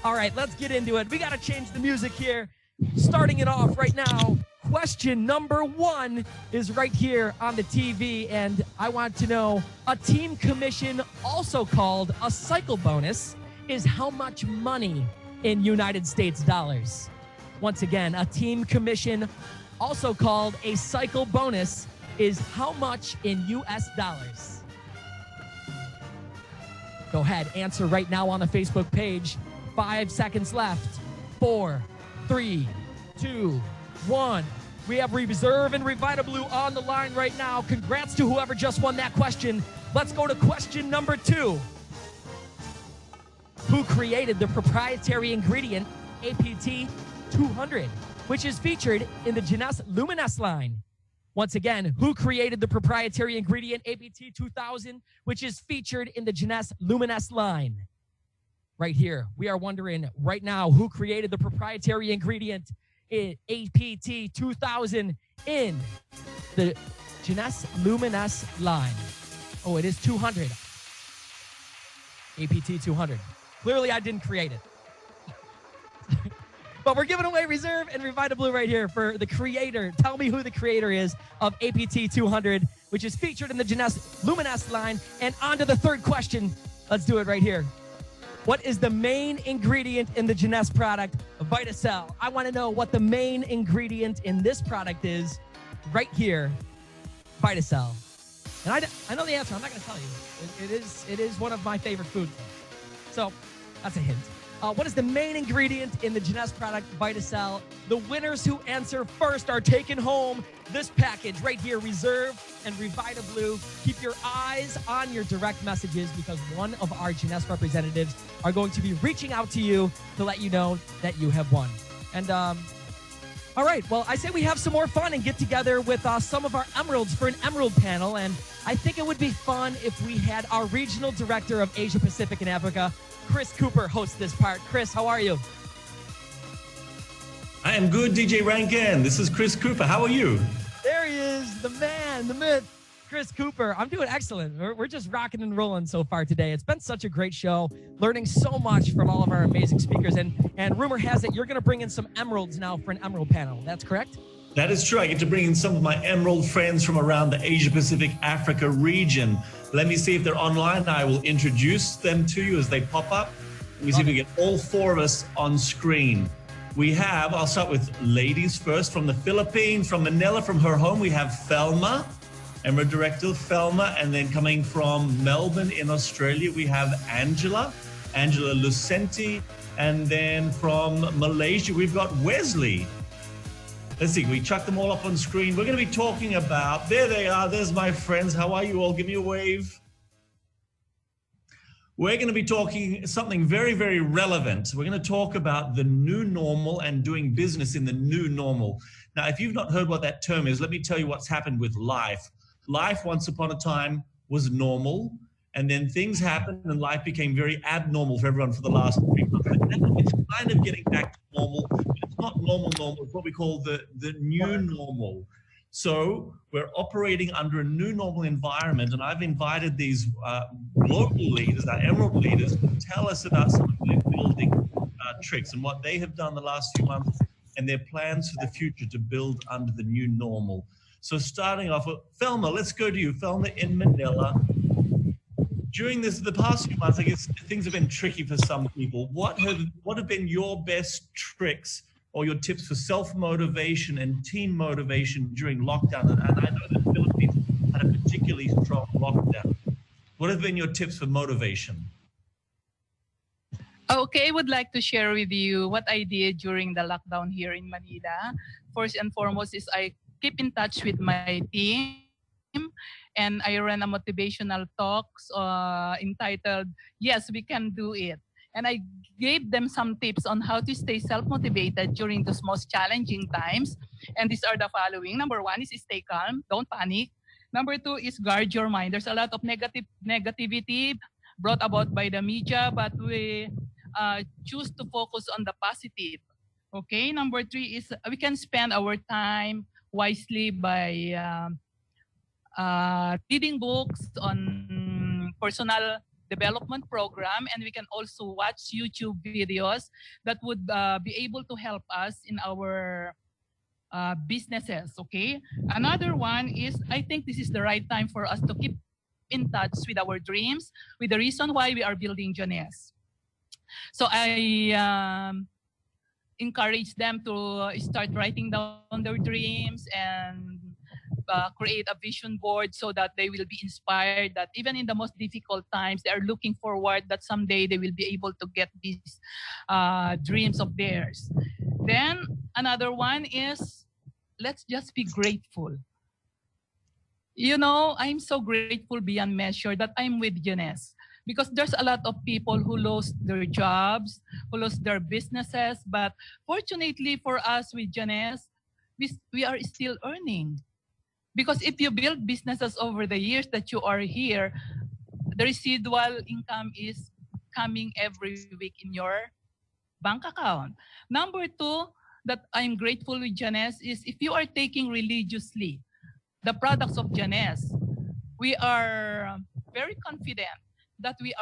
All right, let's get into it. We got to change the music here. Starting it off right now, question number 1 is right here on the TV, and I want to know, a team commission, also called a cycle bonus, is how much money in United States dollars? Once again, a team commission, also called a cycle bonus, is how much in US dollars? Go ahead, answer right now on the Facebook page. 5 seconds left. 4, 3, 2, 1. We have Reserve and Revita Blue on the line right now. Congrats to whoever just won that question. Let's go to question number 2. Who created the proprietary ingredient APT 200, which is featured in the Jeunesse Luminesse line? Once again, who created the proprietary ingredient APT 2000, which is featured in the Jeunesse Luminesse line? Right here, we are wondering right now, who created the proprietary ingredient APT 2000 in the Jeunesse Luminesse line? Oh, it is 200. APT 200. Clearly, I didn't create it. But we're giving away Reserve and Revita Blue right here for the creator. Tell me who the creator is of APT 200, which is featured in the Jeunesse Luminesse line. And on to the third question. Let's do it right here. What is the main ingredient in the Jeunesse product, VitaCell? I want to know what the main ingredient in this product is right here, VitaCell. And I know the answer. I'm not going to tell you. It is one of my favorite foods. So that's a hint. What is the main ingredient in the Jeunesse product, VitaCell? The winners who answer first are taking home this package right here, Reserve and Revita Blue. Keep your eyes on your direct messages, because one of our Jeunesse representatives are going to be reaching out to you to let you know that you have won. And all right, well, I say we have some more fun and get together with some of our emeralds for an emerald panel. And I think it would be fun if we had our regional director of Asia Pacific and Africa, Chris Cooper, host this part. Chris, how are you? I am good, DJ Rankan. This is Chris Cooper. How are you? There he is, the man, the myth, Chris Cooper. I'm doing excellent. We're just rocking and rolling so far today. It's been such a great show, learning so much from all of our amazing speakers. And rumor has it you're going to bring in some emeralds now for an emerald panel. That's correct? That is true. I get to bring in some of my emerald friends from around the Asia Pacific Africa region. Let me see if they're online. I will introduce them to you as they pop up. Let me see if we get all 4 of us on screen. We have, I'll start with ladies first. From the Philippines, from Manila, from her home, we have Felma, Emerald Director Felma. And then coming from Melbourne in Australia, we have Angela Lucente. And then from Malaysia, we've got Wesley. Let's see, we chuck them all up on screen. We're going to be talking about, there they are, there's my friends. How are you all? Give me a wave. We're going to be talking something very, very relevant. We're going to talk about the new normal and doing business in the new normal. Now, if you've not heard what that term is, let me tell you what's happened with life. Life, once upon a time, was normal, and then things happened and life became very abnormal for everyone for the last 3 months. And it's kind of getting back to normal. It's not normal, it's what we call the new normal. So we're operating under a new normal environment, and I've invited these global leaders, our emerald leaders, to tell us about some of their building tricks and what they have done the last few months and their plans for the future to build under the new normal. So starting off with Felma, let's go to you. Felma in Manila. During the past few months, I guess things have been tricky for some people. What have been your best tricks or your tips for self-motivation and team motivation during lockdown? And I know that the Philippines had a particularly strong lockdown. What have been your tips for motivation? Okay, I would like to share with you what I did during the lockdown here in Manila. First and foremost is I keep in touch with my team. and I ran a motivational talks entitled Yes, We Can Do It. And I gave them some tips on how to stay self-motivated during those most challenging times. And these are the following. Number 1 is stay calm, don't panic. Number 2 is guard your mind. There's a lot of negativity brought about by the media, but we choose to focus on the positive. Okay, number 3 is we can spend our time wisely by reading books on personal development program, and we can also watch YouTube videos that would be able to help us in our businesses. Okay, another one is I think this is the right time for us to keep in touch with our dreams, with the reason why we are building Jeunesse. So I encourage them to start writing down their dreams and create a vision board so that they will be inspired that even in the most difficult times, they are looking forward that someday they will be able to get these dreams of theirs. Then another one is, let's just be grateful. You know, I'm so grateful beyond measure that I'm with Jeunesse, because there's a lot of people who lost their jobs, who lost their businesses, but fortunately for us with Jeunesse, we are still earning. Because if you build businesses over the years that you are here, the residual income is coming every week in your bank account. Number 2, that I'm grateful with Jeunesse is if you are taking religiously the products of Jeunesse, we are very confident that we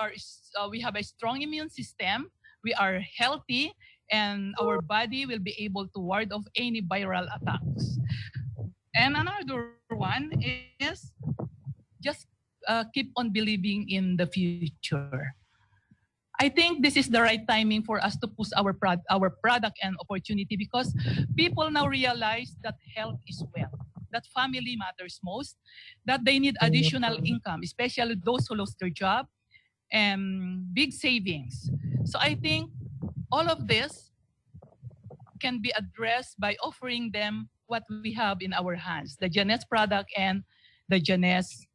have a strong immune system, we are healthy, and our body will be able to ward off any viral attacks. And another one is just keep on believing in the future. I think this is the right timing for us to push our product and opportunity, because people now realize that health is wealth, that family matters most, that they need additional income, especially those who lost their job, and big savings. So I think all of this can be addressed by offering them what we have in our hands, the Jeunesse product and the Jeunesse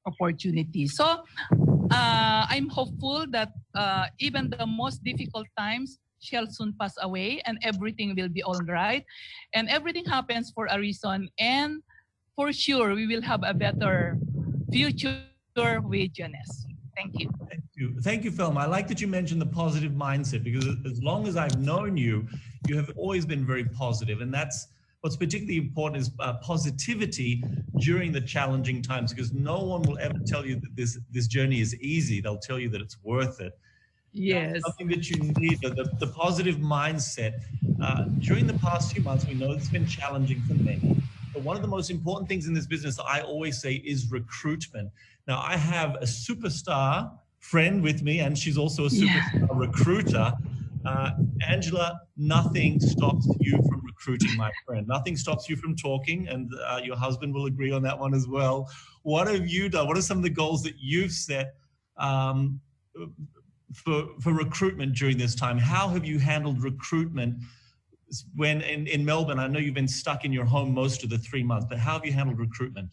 opportunity. So I'm hopeful that even the most difficult times shall soon pass away and everything will be all right. And everything happens for a reason. And for sure, we will have a better future with Jeunesse. Thank you. Thank you. Thank you, Felma. I like that you mentioned the positive mindset, because as long as I've known you, you have always been very positive. And that's what's particularly important, is positivity during the challenging times, because no one will ever tell you that this journey is easy. They'll tell you that it's worth it. Yes. Something that you need, the positive mindset. During the past few months, we know it's been challenging for many. But one of the most important things in this business, I always say, is recruitment. Now, I have a superstar friend with me, and she's also a superstar recruiter. Angela, nothing stops you from recruiting, my friend. Nothing stops you from talking, and your husband will agree on that one as well. What have you done? What are some of the goals that you've set for recruitment during this time? How have you handled recruitment when in Melbourne? I know you've been stuck in your home most of the 3 months, but how have you handled recruitment?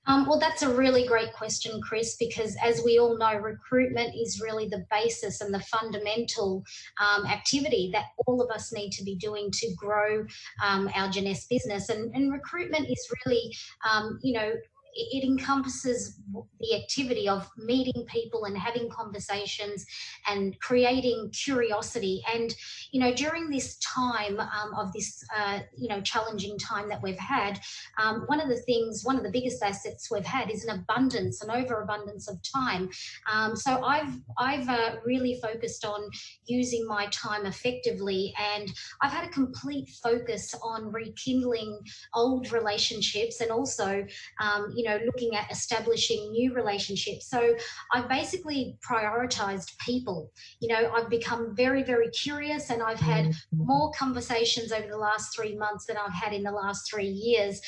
Well, that's a really great question, Chris, because as we all know, recruitment is really the basis and the fundamental activity that all of us need to be doing to grow our Jeunesse business. And recruitment is really, you know, it encompasses the activity of meeting people and having conversations and creating curiosity. And, you know, during this time of this, you know, challenging time that we've had, one of the biggest assets we've had is an overabundance of time. So I've really focused on using my time effectively, and I've had a complete focus on rekindling old relationships and also, you know, looking at establishing new relationships. So I've basically prioritized people. You know, I've become very, very curious, and I've had more conversations over the last 3 months than I've had in the last 3 years,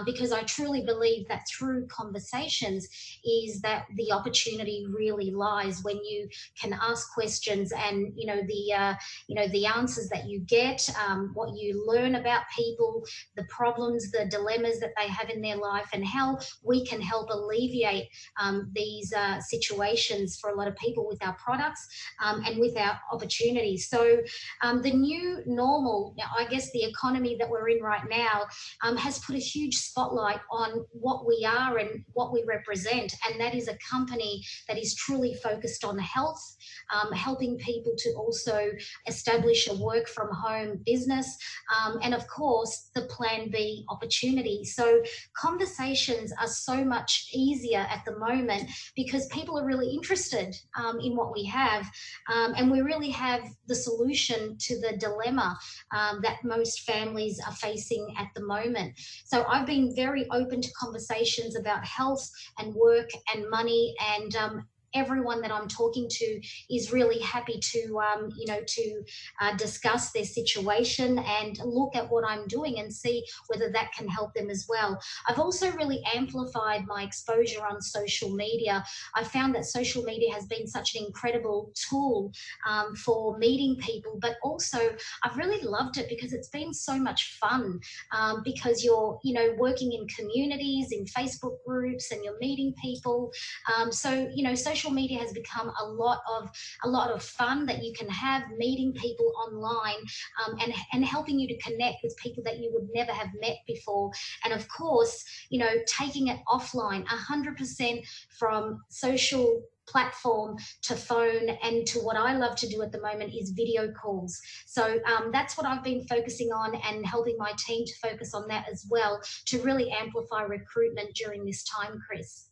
because I truly believe that through conversations is that the opportunity really lies when you can ask questions, and you know the answers that you get, what you learn about people, the problems, the dilemmas that they have in their life, and how we can help alleviate these situations for a lot of people with our products and with our opportunities. So the new normal, I guess the economy that we're in right now has put a huge spotlight on what we are and what we represent, and that is a company that is truly focused on health, helping people to also establish a work from home business, and of course the plan B opportunity. So conversations are so much easier at the moment because people are really interested in what we have, and we really have the solution to the dilemma that most families are facing at the moment. So I've been very open to conversations about health and work and money, and everyone that I'm talking to is really happy to, discuss their situation and look at what I'm doing and see whether that can help them as well. I've also really amplified my exposure on social media. I found that social media has been such an incredible tool for meeting people, but also I've really loved it because it's been so much fun because you're, working in communities, in Facebook groups, and you're meeting people. So, social media has become a lot of fun that you can have, meeting people online and helping you to connect with people that you would never have met before. And of course, taking it offline 100% from social platform to phone, and to what I love to do at the moment is video calls. So that's what I've been focusing on, and helping my team to focus on that as well, to really amplify recruitment during this time, Chris.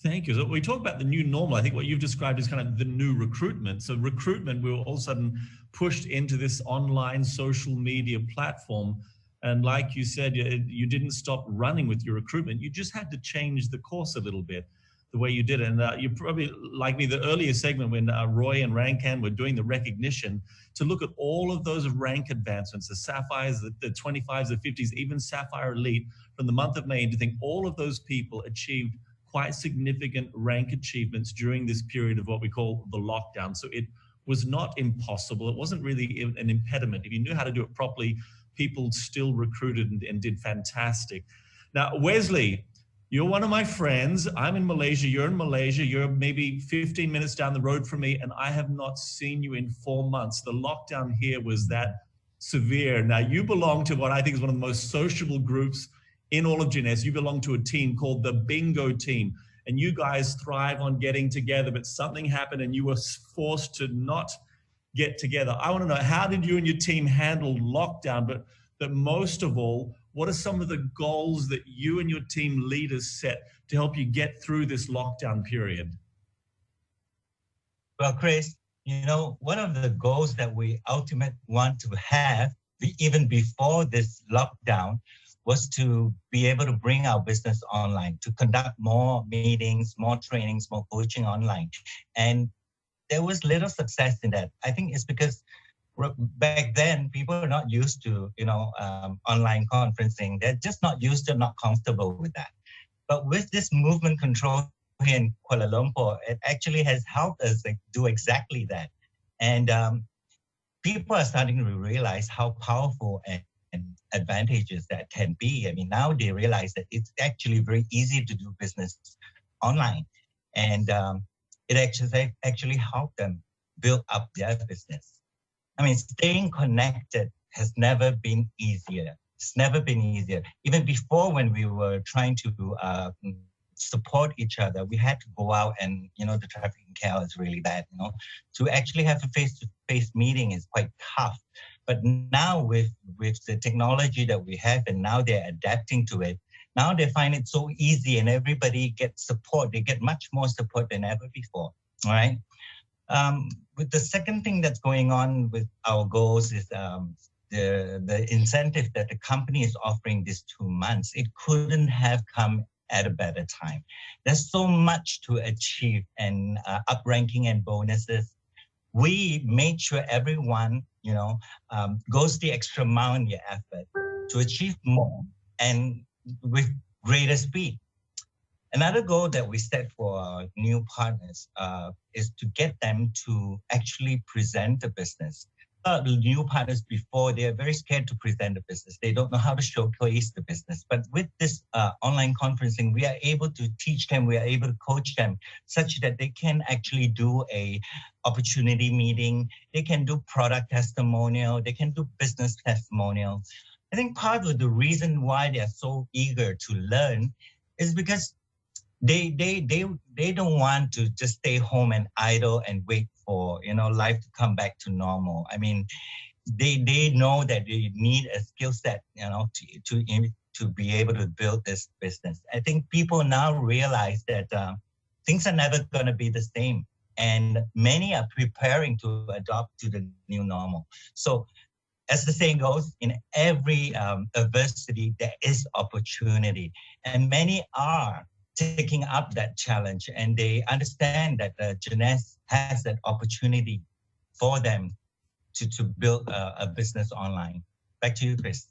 Thank you. So we talk about the new normal. I think what you've described is kind of the new recruitment. So recruitment, we were all of a sudden pushed into this online social media platform. And like you said, you didn't stop running with your recruitment. You just had to change the course a little bit, the way you did it. And you probably, like me, the earlier segment when Roy and Rankan were doing the recognition, to look at all of those rank advancements, the Sapphires, the 25s, the 50s, even Sapphire Elite from the month of May, and to think all of those people achieved quite significant rank achievements during this period of what we call the lockdown. So it was not impossible. It wasn't really an impediment. If you knew how to do it properly, people still recruited and did fantastic. Now, Wesley, you're one of my friends. I'm in Malaysia. You're in Malaysia. You're maybe 15 minutes down the road from me, and I have not seen you in 4 months. The lockdown here was that severe. Now, you belong to what I think is one of the most sociable groups in all of Jeunesse. You belong to a team called the Bingo Team, and you guys thrive on getting together, but something happened and you were forced to not get together. I want to know, how did you and your team handle lockdown? But most of all, what are some of the goals that you and your team leaders set to help you get through this lockdown period? Well, Chris, one of the goals that we ultimately want to have, even before this lockdown, was to be able to bring our business online, to conduct more meetings, more trainings, more coaching online. And there was little success in that. I think it's because back then people are not used to, online conferencing. They're just not used to, not comfortable with that. But with this movement control here in Kuala Lumpur, it actually has helped us do exactly that. And people are starting to realize how powerful and advantages that can be. I mean, now they realize that it's actually very easy to do business online, and it actually helped them build up their business. I mean, staying connected has never been easier. It's never been easier. Even before, when we were trying to support each other, we had to go out, and the traffic in KL is really bad. To actually have a face-to-face meeting is quite tough. But now with the technology that we have, and now they're adapting to it, now they find it so easy, and everybody gets support. They get much more support than ever before, all right? With the second thing that's going on with our goals is the incentive that the company is offering these 2 months. It couldn't have come at a better time. There's so much to achieve, and up-ranking and bonuses. We made sure everyone, goes the extra mile in their effort to achieve more and with greater speed. Another goal that we set for our new partners is to get them to actually present the business. of the new partners before, they are very scared to present the business. They don't know how to showcase the business. But with this online conferencing, we are able to teach them, we are able to coach them such that they can actually do a opportunity meeting, they can do product testimonial, they can do business testimonial. I think part of the reason why they are so eager to learn is because they don't want to just stay home and idle and wait for life to come back to normal. I mean, they know that they need a skill set to be able to build this business. I think people now realize that things are never going to be the same, and many are preparing to adopt to the new normal. So, as the saying goes, in every adversity there is opportunity, and many are taking up that challenge, and they understand that Jeunesse has that opportunity for them to build a business online. Back to you, Chris.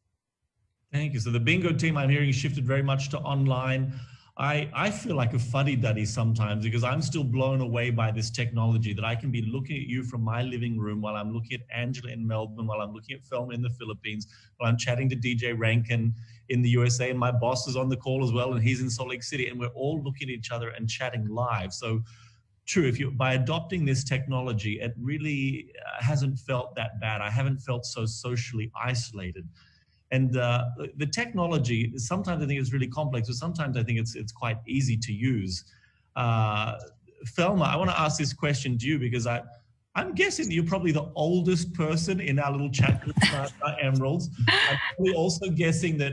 Thank you. So the bingo team, I'm hearing, shifted very much to online. I feel like a fuddy-duddy sometimes because I'm still blown away by this technology that I can be looking at you from my living room while I'm looking at Angela in Melbourne, while I'm looking at Felma in the Philippines, while I'm chatting to DJ Rankan in the USA, and my boss is on the call as well, and he's in Salt Lake City, and we're all looking at each other and chatting live. So true, by adopting this technology, it really hasn't felt that bad. I haven't felt so socially isolated. And the technology, sometimes I think it's really complex, but sometimes I think it's quite easy to use. Felma, I want to ask this question to you because I'm guessing you're probably the oldest person in our little chat group, Emeralds. I'm probably also guessing that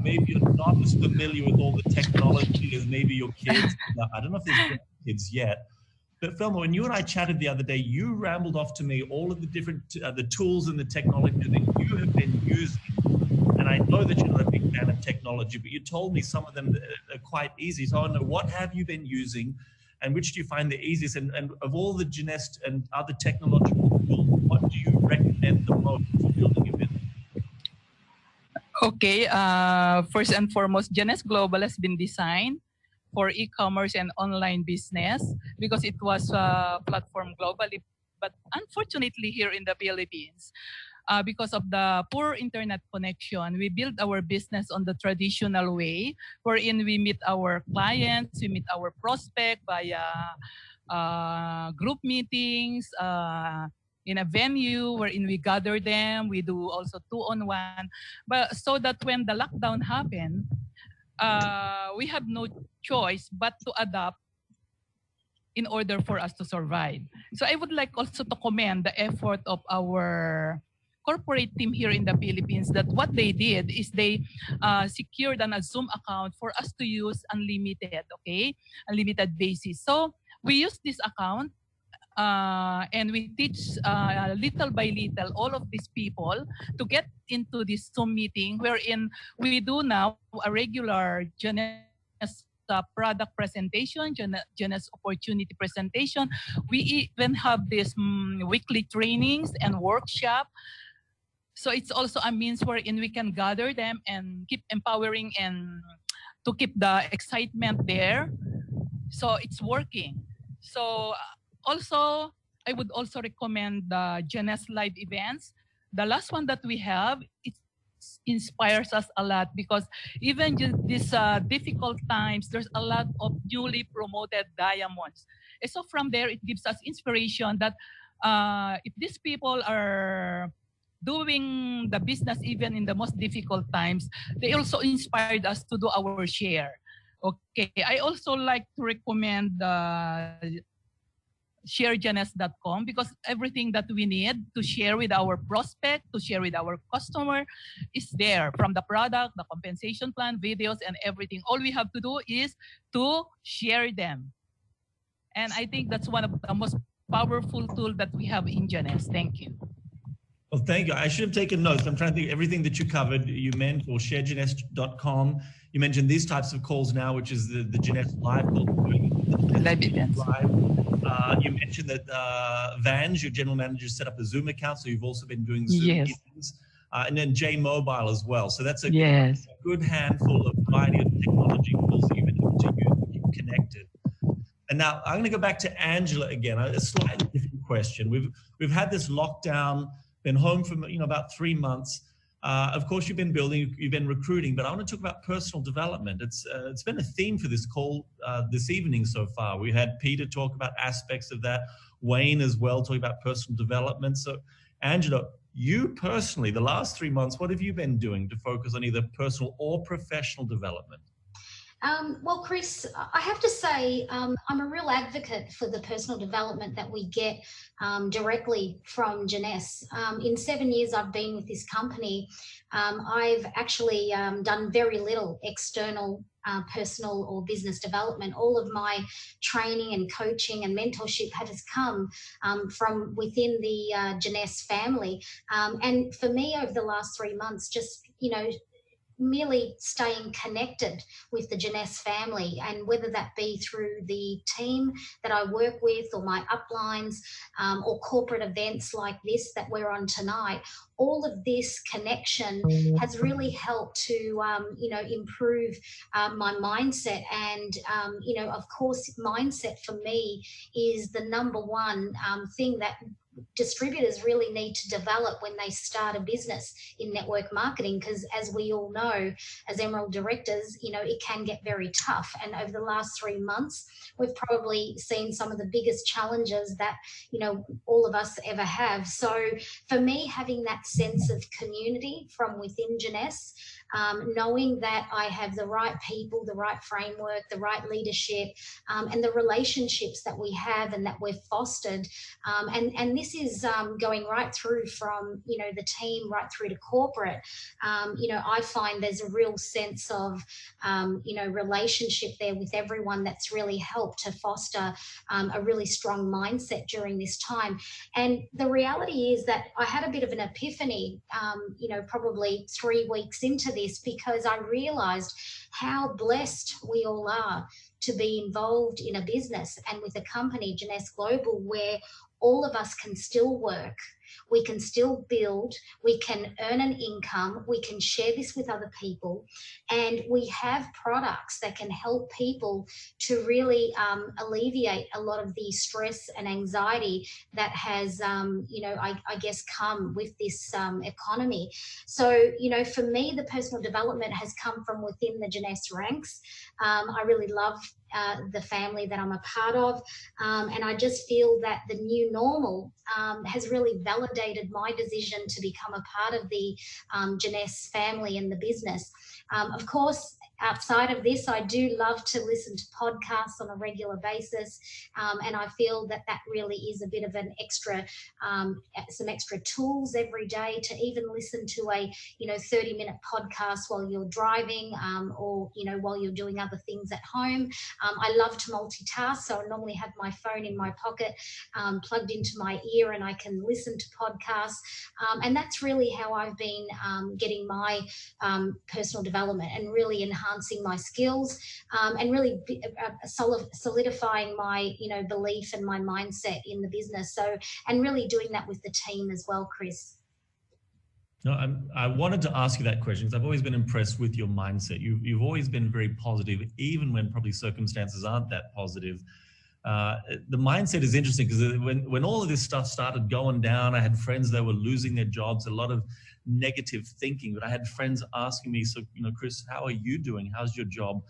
maybe you're not as familiar with all the technology as maybe your kids. I don't know if there's kids yet. But Felma, when you and I chatted the other day, you rambled off to me all of the different the tools and the technology that you have been using. And I know that you're not a big fan of technology, but you told me some of them are quite easy. So I want to know, what have you been using and which do you find the easiest? And of all the Jeunesse and other technological tools, what do you recommend the most for building your business? Okay, first and foremost, Jeunesse Global has been designed for e-commerce and online business because it was a platform globally. But unfortunately here in the Philippines, because of the poor internet connection, we build our business on the traditional way, wherein we meet our clients, we meet our prospect via group meetings, in a venue wherein we gather them, we do also 2-on-1. But so that when the lockdown happened, we have no choice but to adapt in order for us to survive. So I would like also to commend the effort of our corporate team here in the Philippines, that what they did is they secured a Zoom account for us to use unlimited basis. So we use this account and we teach little by little all of these people to get into this Zoom meeting, wherein we do now a regular Jeunesse product presentation, Jeunesse opportunity presentation. We even have this weekly trainings and workshop. So it's also a means wherein we can gather them and keep empowering and to keep the excitement there. So it's working. So also, I would also recommend the Jeunesse live events. The last one that we have, it inspires us a lot because even these difficult times, there's a lot of newly promoted diamonds. And so from there, it gives us inspiration that if these people are doing the business even in the most difficult times, they also inspired us to do our share. Okay, I also like to recommend sharejeunesse.com because everything that we need to share with our prospect, to share with our customer is there, from the product, the compensation plan, videos, and everything. All we have to do is to share them. And I think that's one of the most powerful tools that we have in Jeunesse. Thank you. Well, thank you. I should have taken notes. I'm trying to think everything that you covered. You mentioned sharejeunesse.com. You mentioned these types of calls now, which is the Jeunesse live call. Live events. You mentioned that Vange, your general manager, set up a Zoom account, so you've also been doing Zoom meetings. And then J Mobile as well. So that's a good handful of variety of technology tools that you've been able to use to keep connected. And now I'm going to go back to Angela again. A slightly different question. We've had this lockdown. been home for about 3 months. Of course, you've been building, you've been recruiting, but I want to talk about personal development. It's been a theme for this call this evening so far. We had Peter talk about aspects of that, Wayne as well, talking about personal development. So, Angela, you personally, the last 3 months, what have you been doing to focus on either personal or professional development? Well, Chris, I have to say I'm a real advocate for the personal development that we get directly from Jeunesse. In 7 years I've been with this company, I've actually done very little external personal or business development. All of my training and coaching and mentorship has come from within the Jeunesse family. And for me, over the last 3 months, just, merely staying connected with the Jeunesse family, and whether that be through the team that I work with or my uplines or corporate events like this that we're on tonight, all of this connection has really helped to, improve my mindset. And, of course, mindset for me is the number one thing that distributors really need to develop when they start a business in network marketing, because as we all know, as Emerald directors, it can get very tough. And over the last 3 months, we've probably seen some of the biggest challenges that, all of us ever have. So for me, having that sense of community from within Jeunesse, knowing that I have the right people, the right framework, the right leadership, and the relationships that we have and that we've fostered. And this is going right through from, the team right through to corporate. I find there's a real sense of, relationship there with everyone that's really helped to foster a really strong mindset during this time. And the reality is that I had a bit of an epiphany, probably 3 weeks into this, because I realized how blessed we all are to be involved in a business and with a company, Jeunesse Global, where all of us can still work, we can still build, we can earn an income, we can share this with other people, and we have products that can help people to really alleviate a lot of the stress and anxiety that has, I guess, come with this economy. So, for me, the personal development has come from within the Jeunesse ranks. I really love the family that I'm a part of, and I just feel that the new normal has really validated my decision to become a part of the Jeunesse family and the business. Of course, outside of this, I do love to listen to podcasts on a regular basis, and I feel that that really is a bit of an extra, some extra tools every day to even listen to a 30-minute podcast while you're driving, or while you're doing other things at home. I love to multitask, so I normally have my phone in my pocket, plugged into my ear, and I can listen to podcasts, and that's really how I've been getting my personal development and really enhancing my skills, and really solidifying my belief and my mindset in the business. So, and really doing that with the team as well, Chris. No, I wanted to ask you that question because I've always been impressed with your mindset. You've always been very positive, even when probably circumstances aren't that positive. The mindset is interesting because when all of this stuff started going down, I had friends that were losing their jobs, a lot of negative thinking, but I had friends asking me, so, Chris, how are you doing? How's your job?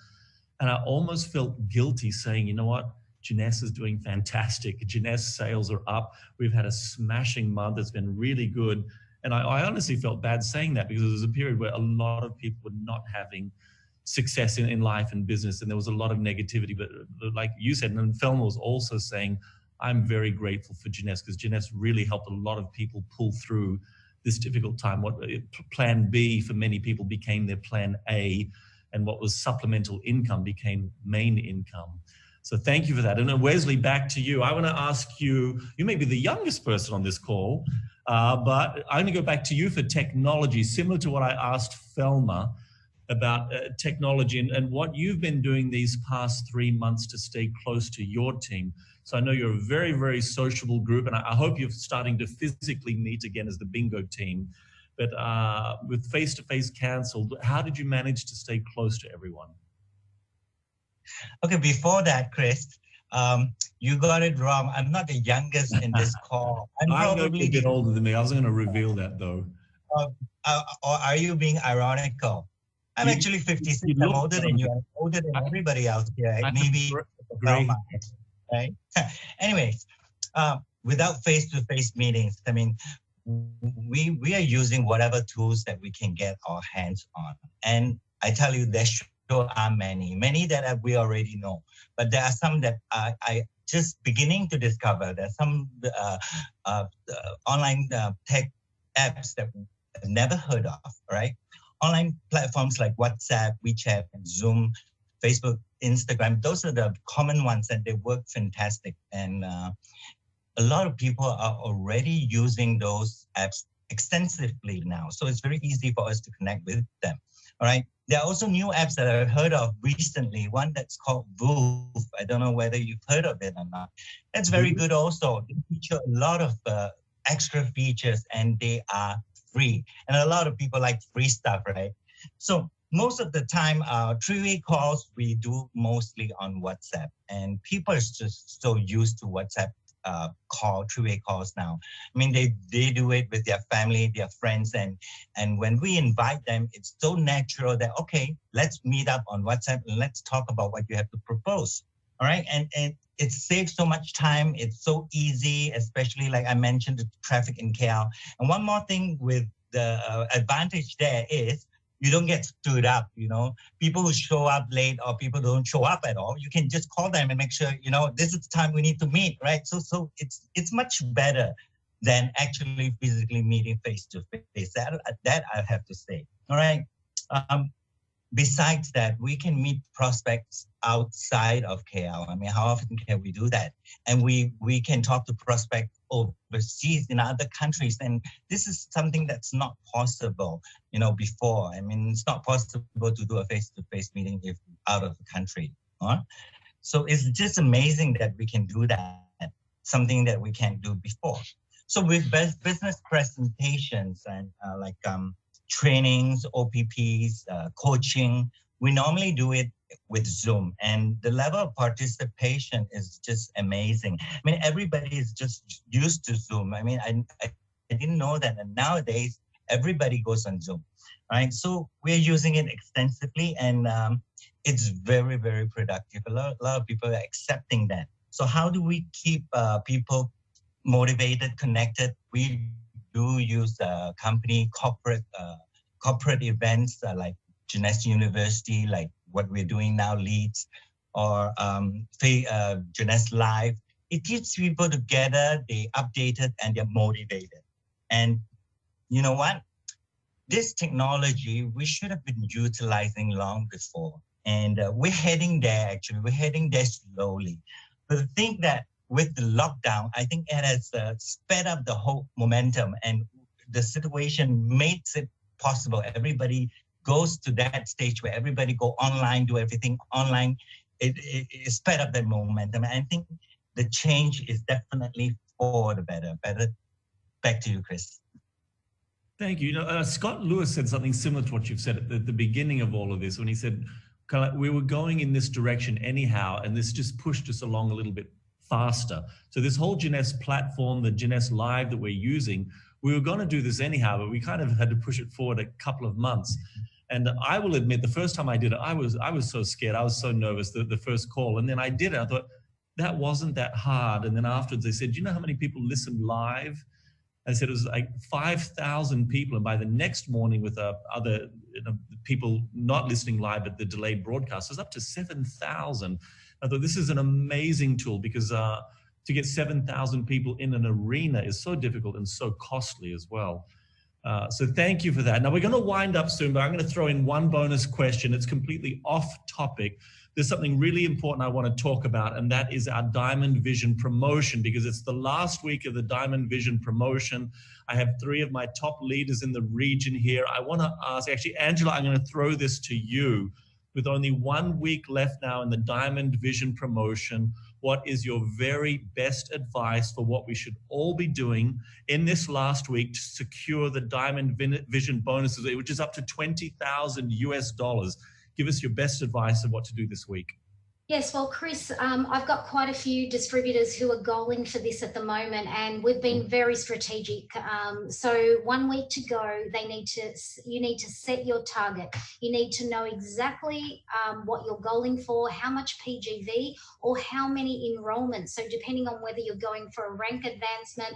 And I almost felt guilty saying, you know what? Jeunesse is doing fantastic. Jeunesse sales are up. We've had a smashing month. It's been really good. And I honestly felt bad saying that because there was a period where a lot of people were not having success in life and business, and there was a lot of negativity. But like you said, and Felma was also saying, I'm very grateful for Jeunesse because Jeunesse really helped a lot of people pull through this difficult time. What plan B for many people became their plan A, and what was supplemental income became main income. So thank you for that. And Wesley, back to you. I want to ask you, you may be the youngest person on this call, but I'm going to go back to you for technology, similar to what I asked Felma about technology and what you've been doing these past 3 months to stay close to your team. So I know you're a very, very sociable group, and I hope you're starting to physically meet again as the bingo team. But with face-to-face canceled, how did you manage to stay close to everyone? Okay, before that, Chris, You got it wrong. I'm not the youngest in this call. I'm probably a bit older than me. I was going to reveal that though. Or are you being ironical? I'm actually 56. I'm older than you. I'm older than everybody else here. Maybe Felma, right? Anyways, without face-to-face meetings, I mean, we are using whatever tools that we can get our hands on. And I tell you, there sure are many that we already know. But there are some that I just beginning to discover. There's some online tech apps that I've never heard of, right? Online platforms like WhatsApp, WeChat, Zoom, Facebook, Instagram, those are the common ones and they work fantastic. And a lot of people are already using those apps extensively now. So it's very easy for us to connect with them, all right? There are also new apps that I've heard of recently, one that's called Woof. I don't know whether you've heard of it or not. That's very good also. They feature a lot of extra features and they are free. And a lot of people like free stuff, right? So most of the time, three-way calls, we do mostly on WhatsApp. And people are just so used to WhatsApp three-way calls now. I mean, they do it with their family, their friends, and when we invite them, it's so natural that, okay, let's meet up on WhatsApp and let's talk about what you have to propose. All right, and it saves so much time. It's so easy, especially like I mentioned, the traffic in KL. And one more thing with the advantage there is you don't get stood up, you know. People who show up late or people who don't show up at all, you can just call them and make sure, you know, this is the time we need to meet, right? So it's much better than actually physically meeting face to face. That I have to say, all right? Besides that, we can meet prospects outside of KL. I mean, how often can we do that? And we can talk to prospects overseas in other countries. And this is something that's not possible, you know, before. I mean, it's not possible to do a face-to-face meeting if out of the country. So it's just amazing that we can do that, something that we can't do before. So with business presentations and trainings, OPPs, coaching, we normally do it with Zoom, and the level of participation is just amazing. I mean, everybody is just used to Zoom. I mean, I didn't know that, and nowadays everybody goes on Zoom, right? So we're using it extensively, and it's very, very productive. A lot of people are accepting that. So how do we keep people motivated, connected? We do use company corporate events like Jeunesse University, like what we're doing now, Leads, or Jeunesse Live. It keeps people together, they updated, and they're motivated. And you know what? This technology, we should have been utilizing long before. And we're heading there, actually. We're heading there slowly. But the thing that with the lockdown, I think it has sped up the whole momentum, and the situation makes it possible. Everybody goes to that stage where everybody go online, do everything online. It sped up that momentum. And I think the change is definitely for the better. Back to you, Chris. Thank you. You know, Scott Lewis said something similar to what you've said at the beginning of all of this, when he said, kind of like, we were going in this direction anyhow, and this just pushed us along a little bit faster. So this whole Jeunesse platform, the Jeunesse Live that we're using, we were going to do this anyhow, but we kind of had to push it forward a couple of months. And I will admit, the first time I did it, I was so scared. I was so nervous, the first call. And then I did it. I thought, that wasn't that hard. And then afterwards they said, do you know how many people listened live? I said it was like 5,000 people. And by the next morning with other people not listening live at the delayed broadcast, it was up to 7,000. I thought this is an amazing tool, because to get 7,000 people in an arena is so difficult and so costly as well. So thank you for that. Now we're going to wind up soon, but I'm going to throw in one bonus question. It's completely off topic. There's something really important I want to talk about, and that is our Diamond Vision promotion, because it's the last week of the Diamond Vision promotion. I have 3 of my top leaders in the region here. I want to ask, actually, Angela, I'm going to throw this to you. With only 1 week left now in the Diamond Vision promotion, what is your very best advice for what we should all be doing in this last week to secure the Diamond Vision bonuses, which is up to $20,000 US? Give us your best advice of what to do this week. Yes, well, Chris, I've got quite a few distributors who are goaling for this at the moment, and we've been very strategic. So 1 week to go, you need to set your target. You need to know exactly what you're goaling for, how much PGV, or how many enrollments. So depending on whether you're going for a rank advancement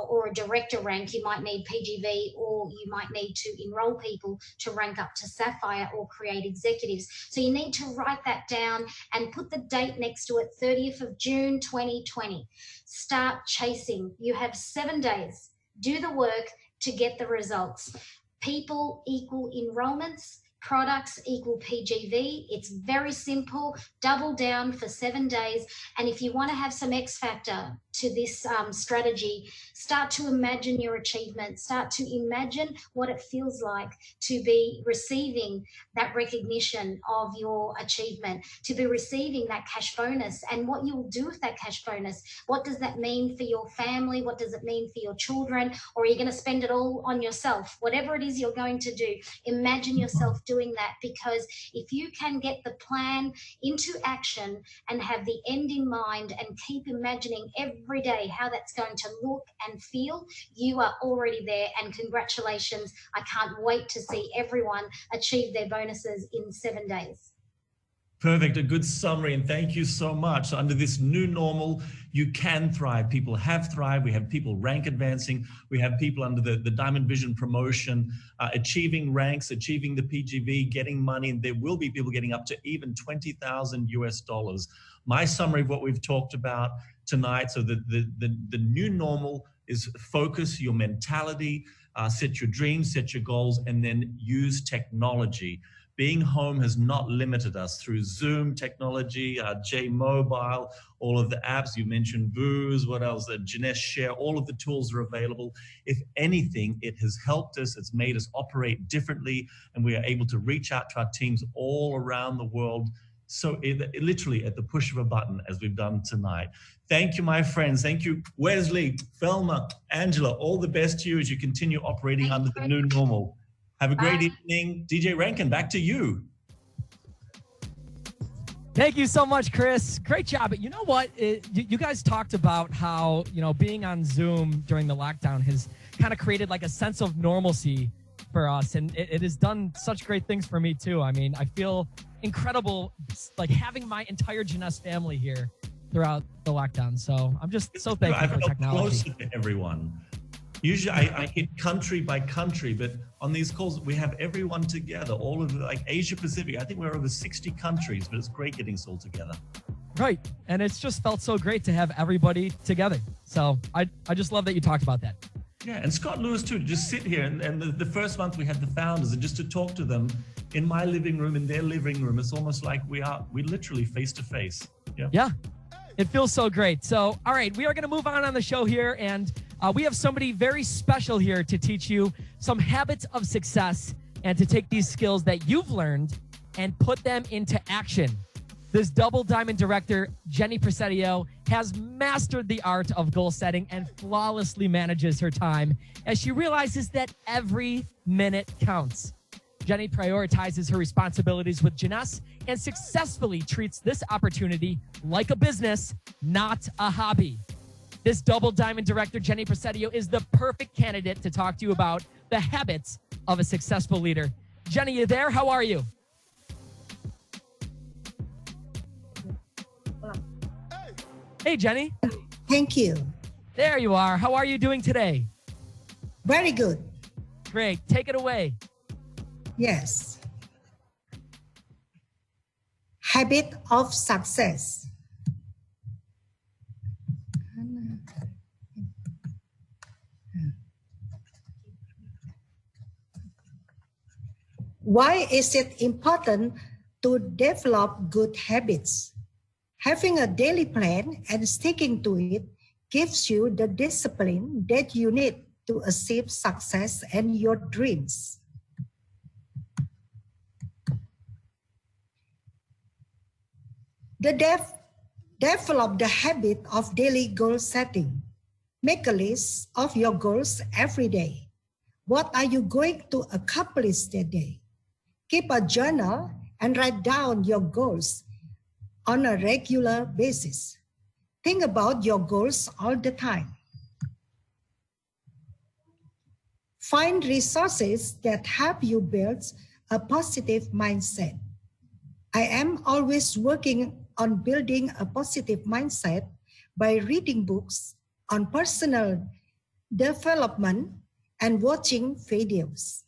or a director rank, you might need PGV, or you might need to enroll people to rank up to Sapphire or create executives. So you need to write that down and put the date next to it, 30th of June 2020. Start chasing. You have 7 days. Do the work to get the results. People equal enrollments. Products equal PGV. It's very simple. Double down for 7 days. And if you want to have some X factor to this strategy, start to imagine your achievement. Start to imagine what it feels like to be receiving that recognition of your achievement, to be receiving that cash bonus, and what you will do with that cash bonus. What does that mean for your family? What does it mean for your children? Or are you going to spend it all on yourself? Whatever it is you're going to do, imagine yourself doing that, because if you can get the plan into action and have the end in mind and keep imagining every day how that's going to look and feel, you are already there. And congratulations. I can't wait to see everyone achieve their bonuses in 7 days. Perfect, a good summary, and thank you so much. Under this new normal, you can thrive. People have thrived. We have people rank advancing. We have people under the Diamond Vision promotion, achieving ranks, achieving the PGV, getting money, and there will be people getting up to even $20,000 US. My summary of what we've talked about tonight, so the new normal is focus your mentality, set your dreams, set your goals, and then use technology. Being home has not limited us through Zoom technology, J Mobile, all of the apps. You mentioned Booz, what else? Jeunesse Share, all of the tools are available. If anything, it has helped us. It's made us operate differently, and we are able to reach out to our teams all around the world. So literally at the push of a button, as we've done tonight. Thank you, my friends. Thank you, Wesley, Felma, Angela. All the best to you as you continue operating under the new normal. Have a great evening. DJ Rankan, back to you. Thank you so much, Chris. Great job. But you know what? You guys talked about how, being on Zoom during the lockdown has kind of created like a sense of normalcy for us. And it has done such great things for me too. I mean, I feel incredible, like having my entire Jeunesse family here throughout the lockdown. So I'm just so thankful for technology. Closer to everyone. Usually I hit country by country, but on these calls, we have everyone together, all of like Asia Pacific. I think we're over 60 countries, but it's great getting us all together. Right. And it's just felt so great to have everybody together. So I just love that you talked about that. Yeah, and Scott Lewis too, just sit here. And the first month we had the founders, and just to talk to them in my living room, in their living room, it's almost like we literally face to face. Yeah. It feels so great. So, all right, we are going to move on the show here, and we have somebody very special here to teach you some habits of success and to take these skills that you've learned and put them into action. This double diamond director, Jeannie Prasetio, has mastered the art of goal setting and flawlessly manages her time as she realizes that every minute counts. Jeannie prioritizes her responsibilities with Jeunesse and successfully treats this opportunity like a business, not a hobby. This double diamond director, Jeannie Prasetio, is the perfect candidate to talk to you about the habits of a successful leader. Jeannie, you there? How are you? Hey, Jeannie. Thank you. There you are. How are you doing today? Very good. Great. Take it away. Yes. Habit of success. Why is it important to develop good habits? Having a daily plan and sticking to it gives you the discipline that you need to achieve success and your dreams. Develop the habit of daily goal setting. Make a list of your goals every day. What are you going to accomplish that day? Keep a journal and write down your goals. on a regular basis. Think about your goals all the time. Find resources that help you build a positive mindset. I am always working on building a positive mindset by reading books on personal development and watching videos.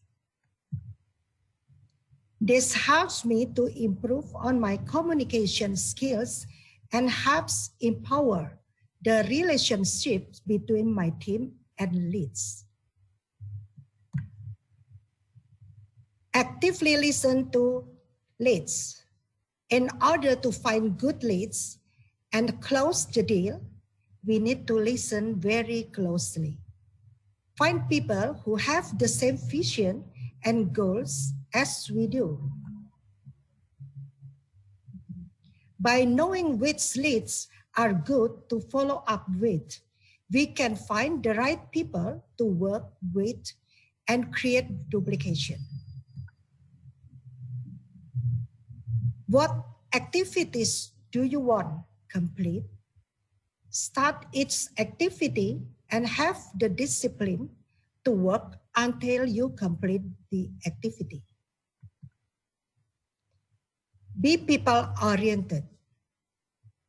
This helps me to improve on my communication skills and helps empower the relationships between my team and leads. Actively listen to leads. In order to find good leads and close the deal, we need to listen very closely. Find people who have the same vision and goals as we do. By knowing which leads are good to follow up with, we can find the right people to work with and create duplication. What activities do you want complete? Start each activity and have the discipline to work until you complete the activity. Be people-oriented.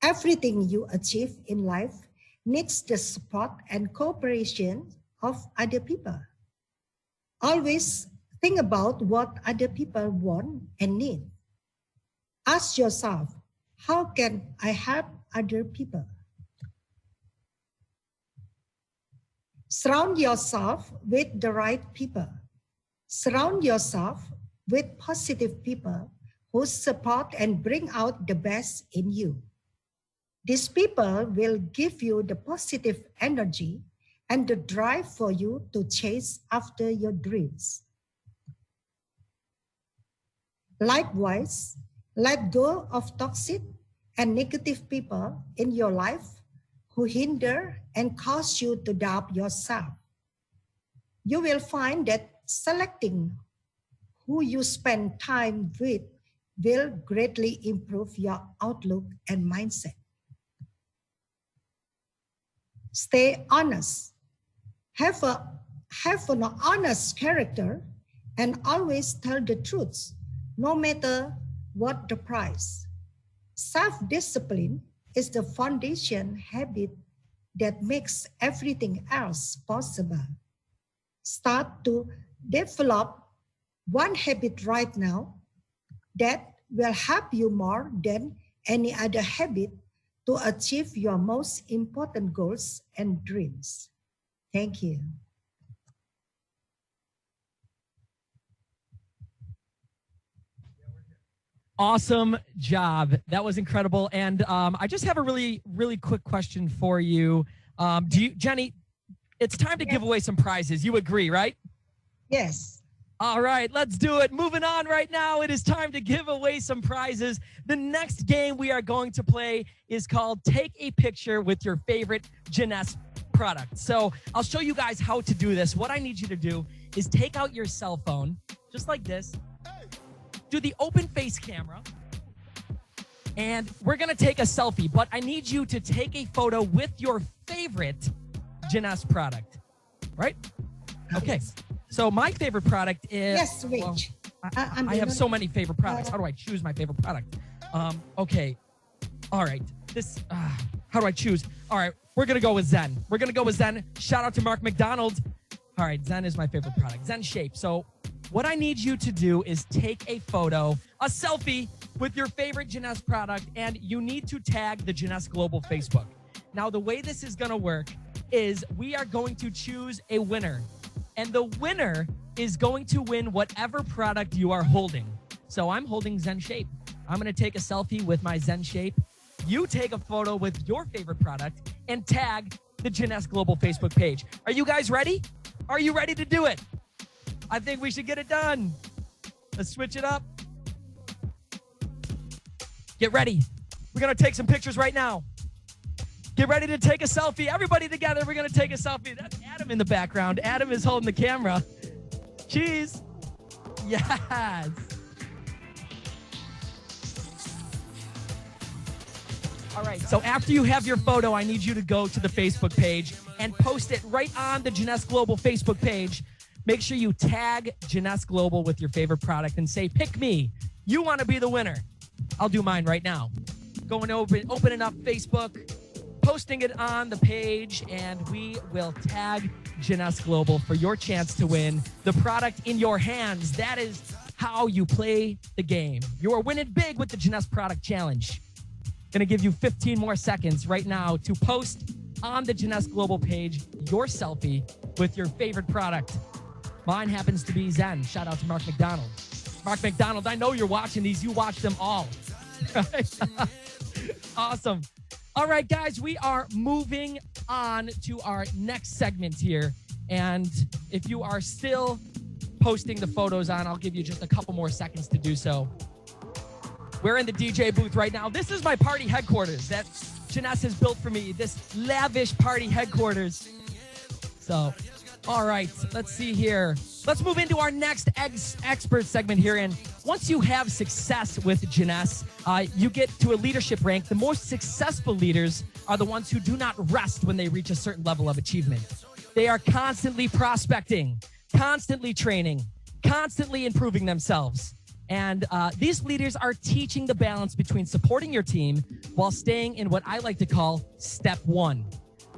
Everything you achieve in life needs the support and cooperation of other people. Always think about what other people want and need. Ask yourself, how can I help other people? Surround yourself with the right people. Surround yourself with positive people who support and bring out the best in you. These people will give you the positive energy and the drive for you to chase after your dreams. Likewise, let go of toxic and negative people in your life who hinder and cause you to doubt yourself. You will find that selecting who you spend time with will greatly improve your outlook and mindset. Stay honest. Have an honest character and always tell the truth, no matter what the price. Self-discipline is the foundation habit that makes everything else possible. Start to develop one habit right now that will help you more than any other habit to achieve your most important goals and dreams. Thank you. Awesome job. That was incredible. And I just have a really quick question for you. Jenny, it's time to give away some prizes. You agree, right? Yes. All right, let's do it. Moving on right now, it is time to give away some prizes. The next game we are going to play is called Take a Picture with Your Favorite Jeunesse product. So I'll show you guys how to do this. What I need you to do is take out your cell phone, just like this. Do the open face camera, and we're gonna take a selfie, but I need you to take a photo with your favorite Jeunesse product, right? Okay, so my favorite product is... Yes, Rich. Well, I have so many favorite products. How do I choose my favorite product? Okay, all right, how do I choose? All right, we're gonna go with Zen. We're gonna go with Zen. Shout out to Mark McDonald. All right, Zen is my favorite product, Zen Shape. So what I need you to do is take a photo, a selfie with your favorite Jeunesse product, and you need to tag the Jeunesse Global Facebook. Now, the way this is gonna work is we are going to choose a winner, and the winner is going to win whatever product you are holding. So I'm holding Zen Shape. I'm gonna take a selfie with my Zen Shape. You take a photo with your favorite product and tag the Jeunesse Global Facebook page. Are you guys ready? Are you ready to do it? I think we should get it done. Let's switch it up. Get ready. We're gonna take some pictures right now. Get ready to take a selfie. Everybody together, we're gonna take a selfie. That's Adam in the background. Adam is holding the camera. Cheese. Yes. All right, so after you have your photo, I need you to go to the Facebook page and post it right on the Jeunesse Global Facebook page. Make sure you tag Jeunesse Global with your favorite product and say, pick me. You want to be the winner. I'll do mine right now. Going opening up Facebook, posting it on the page, and we will tag Jeunesse Global for your chance to win the product in your hands. That is how you play the game. You are winning big with the Jeunesse Product Challenge. Going to give you 15 more seconds right now to post on the Jeunesse Global page your selfie with your favorite product. Mine happens to be Zen. Shout out to Mark McDonald. Mark McDonald, I know you're watching these. You watch them all. Awesome. All right, guys, we are moving on to our next segment here. And if you are still posting the photos on, I'll give you just a couple more seconds to do so. We're in the DJ booth right now. This is my party headquarters that Jeunesse has built for me, this lavish party headquarters. So, all right, let's see here. Let's move into our next expert segment here. And once you have success with Jeunesse, you get to a leadership rank. The most successful leaders are the ones who do not rest when they reach a certain level of achievement. They are constantly prospecting, constantly training, constantly improving themselves. And these leaders are teaching the balance between supporting your team while staying in what I like to call step one.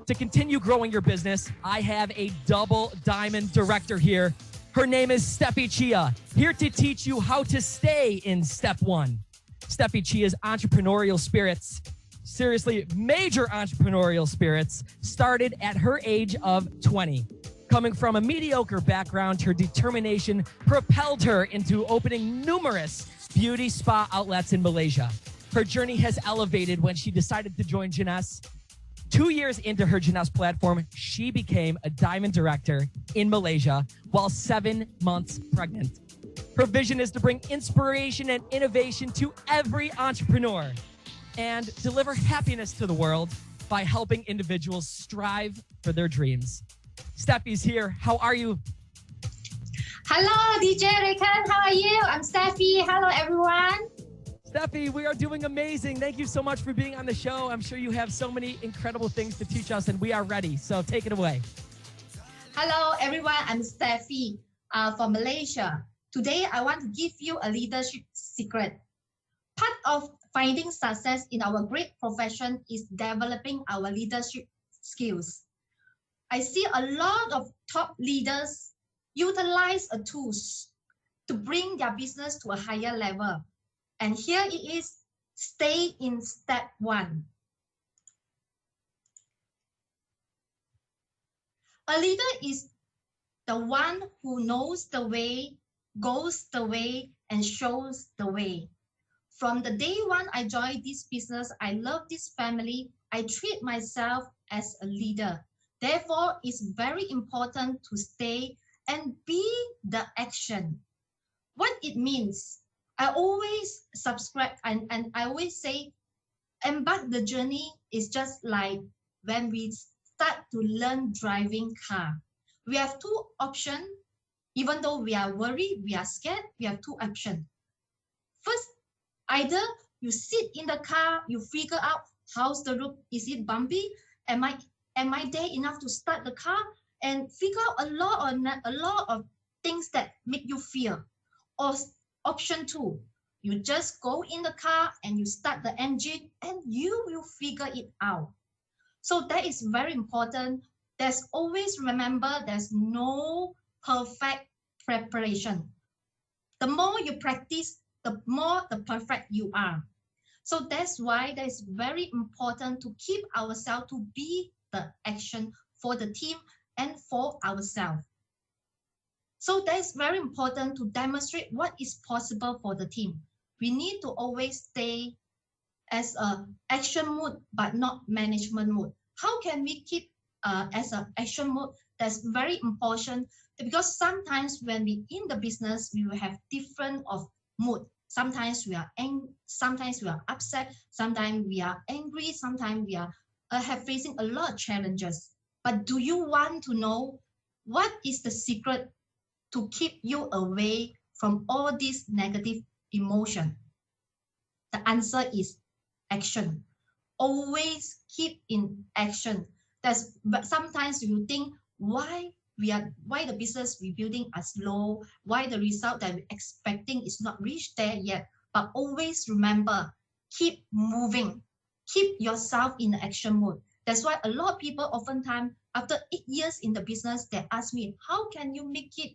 To continue growing your business, I have a double diamond director here. Her name is STEFFIE CHIA, here to teach you how to stay in step one. STEFFIE CHIA's entrepreneurial spirits, seriously, major entrepreneurial spirits, started at her age of 20. Coming from a mediocre background, her determination propelled her into opening numerous beauty spa outlets in Malaysia. Her journey has elevated when she decided to join Jeunesse. 2 years into her Jeunesse platform, she became a diamond director in Malaysia while 7 months pregnant. Her vision is to bring inspiration and innovation to every entrepreneur and deliver happiness to the world by helping individuals strive for their dreams. Steffie's here. How are you? Hello, DJ Rankan. How are you? I'm Steffie. Hello, everyone. Steffie, we are doing amazing. Thank you so much for being on the show. I'm sure you have so many incredible things to teach us, and we are ready. So take it away. Hello, everyone. I'm Steffie from Malaysia. Today, I want to give you a leadership secret. Part of finding success in our great profession is developing our leadership skills. I see a lot of top leaders utilize tools to bring their business to a higher level. And here it is, stay in step one. A leader is the one who knows the way, goes the way, and shows the way. From the day one I joined this business, I love this family. I treat myself as a leader. Therefore, it's very important to stay and be the action. What it means, I always subscribe and I always say, embark the journey is just like when we start to learn driving car. We have two options. Even though we are worried, we are scared, we have two options. First, either you sit in the car, you figure out how's the road, is it bumpy? Am I there enough to start the car? And figure out a lot of things that make you fear. Or option two, you just go in the car and you start the engine and you will figure it out. So that is very important. There's always remember there's no perfect preparation. The more you practice, the more the perfect you are. So that's why that is very important to keep ourselves to be the action for the team and for ourselves. So that is very important to demonstrate what is possible for the team. We need to always stay as an action mode, but not management mode. How can we keep as an action mode? That's very important because sometimes when we in the business, we will have different of mood. Sometimes we are sometimes we are upset, sometimes we are angry, sometimes we are facing a lot of challenges. But do you want to know what is the secret to keep you away from all this negative emotion? The answer is action. always keep in action. But sometimes you think why the business we're building are slow, why the result that we're expecting is not reached there yet. But always remember, keep moving, keep yourself in action mode. That's why a lot of people oftentimes after 8 years in the business, they ask me, how can you make it?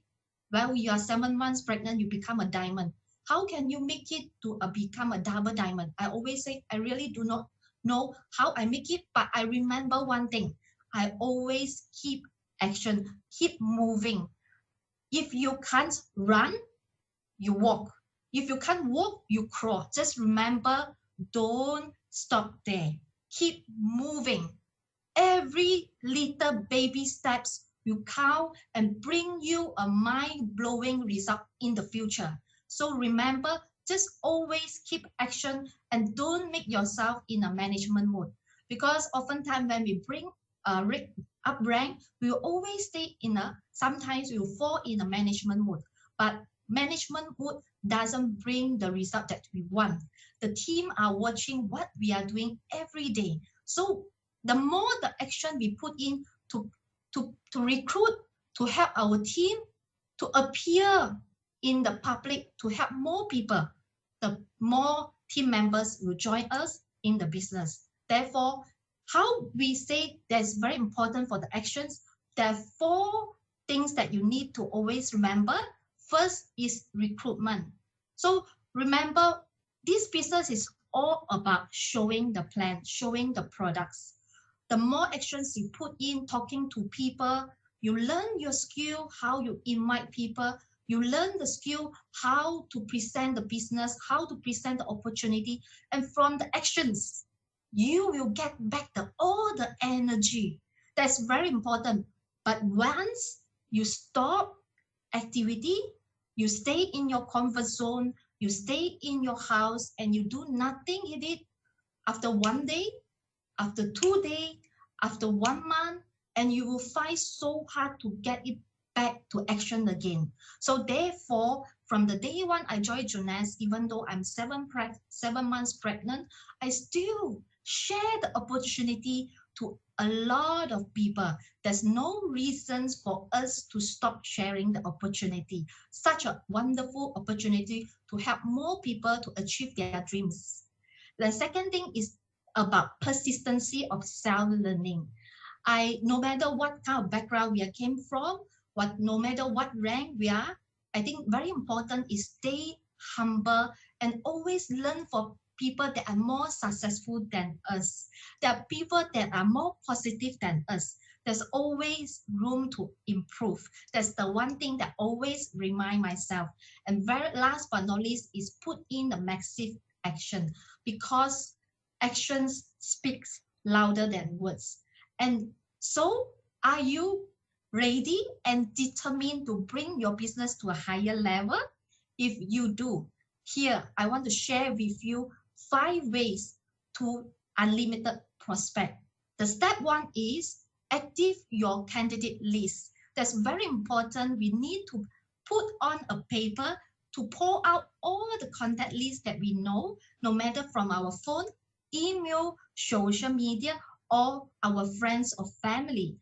Well, you are 7 months pregnant, you become a diamond. How can you make it to become a double diamond? I always say, I really do not know how I make it, but I remember one thing. I always keep action, keep moving. If you can't run, you walk. If you can't walk, you crawl. Just remember, don't stop there. Keep moving. Every little baby steps will count and bring you a mind-blowing result in the future. So remember, just always keep action and don't make yourself in a management mode. Because oftentimes when we bring up rank, we will always stay sometimes we will fall in a management mode. But management mode doesn't bring the result that we want. The team are watching what we are doing every day. So the more the action we put in to recruit, to help our team, to appear in the public, to help more people, the more team members will join us in the business. Therefore, how we say that's very important for the actions, there are 4 things that you need to always remember. First is recruitment. So remember, this business is all about showing the plan, showing the products. The more actions you put in, talking to people, you learn your skill, how you invite people, you learn the skill, how to present the business, how to present the opportunity, and from the actions, you will get back all the energy. That's very important. But once you stop activity, you stay in your comfort zone, you stay in your house, and you do nothing in it, after 1 day, after 2 days, after 1 month, and you will find so hard to get it back to action again. So therefore, from the day one I joined Jeunesse, even though I'm 7 months pregnant, I still share the opportunity to a lot of people. There's no reasons for us to stop sharing the opportunity. Such a wonderful opportunity to help more people to achieve their dreams. The second thing is about persistency of self-learning. No matter what kind of background we came from, no matter what rank we are, I think very important is stay humble and always learn from people that are more successful than us. There are people that are more positive than us. There's always room to improve. That's the one thing that always remind myself. And very last but not least is put in the massive action, because actions speaks louder than words. And so are you ready and determined to bring your business to a higher level? If you do, here I want to share with you 5 ways to unlimited prospect. The step 1 is active your candidate list. That's very important. We need to put on a paper to pull out all the contact lists that we know, no matter from our phone, email, social media, or our friends or family.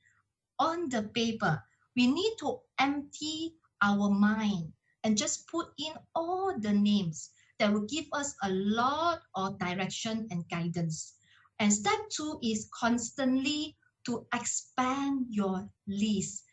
On the paper, we need to empty our mind and just put in all the names that will give us a lot of direction and guidance. And step 2 is constantly to expand your list.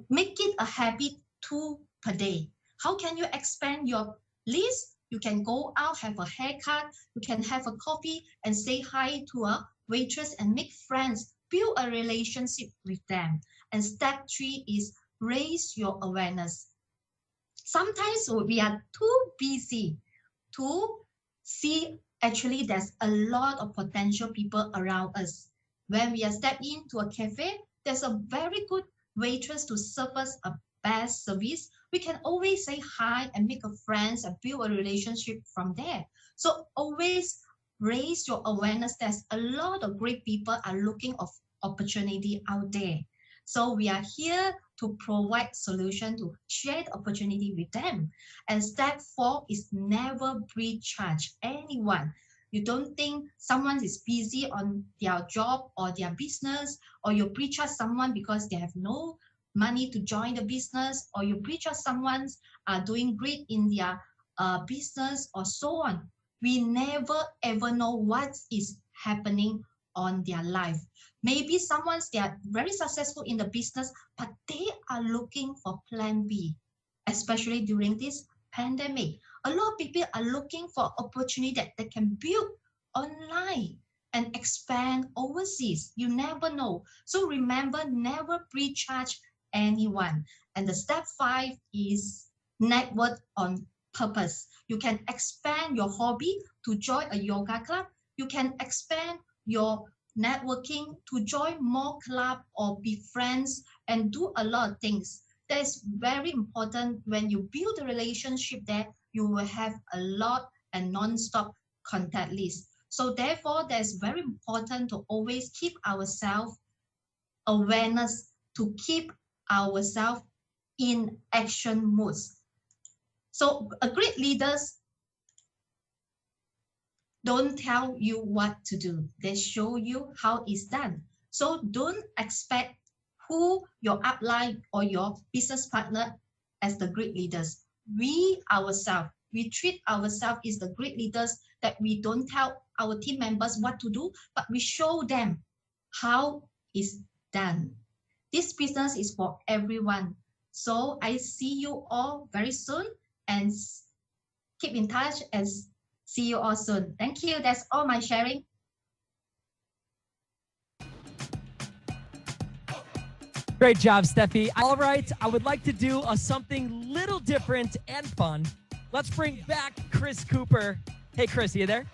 Make it a habit 2 per day. How can you expand your list? You can go out, have a haircut, you can have a coffee and say hi to a waitress and make friends, build a relationship with them. And step 3 is raise your awareness. Sometimes we are too busy to see actually there's a lot of potential people around us. When we are stepped into a cafe, there's a very good waitress to serve us a best service. We can always say hi and make a friends and build a relationship from there. So always raise your awareness. There's a lot of great people are looking for opportunity out there. So we are here to provide solution to share the opportunity with them. And step 4 is never pre-charge anyone. You don't think someone is busy on their job or their business, or you prejudge someone because they have no money to join the business, or you prejudge someone's doing great in their business, or so on. We never ever know what is happening on their life. Maybe they are very successful in the business, but they are looking for plan B, especially during this pandemic. A lot of people are looking for opportunity that they can build online and expand overseas. You never know. So remember, never prejudge anyone. And the step 5 is network on purpose. You can expand your hobby to join a yoga club. You can expand your networking to join more club or be friends and do a lot of things. That is very important. When you build a relationship there, you will have a lot and non-stop contact list. So therefore, that's very important to always keep ourselves awareness, to keep ourselves in action modes. So a great leaders don't tell you what to do. They show you how it's done. So don't expect who your upline or your business partner as the great leaders. We ourselves, we treat ourselves as the great leaders, that we don't tell our team members what to do, but we show them how it's done. This business is for everyone. So I see you all very soon, and keep in touch and see you all soon. Thank you. That's all my sharing. Great job, Steffi. All right, I would like to do something little different and fun. Let's bring back Chris Cooper. Hey, Chris, are you there?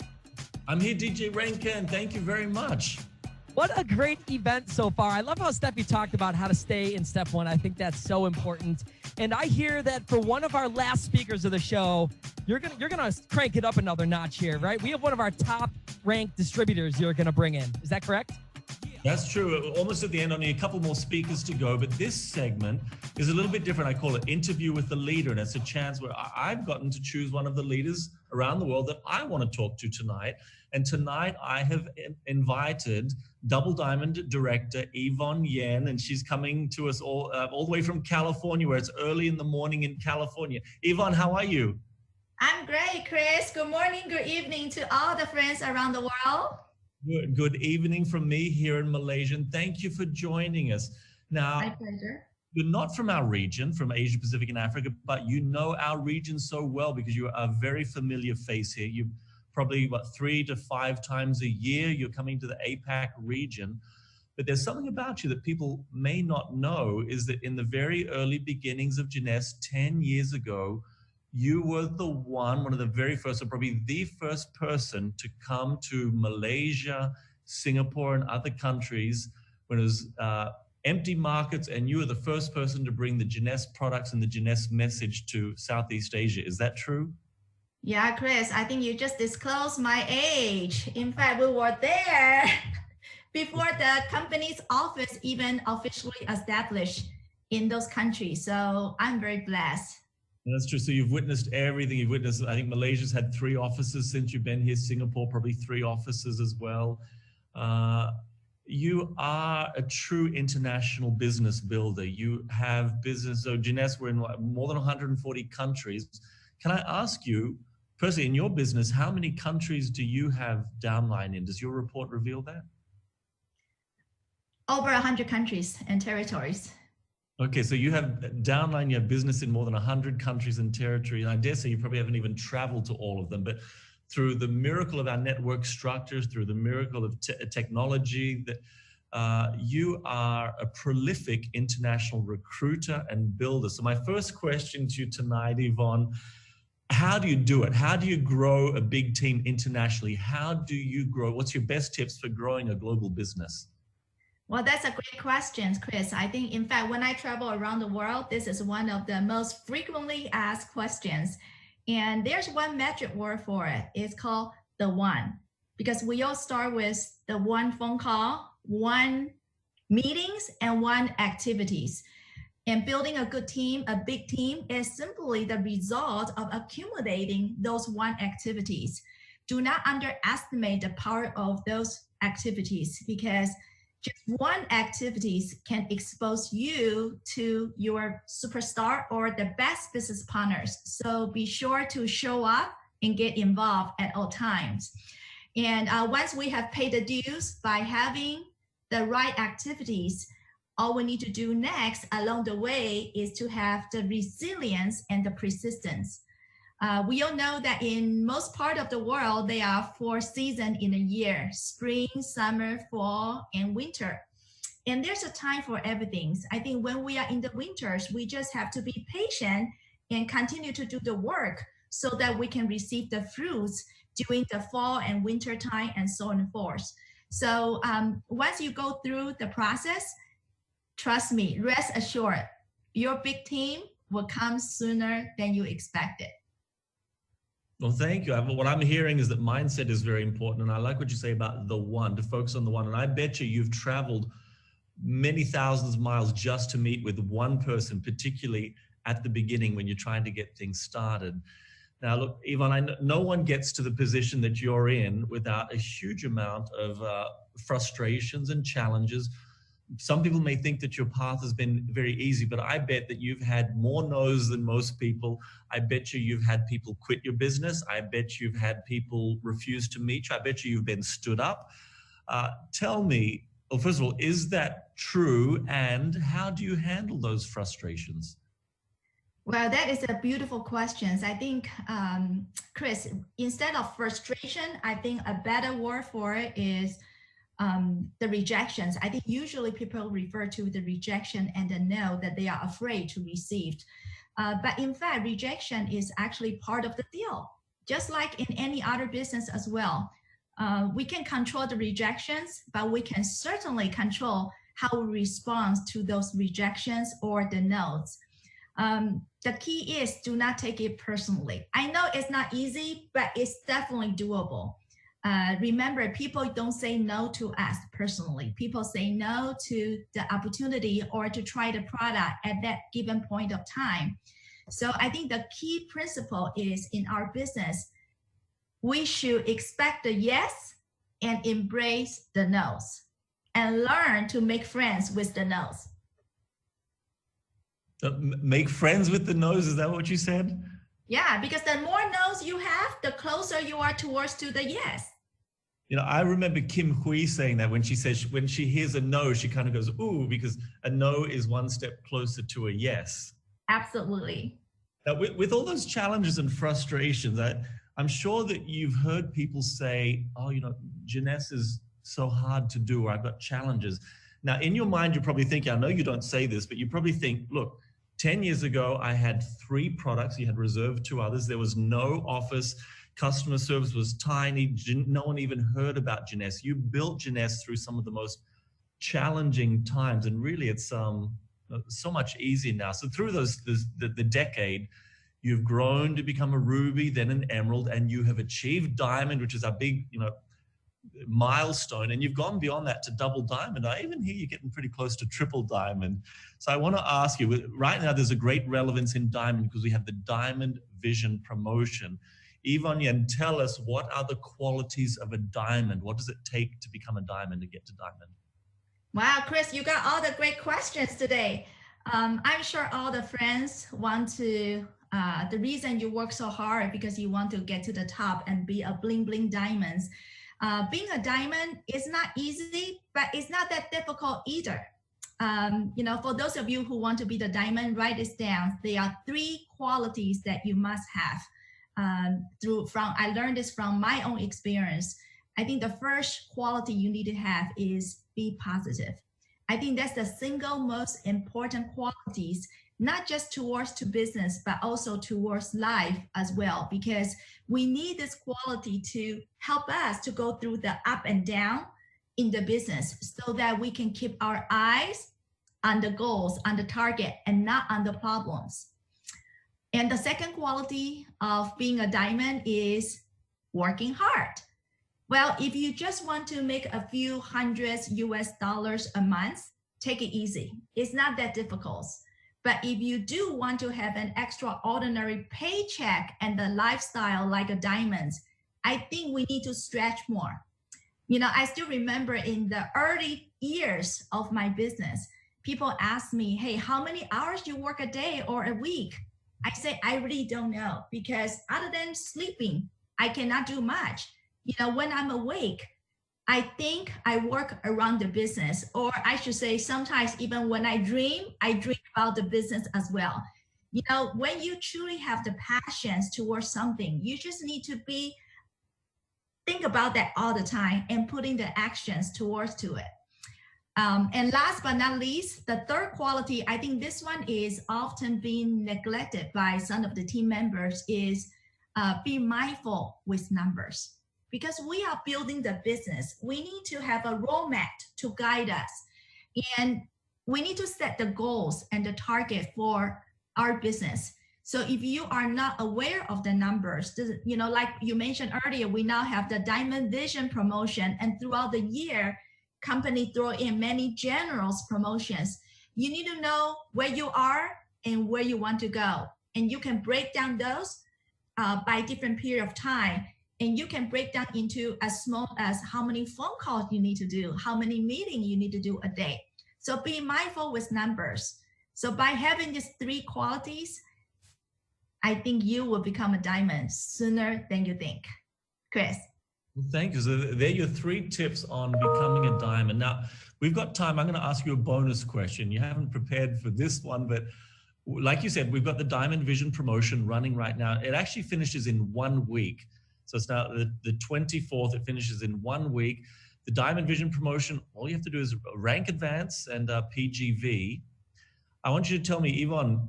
I'm here, DJ Rankan. Thank you very much. What a great event so far. I love how Steffi talked about how to stay in step 1. I think that's so important. And I hear that for one of our last speakers of the show, you're gonna crank it up another notch here, right? We have one of our top ranked distributors you're gonna bring in. Is that correct? That's true. Almost at the end, only a couple more speakers to go, but this segment is a little bit different. I call it Interview with the Leader, and it's a chance where I've gotten to choose one of the leaders around the world that I want to talk to tonight. And tonight I have invited Double Diamond director Jeeann, and she's coming to us all the way from California, where it's early in the morning in California. Jeeann, how are you? I'm great, Chris. Good morning, good evening to all the friends around the world. Good evening from me here in Malaysia, and thank you for joining us. Now, my pleasure. You're not from our region, from Asia, Pacific, and Africa, but you know our region so well because you are a very familiar face here. You probably, 3 to 5 times a year, you're coming to the APAC region. But there's something about you that people may not know, is that in the very early beginnings of Jeunesse, 10 years ago, you were the one of the very first, or probably the first person to come to Malaysia, Singapore, and other countries when it was empty markets, and you were the first person to bring the Jeunesse products and the Jeunesse message to Southeast Asia. Is that true? Yeah, Chris, I think you just disclosed my age. In fact, we were there before the company's office even officially established in those countries. So I'm very blessed. That's true. So you've witnessed everything. You've witnessed, I think Malaysia's had 3 offices since you've been here. Singapore, probably 3 offices as well. You are a true international business builder. You have business. So Jeunesse, we're in more than 140 countries. Can I ask you, personally, in your business, how many countries do you have downline in? Does your report reveal that? Over 100 countries and territories. Okay, so you have downline, you have business in more than 100 countries and territories. And I dare say you probably haven't even traveled to all of them, but through the miracle of our network structures, through the miracle of technology, that you are a prolific international recruiter and builder. So my first question to you tonight, Jeeann, how do you do it? How do you grow a big team internationally? How do you grow? What's your best tips for growing a global business? Well, that's a great question, Chris. I think, in fact, when I travel around the world, this is one of the most frequently asked questions. And there's one magic word for it. It's called the one, because we all start with the one phone call, 1 meetings, and 1 activities. And building a good team, a big team, is simply the result of accumulating those 1 activities. do not underestimate the power of those activities, because just one activities can expose you to your superstar or the best business partners. So be sure to show up and get involved at all times. And once we have paid the dues by having the right activities, all we need to do next along the way is to have the resilience and the persistence. We all know that in most part of the world, there are 4 seasons in a year: spring, summer, fall, and winter. And there's a time for everything. I think when we are in the winters, we just have to be patient and continue to do the work so that we can receive the fruits during the fall and winter time, and so on and forth. So once you go through the process, trust me, rest assured, your big team will come sooner than you expected. Well, thank you. What I'm hearing is that mindset is very important. And I like what you say about the one, to focus on the one. And I bet you've traveled many thousands of miles just to meet with one person, particularly at the beginning when you're trying to get things started. Now, look, Yvonne, I know no one gets to the position that you're in without a huge amount of frustrations and challenges. Some people may think that your path has been very easy, but I bet that you've had more no's than most people. I bet you've had people quit your business. I bet you've had people refuse to meet you. I bet you've been stood up. Tell me, well, first of all, is that true? And how do you handle those frustrations? Well, that is a beautiful question. I think, Chris, instead of frustration, I think a better word for it is the rejections. I think usually people refer to the rejection and the no that they are afraid to receive. But in fact, rejection is actually part of the deal, just like in any other business as well. We can control the rejections, but we can certainly control how we respond to those rejections or the no's. The key is do not take it personally. I know it's not easy, but it's definitely doable. Remember, people don't say no to us personally. People say no to the opportunity or to try the product at that given point of time. So I think the key principle is in our business, we should expect the yes and embrace the no's and learn to make friends with the no's. Make friends with the no's, is that what you said? Yeah, because the more no's you have, the closer you are towards to the yes. You know, I remember Kim Hui saying that when she says, when she hears a no, she kind of goes, ooh, because a no is one step closer to a yes. Absolutely. Now, with all those challenges and frustrations, I'm sure that you've heard people say, oh, you know, Jeunesse is so hard to do, or I've got challenges. Now, in your mind, you're probably thinking, I know you don't say this, but you probably think, look, 10 years ago, I had 3 products. You had reserved 2 others. There was no office. Customer service was tiny. No one even heard about Jeunesse. You built Jeunesse through some of the most challenging times, and really it's so much easier now. So through the decade, you've grown to become a ruby, then an emerald, and you have achieved diamond, which is a big, you know, milestone, and you've gone beyond that to double diamond. I even hear you're getting pretty close to triple diamond. So I want to ask you, right now there's a great relevance in diamond because we have the Diamond Vision promotion. YVONNE, tell us, what are the qualities of a diamond? What does it take to become a diamond, to get to diamond? Wow, Chris, you got all the great questions today. I'm sure all the friends want to, the reason you work so hard because you want to get to the top and be a bling bling diamonds. Being a diamond is not easy, but it's not that difficult either. You know, for those of you who want to be the diamond, write this down. There are 3 qualities that you must have. I learned this from my own experience. I think the first quality you need to have is be positive. I think that's the single most important qualities, not just towards to business, but also towards life as well, because we need this quality to help us to go through the up and down in the business so that we can keep our eyes on the goals, on the target, and not on the problems. And the second quality of being a diamond is working hard. Well, if you just want to make a few $100s US a month, take it easy. It's not that difficult. But if you do want to have an extraordinary paycheck and the lifestyle like a diamond, I think we need to stretch more. You know, I still remember in the early years of my business, people ask me, hey, how many hours you work a day or a week? I say, I really don't know, because other than sleeping, I cannot do much. You know, when I'm awake, I think I work around the business, or I should say sometimes even when I dream about the business as well. You know, when you truly have the passions towards something, you just need to think about that all the time and putting the actions towards to it. And last but not least, the third quality, I think this one is often being neglected by some of the team members, is be mindful with numbers. Because we are building the business, we need to have a roadmap to guide us. And we need to set the goals and the target for our business. So if you are not aware of the numbers, you know, like you mentioned earlier, we now have the Diamond Vision promotion, and throughout the year, company throw in many generals promotions. You need to know where you are and where you want to go. And you can break down those by different period of time. And you can break down into as small as how many phone calls you need to do, how many meetings you need to do a day. So be mindful with numbers. So by having these three qualities, I think you will become a diamond sooner than you think. Chris. Well, thank you. So there are your 3 tips on becoming a diamond. Now, we've got time. I'm going to ask you a bonus question. You haven't prepared for this one, but like you said, we've got the Diamond Vision promotion running right now. It actually finishes in 1 week. So it's now the 24th, it finishes in 1 week. The Diamond Vision promotion, all you have to do is rank advance and PGV. I want you to tell me, YVONNE,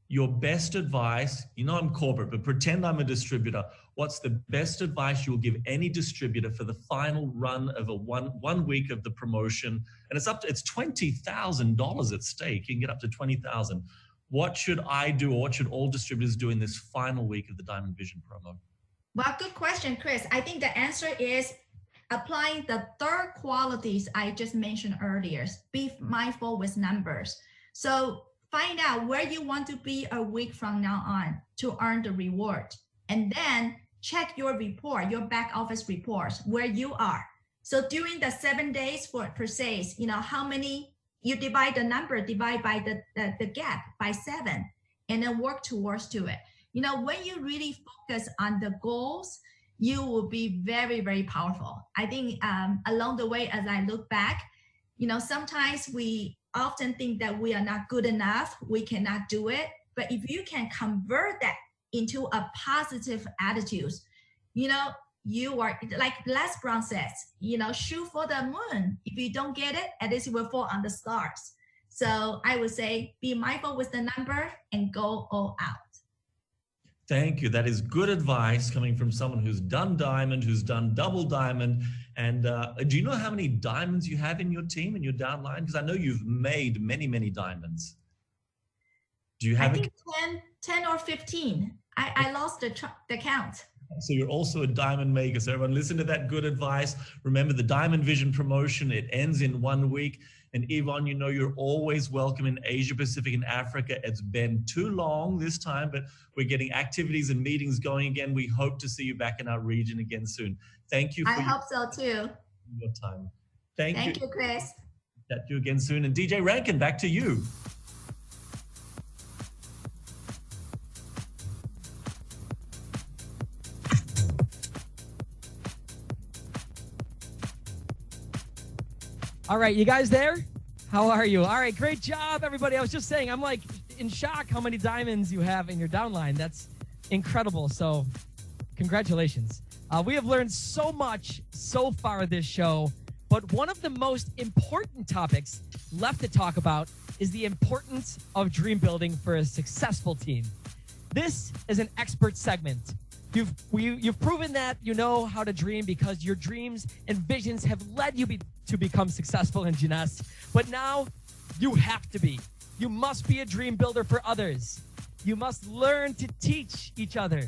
your best advice. You know I'm corporate, but pretend I'm a distributor. What's the best advice you'll give any distributor for the final run of a one week of the promotion? And it's $20,000 at stake. You can get up to $20,000. What should I do, or what should all distributors do in this final week of the Diamond Vision promo? Well, good question, Chris. I think the answer is applying the 3rd qualities I just mentioned earlier. Be mindful with numbers. So find out where you want to be a week from now on to earn the reward. And then check your report, your back office reports, where you are. So during the 7 days per se, you know, how many, you divide the number, divide by the gap by 7, and then work towards to it. You know, when you really focus on the goals, you will be very, very powerful. I think along the way, as I look back, you know, sometimes we often think that we are not good enough, we cannot do it. But if you can convert that into a positive attitude, you know, you are, like Les Brown says, you know, shoot for the moon. If you don't get it, at least it will fall on the stars. So I would say, be mindful with the number and go all out. Thank you. That is good advice coming from someone who's done diamond, who's done double diamond. And do you know how many diamonds you have in your team, in your downline? Because I know you've made many, many diamonds. Do you have? I think 10 or 15. I lost the count. So you're also a diamond maker. So everyone listen to that good advice. Remember the Diamond Vision promotion, it ends in 1 week. And YVONNE, you know you're always welcome in Asia Pacific and Africa. It's been too long this time, but we're getting activities and meetings going again. We hope to see you back in our region again soon. Thank you for I hope so too. Your time. Thank you, Chris. Chat to you again soon. And DJ Rankan, back to you. All right, you guys there? How are you? All right, great job, everybody. I was just saying, I'm like in shock how many diamonds you have in your downline. That's incredible. So congratulations. We have learned so much so far this show, but one of the most important topics left to talk about is the importance of dream building for a successful team. This is an expert segment. You've proven that you know how to dream because your dreams and visions have led you to become successful in Jeunesse. But now you have to be. You must be a dream builder for others. You must learn to teach each other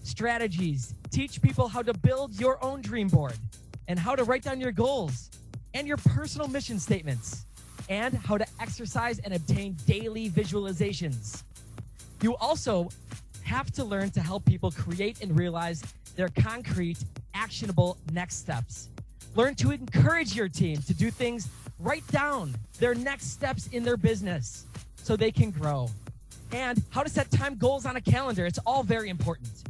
strategies, teach people how to build your own dream board and how to write down your goals and your personal mission statements and how to exercise and obtain daily visualizations. You also have to learn to help people create and realize their concrete actionable next steps. Learn to encourage your team to do things. Write down their next steps in their business so they can grow. And how to set time goals on a calendar. It's all very important.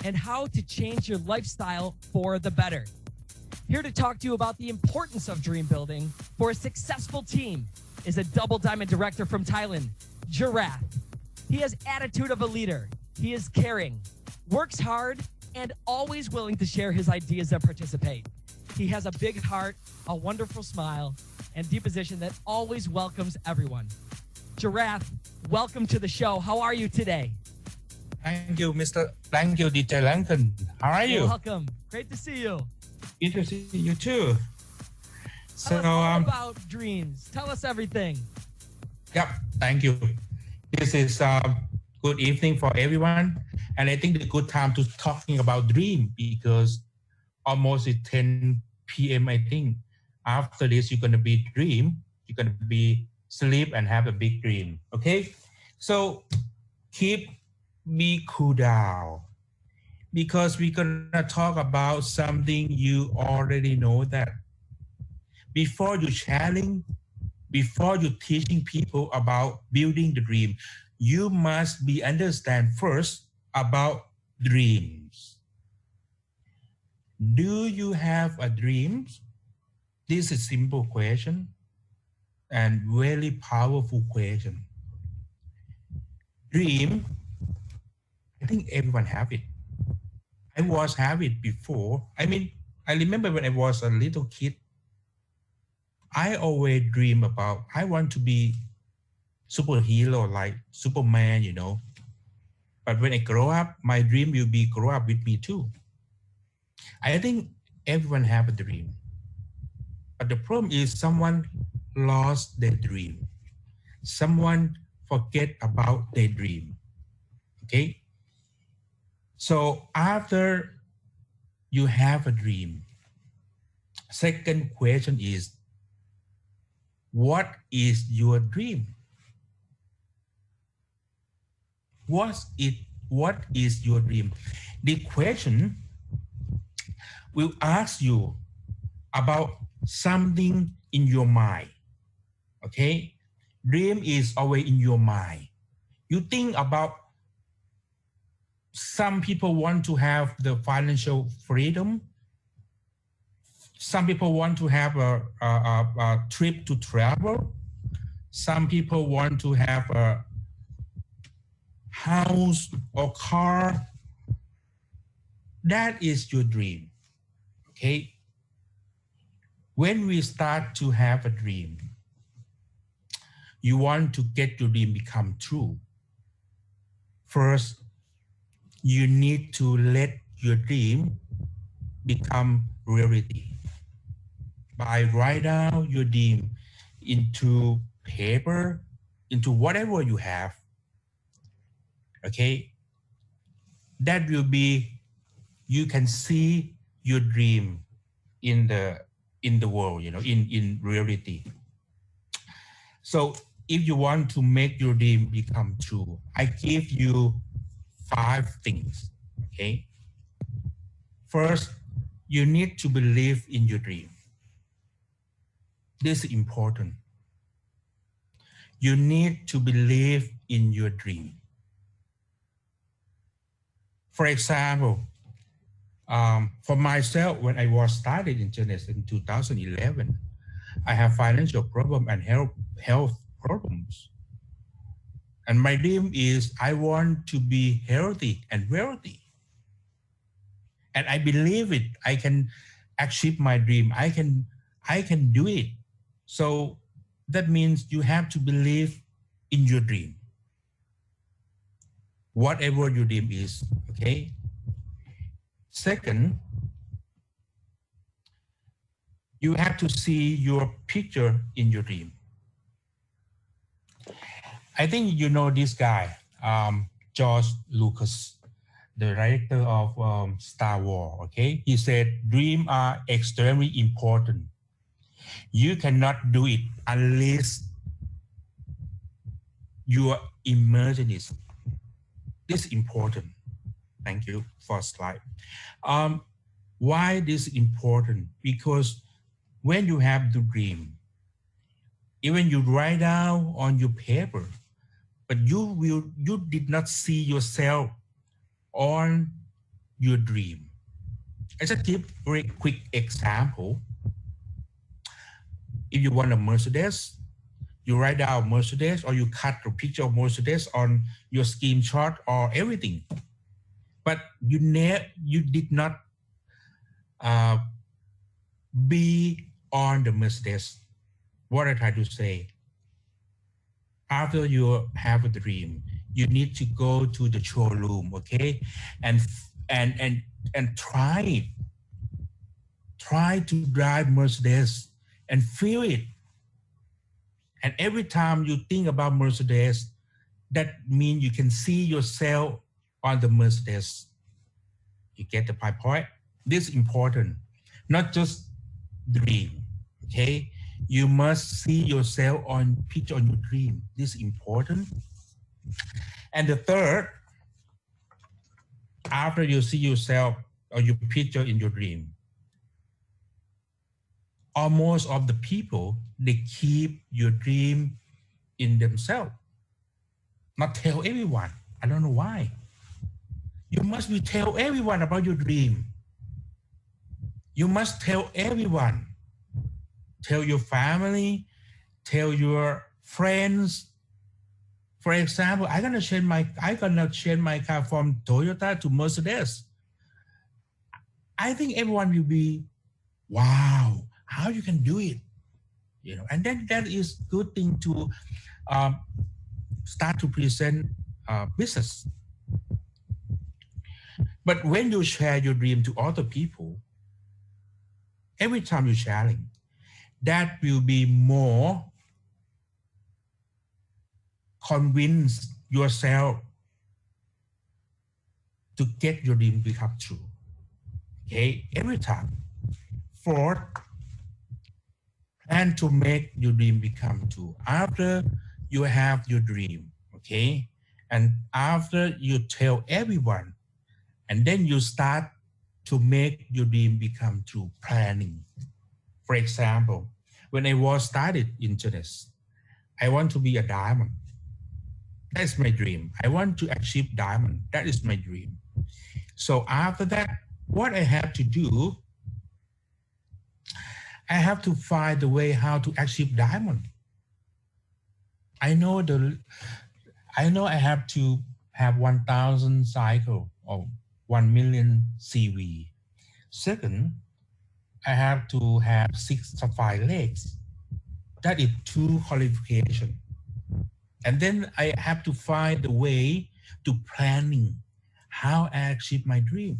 And how to change your lifestyle for the better. Here to talk to you about the importance of dream building for a successful team is a double diamond director from Thailand, Jirath. He has attitude of a leader. He is caring, works hard, and always willing to share his ideas and participate. He has a big heart, a wonderful smile, and deep position that always welcomes everyone. Jirath, welcome to the show. How are you today? Thank you, DJ Rankan. How are you? Welcome. Great to see you. Good to see you too. Tell us all about dreams. Tell us everything. Yep, thank you. This is good evening for everyone. And I think the good time to talking about dream because almost it's 10 p.m. I think. After this, you're going to be dream. You're going to be sleep and have a big dream. Okay? So be cool down. Because we're going to talk about something you already know that before you sharing, before you teaching people about building the dream, you must be understand first about dreams. Do you have a dream? This is a simple question and very powerful question. Dream, I think everyone have it. I was have it before. I mean, I remember when I was a little kid, I always dream about, I want to be superhero like Superman, you know. But when I grow up, my dream will be grow up with me too. I think everyone have a dream. But the problem is someone lost their dream. Someone forget about their dream. Okay? So after you have a dream, second question is, what is your dream? What is your dream? The question will ask you about something in your mind. Okay? Dream is always in your mind. You think about some people want to have the financial freedom. Some people want to have a trip to travel. Some people want to have a house or car. That is your dream. Okay? When we start to have a dream, you want to get your dream become true. First, you need to let your dream become reality. By write down your dream into paper, into whatever you have. Okay? That will be, you can see your dream in the world, you know, in reality. So if you want to make your dream become true, I give you 5 things, okay? First, you need to believe in your dream. This is important. You need to believe in your dream. For example, for myself, when I was started in Jeunesse in 2011, I have financial problem and health problems. And my dream is I want to be healthy and wealthy. And I believe it. I can achieve my dream. I can do it. So that means you have to believe in your dream. Whatever your dream is, okay? Second, you have to see your picture in your dream. I think you know this guy, George Lucas, the director of Star Wars, okay? He said, dreams are extremely important. You cannot do it unless you imagine it. This is important. Thank you for slide. Why this is important? Because when you have the dream, even you write down on your paper, but you did not see yourself on your dream. I just give a very quick example. If you want a Mercedes, you write down Mercedes, or you cut a picture of Mercedes on your screenshot or everything. But you did not be on the Mercedes. What I try to say, after you have a dream, you need to go to the showroom, okay, and try to drive Mercedes and feel it. And every time you think about Mercedes, that means you can see yourself on the Mercedes. You get the point? This is important, not just dream, okay? You must see yourself on picture on your dream. This is important. And the third, after you see yourself or your picture in your dream, almost of the people, they keep your dream in themselves. Not tell everyone. I don't know why. You must be tell everyone about your dream. You must tell everyone. Tell your family, tell your friends. For example, I'm gonna change my car from Toyota to Mercedes. I think everyone will be, wow, how you can do it, you know? And then that is good thing to start to present business. But when you share your dream to other people, every time you're sharing, that will be more convince yourself to get your dream become true. Okay, every time. Fourth, plan to make your dream become true. After you have your dream, okay, and after you tell everyone, and then you start to make your dream become true, planning. For example, when I was started in Jeunesse, I want to be a diamond. That's my dream. I want to achieve diamond. That is my dream. So after that, what I have to do, I have to find the way how to achieve diamond. I know I have to have 1,000 cycle or 1 million CV. Second, I have to have 6 sapphire legs. That is 2 qualifications. And then I have to find the way to planning how I achieve my dream.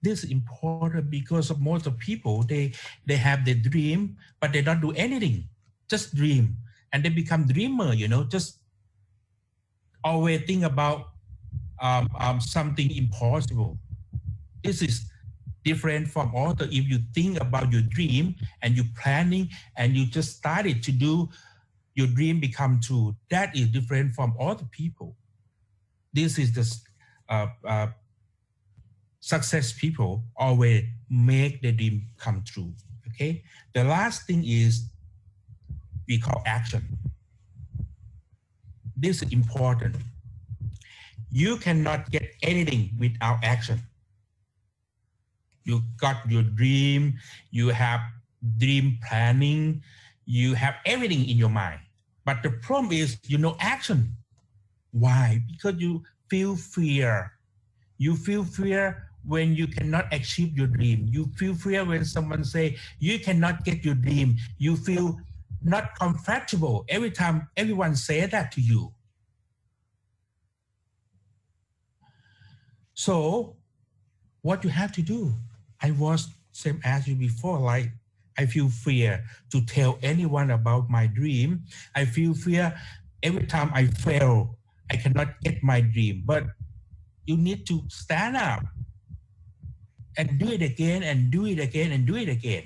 This is important because of most of people, they have the dream, but they don't do anything, just dream. And they become dreamer, you know, just always think about something impossible. This is different from other. If you think about your dream and you're planning and you just started to do your dream become true, that is different from other people. This is the success people always make the dream come true, okay? The last thing is we call action. This is important. You cannot get anything without action. You got your dream, you have dream planning, you have everything in your mind. But the problem is, you know, action. Why? Because you feel fear. You feel fear when you cannot achieve your dream. You feel fear when someone say you cannot get your dream. You feel not comfortable every time everyone say that to you. So what you have to do, I was same as you before, like I feel fear to tell anyone about my dream. I feel fear every time I fail, I cannot get my dream. But you need to stand up and do it again and do it again and do it again.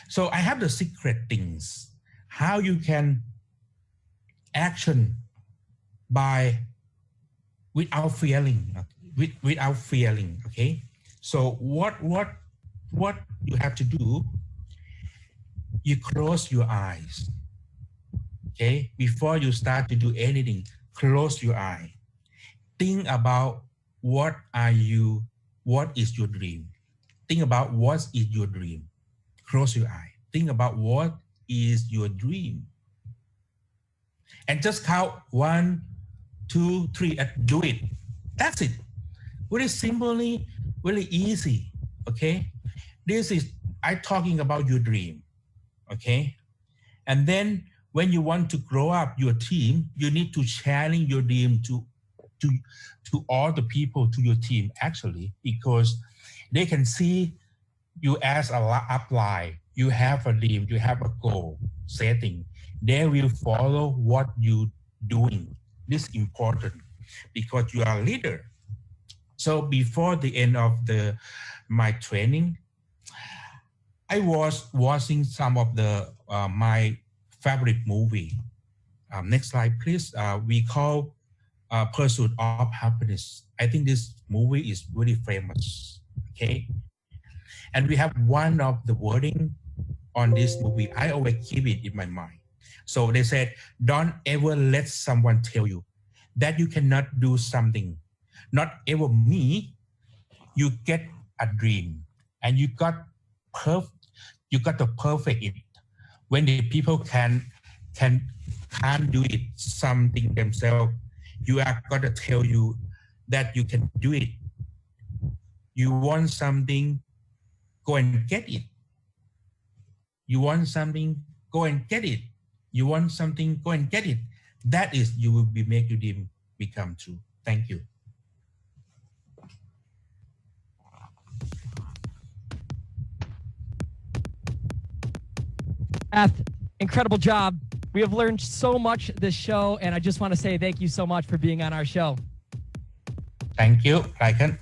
So I have the secret things, how you can action by without feeling. without feeling. Okay, so what you have to do, you close your eyes. Okay, before you start to do anything, close your eye. Think about what is your dream. Think about what is your dream. Close your eye. Think about what is your dream. And just count 1, 2, 3 and do it. That's it. Very simply, really easy. Okay. This is, I'm talking about your dream. Okay. And then when you want to grow up your team, you need to sharing your dream to all the people to your team actually, because they can see you as a upline. You have a dream, you have a goal setting. They will follow what you doing. This is important because you are a leader. So before the end of my training, I was watching some of the my favorite movie. Next slide, please. We call Pursuit of Happiness. I think this movie is really famous. Okay, and we have one of the wording on this movie. I always keep it in my mind. So they said, don't ever let someone tell you that you cannot do something. Not ever me. You get a dream and you got the perfect it. When the people can't do it something themselves, you are gonna tell you that you can do it. You want something, go and get it. You want something, go and get it. You want something, go and get it. That is, you will be make your dream become true. Thank you. Incredible job. We have learned so much this show, and I just want to say thank you so much for being on our show. Thank you, Rankan.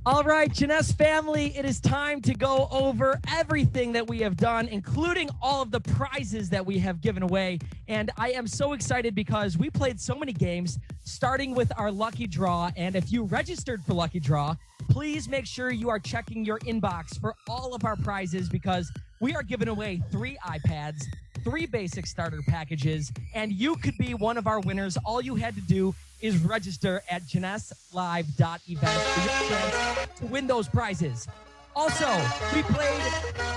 All right, Jeunesse family, it is time to go over everything that we have done, including all of the prizes that we have given away. And I am so excited because we played so many games, starting with our Lucky Draw. And if you registered for Lucky Draw, please make sure you are checking your inbox for all of our prizes, because we are giving away 3 iPads, 3 basic starter packages, and you could be one of our winners. All you had to do is register at JeunесseLive.event for your chance to win those prizes. Also, we played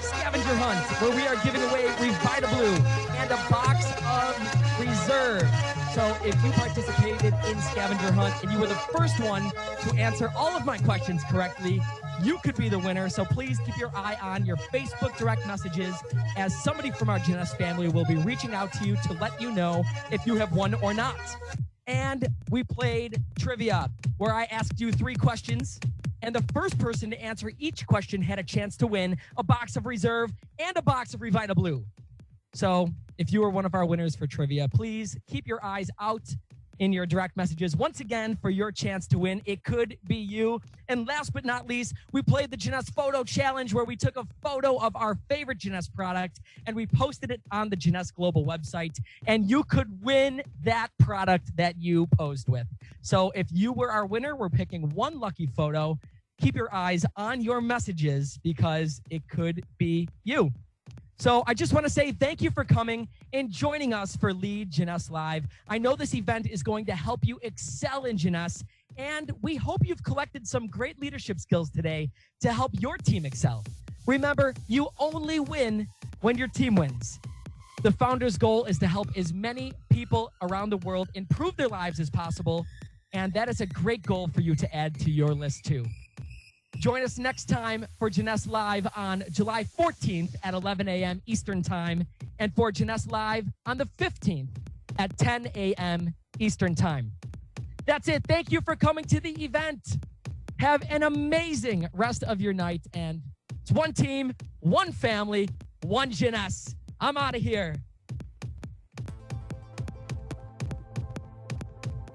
Scavenger Hunt, where we are giving away Revita Blue and a box of Reserve. So if you participated in Scavenger Hunt and you were the first one to answer all of my questions correctly, you could be the winner. So please keep your eye on your Facebook direct messages, as somebody from our Jeunesse family will be reaching out to you to let you know if you have won or not. And we played trivia, where I asked you 3 questions, and the first person to answer each question had a chance to win a box of Reserve and a box of Revita Blue. So if you are one of our winners for trivia, please keep your eyes out in your direct messages once again for your chance to win. It could be you. And last but not least, we played the Jeunesse Photo Challenge, where we took a photo of our favorite Jeunesse product and we posted it on the Jeunesse Global website, and you could win that product that you posed with. So if you were our winner, we're picking 1 lucky photo. Keep your eyes on your messages, because it could be you. So I just want to say thank you for coming and joining us for Lead Jeunesse Live. I know this event is going to help you excel in Jeunesse, and we hope you've collected some great leadership skills today to help your team excel. Remember, you only win when your team wins. The founder's goal is to help as many people around the world improve their lives as possible, and that is a great goal for you to add to your list too. Join us next time for Jeunesse Live on July 14th at 11 a.m. Eastern Time, and for Jeunesse Live on the 15th at 10 a.m. Eastern Time. That's it. Thank you for coming to the event. Have an amazing rest of your night, and it's 1 team, 1 family, 1 Jeunesse. I'm out of here.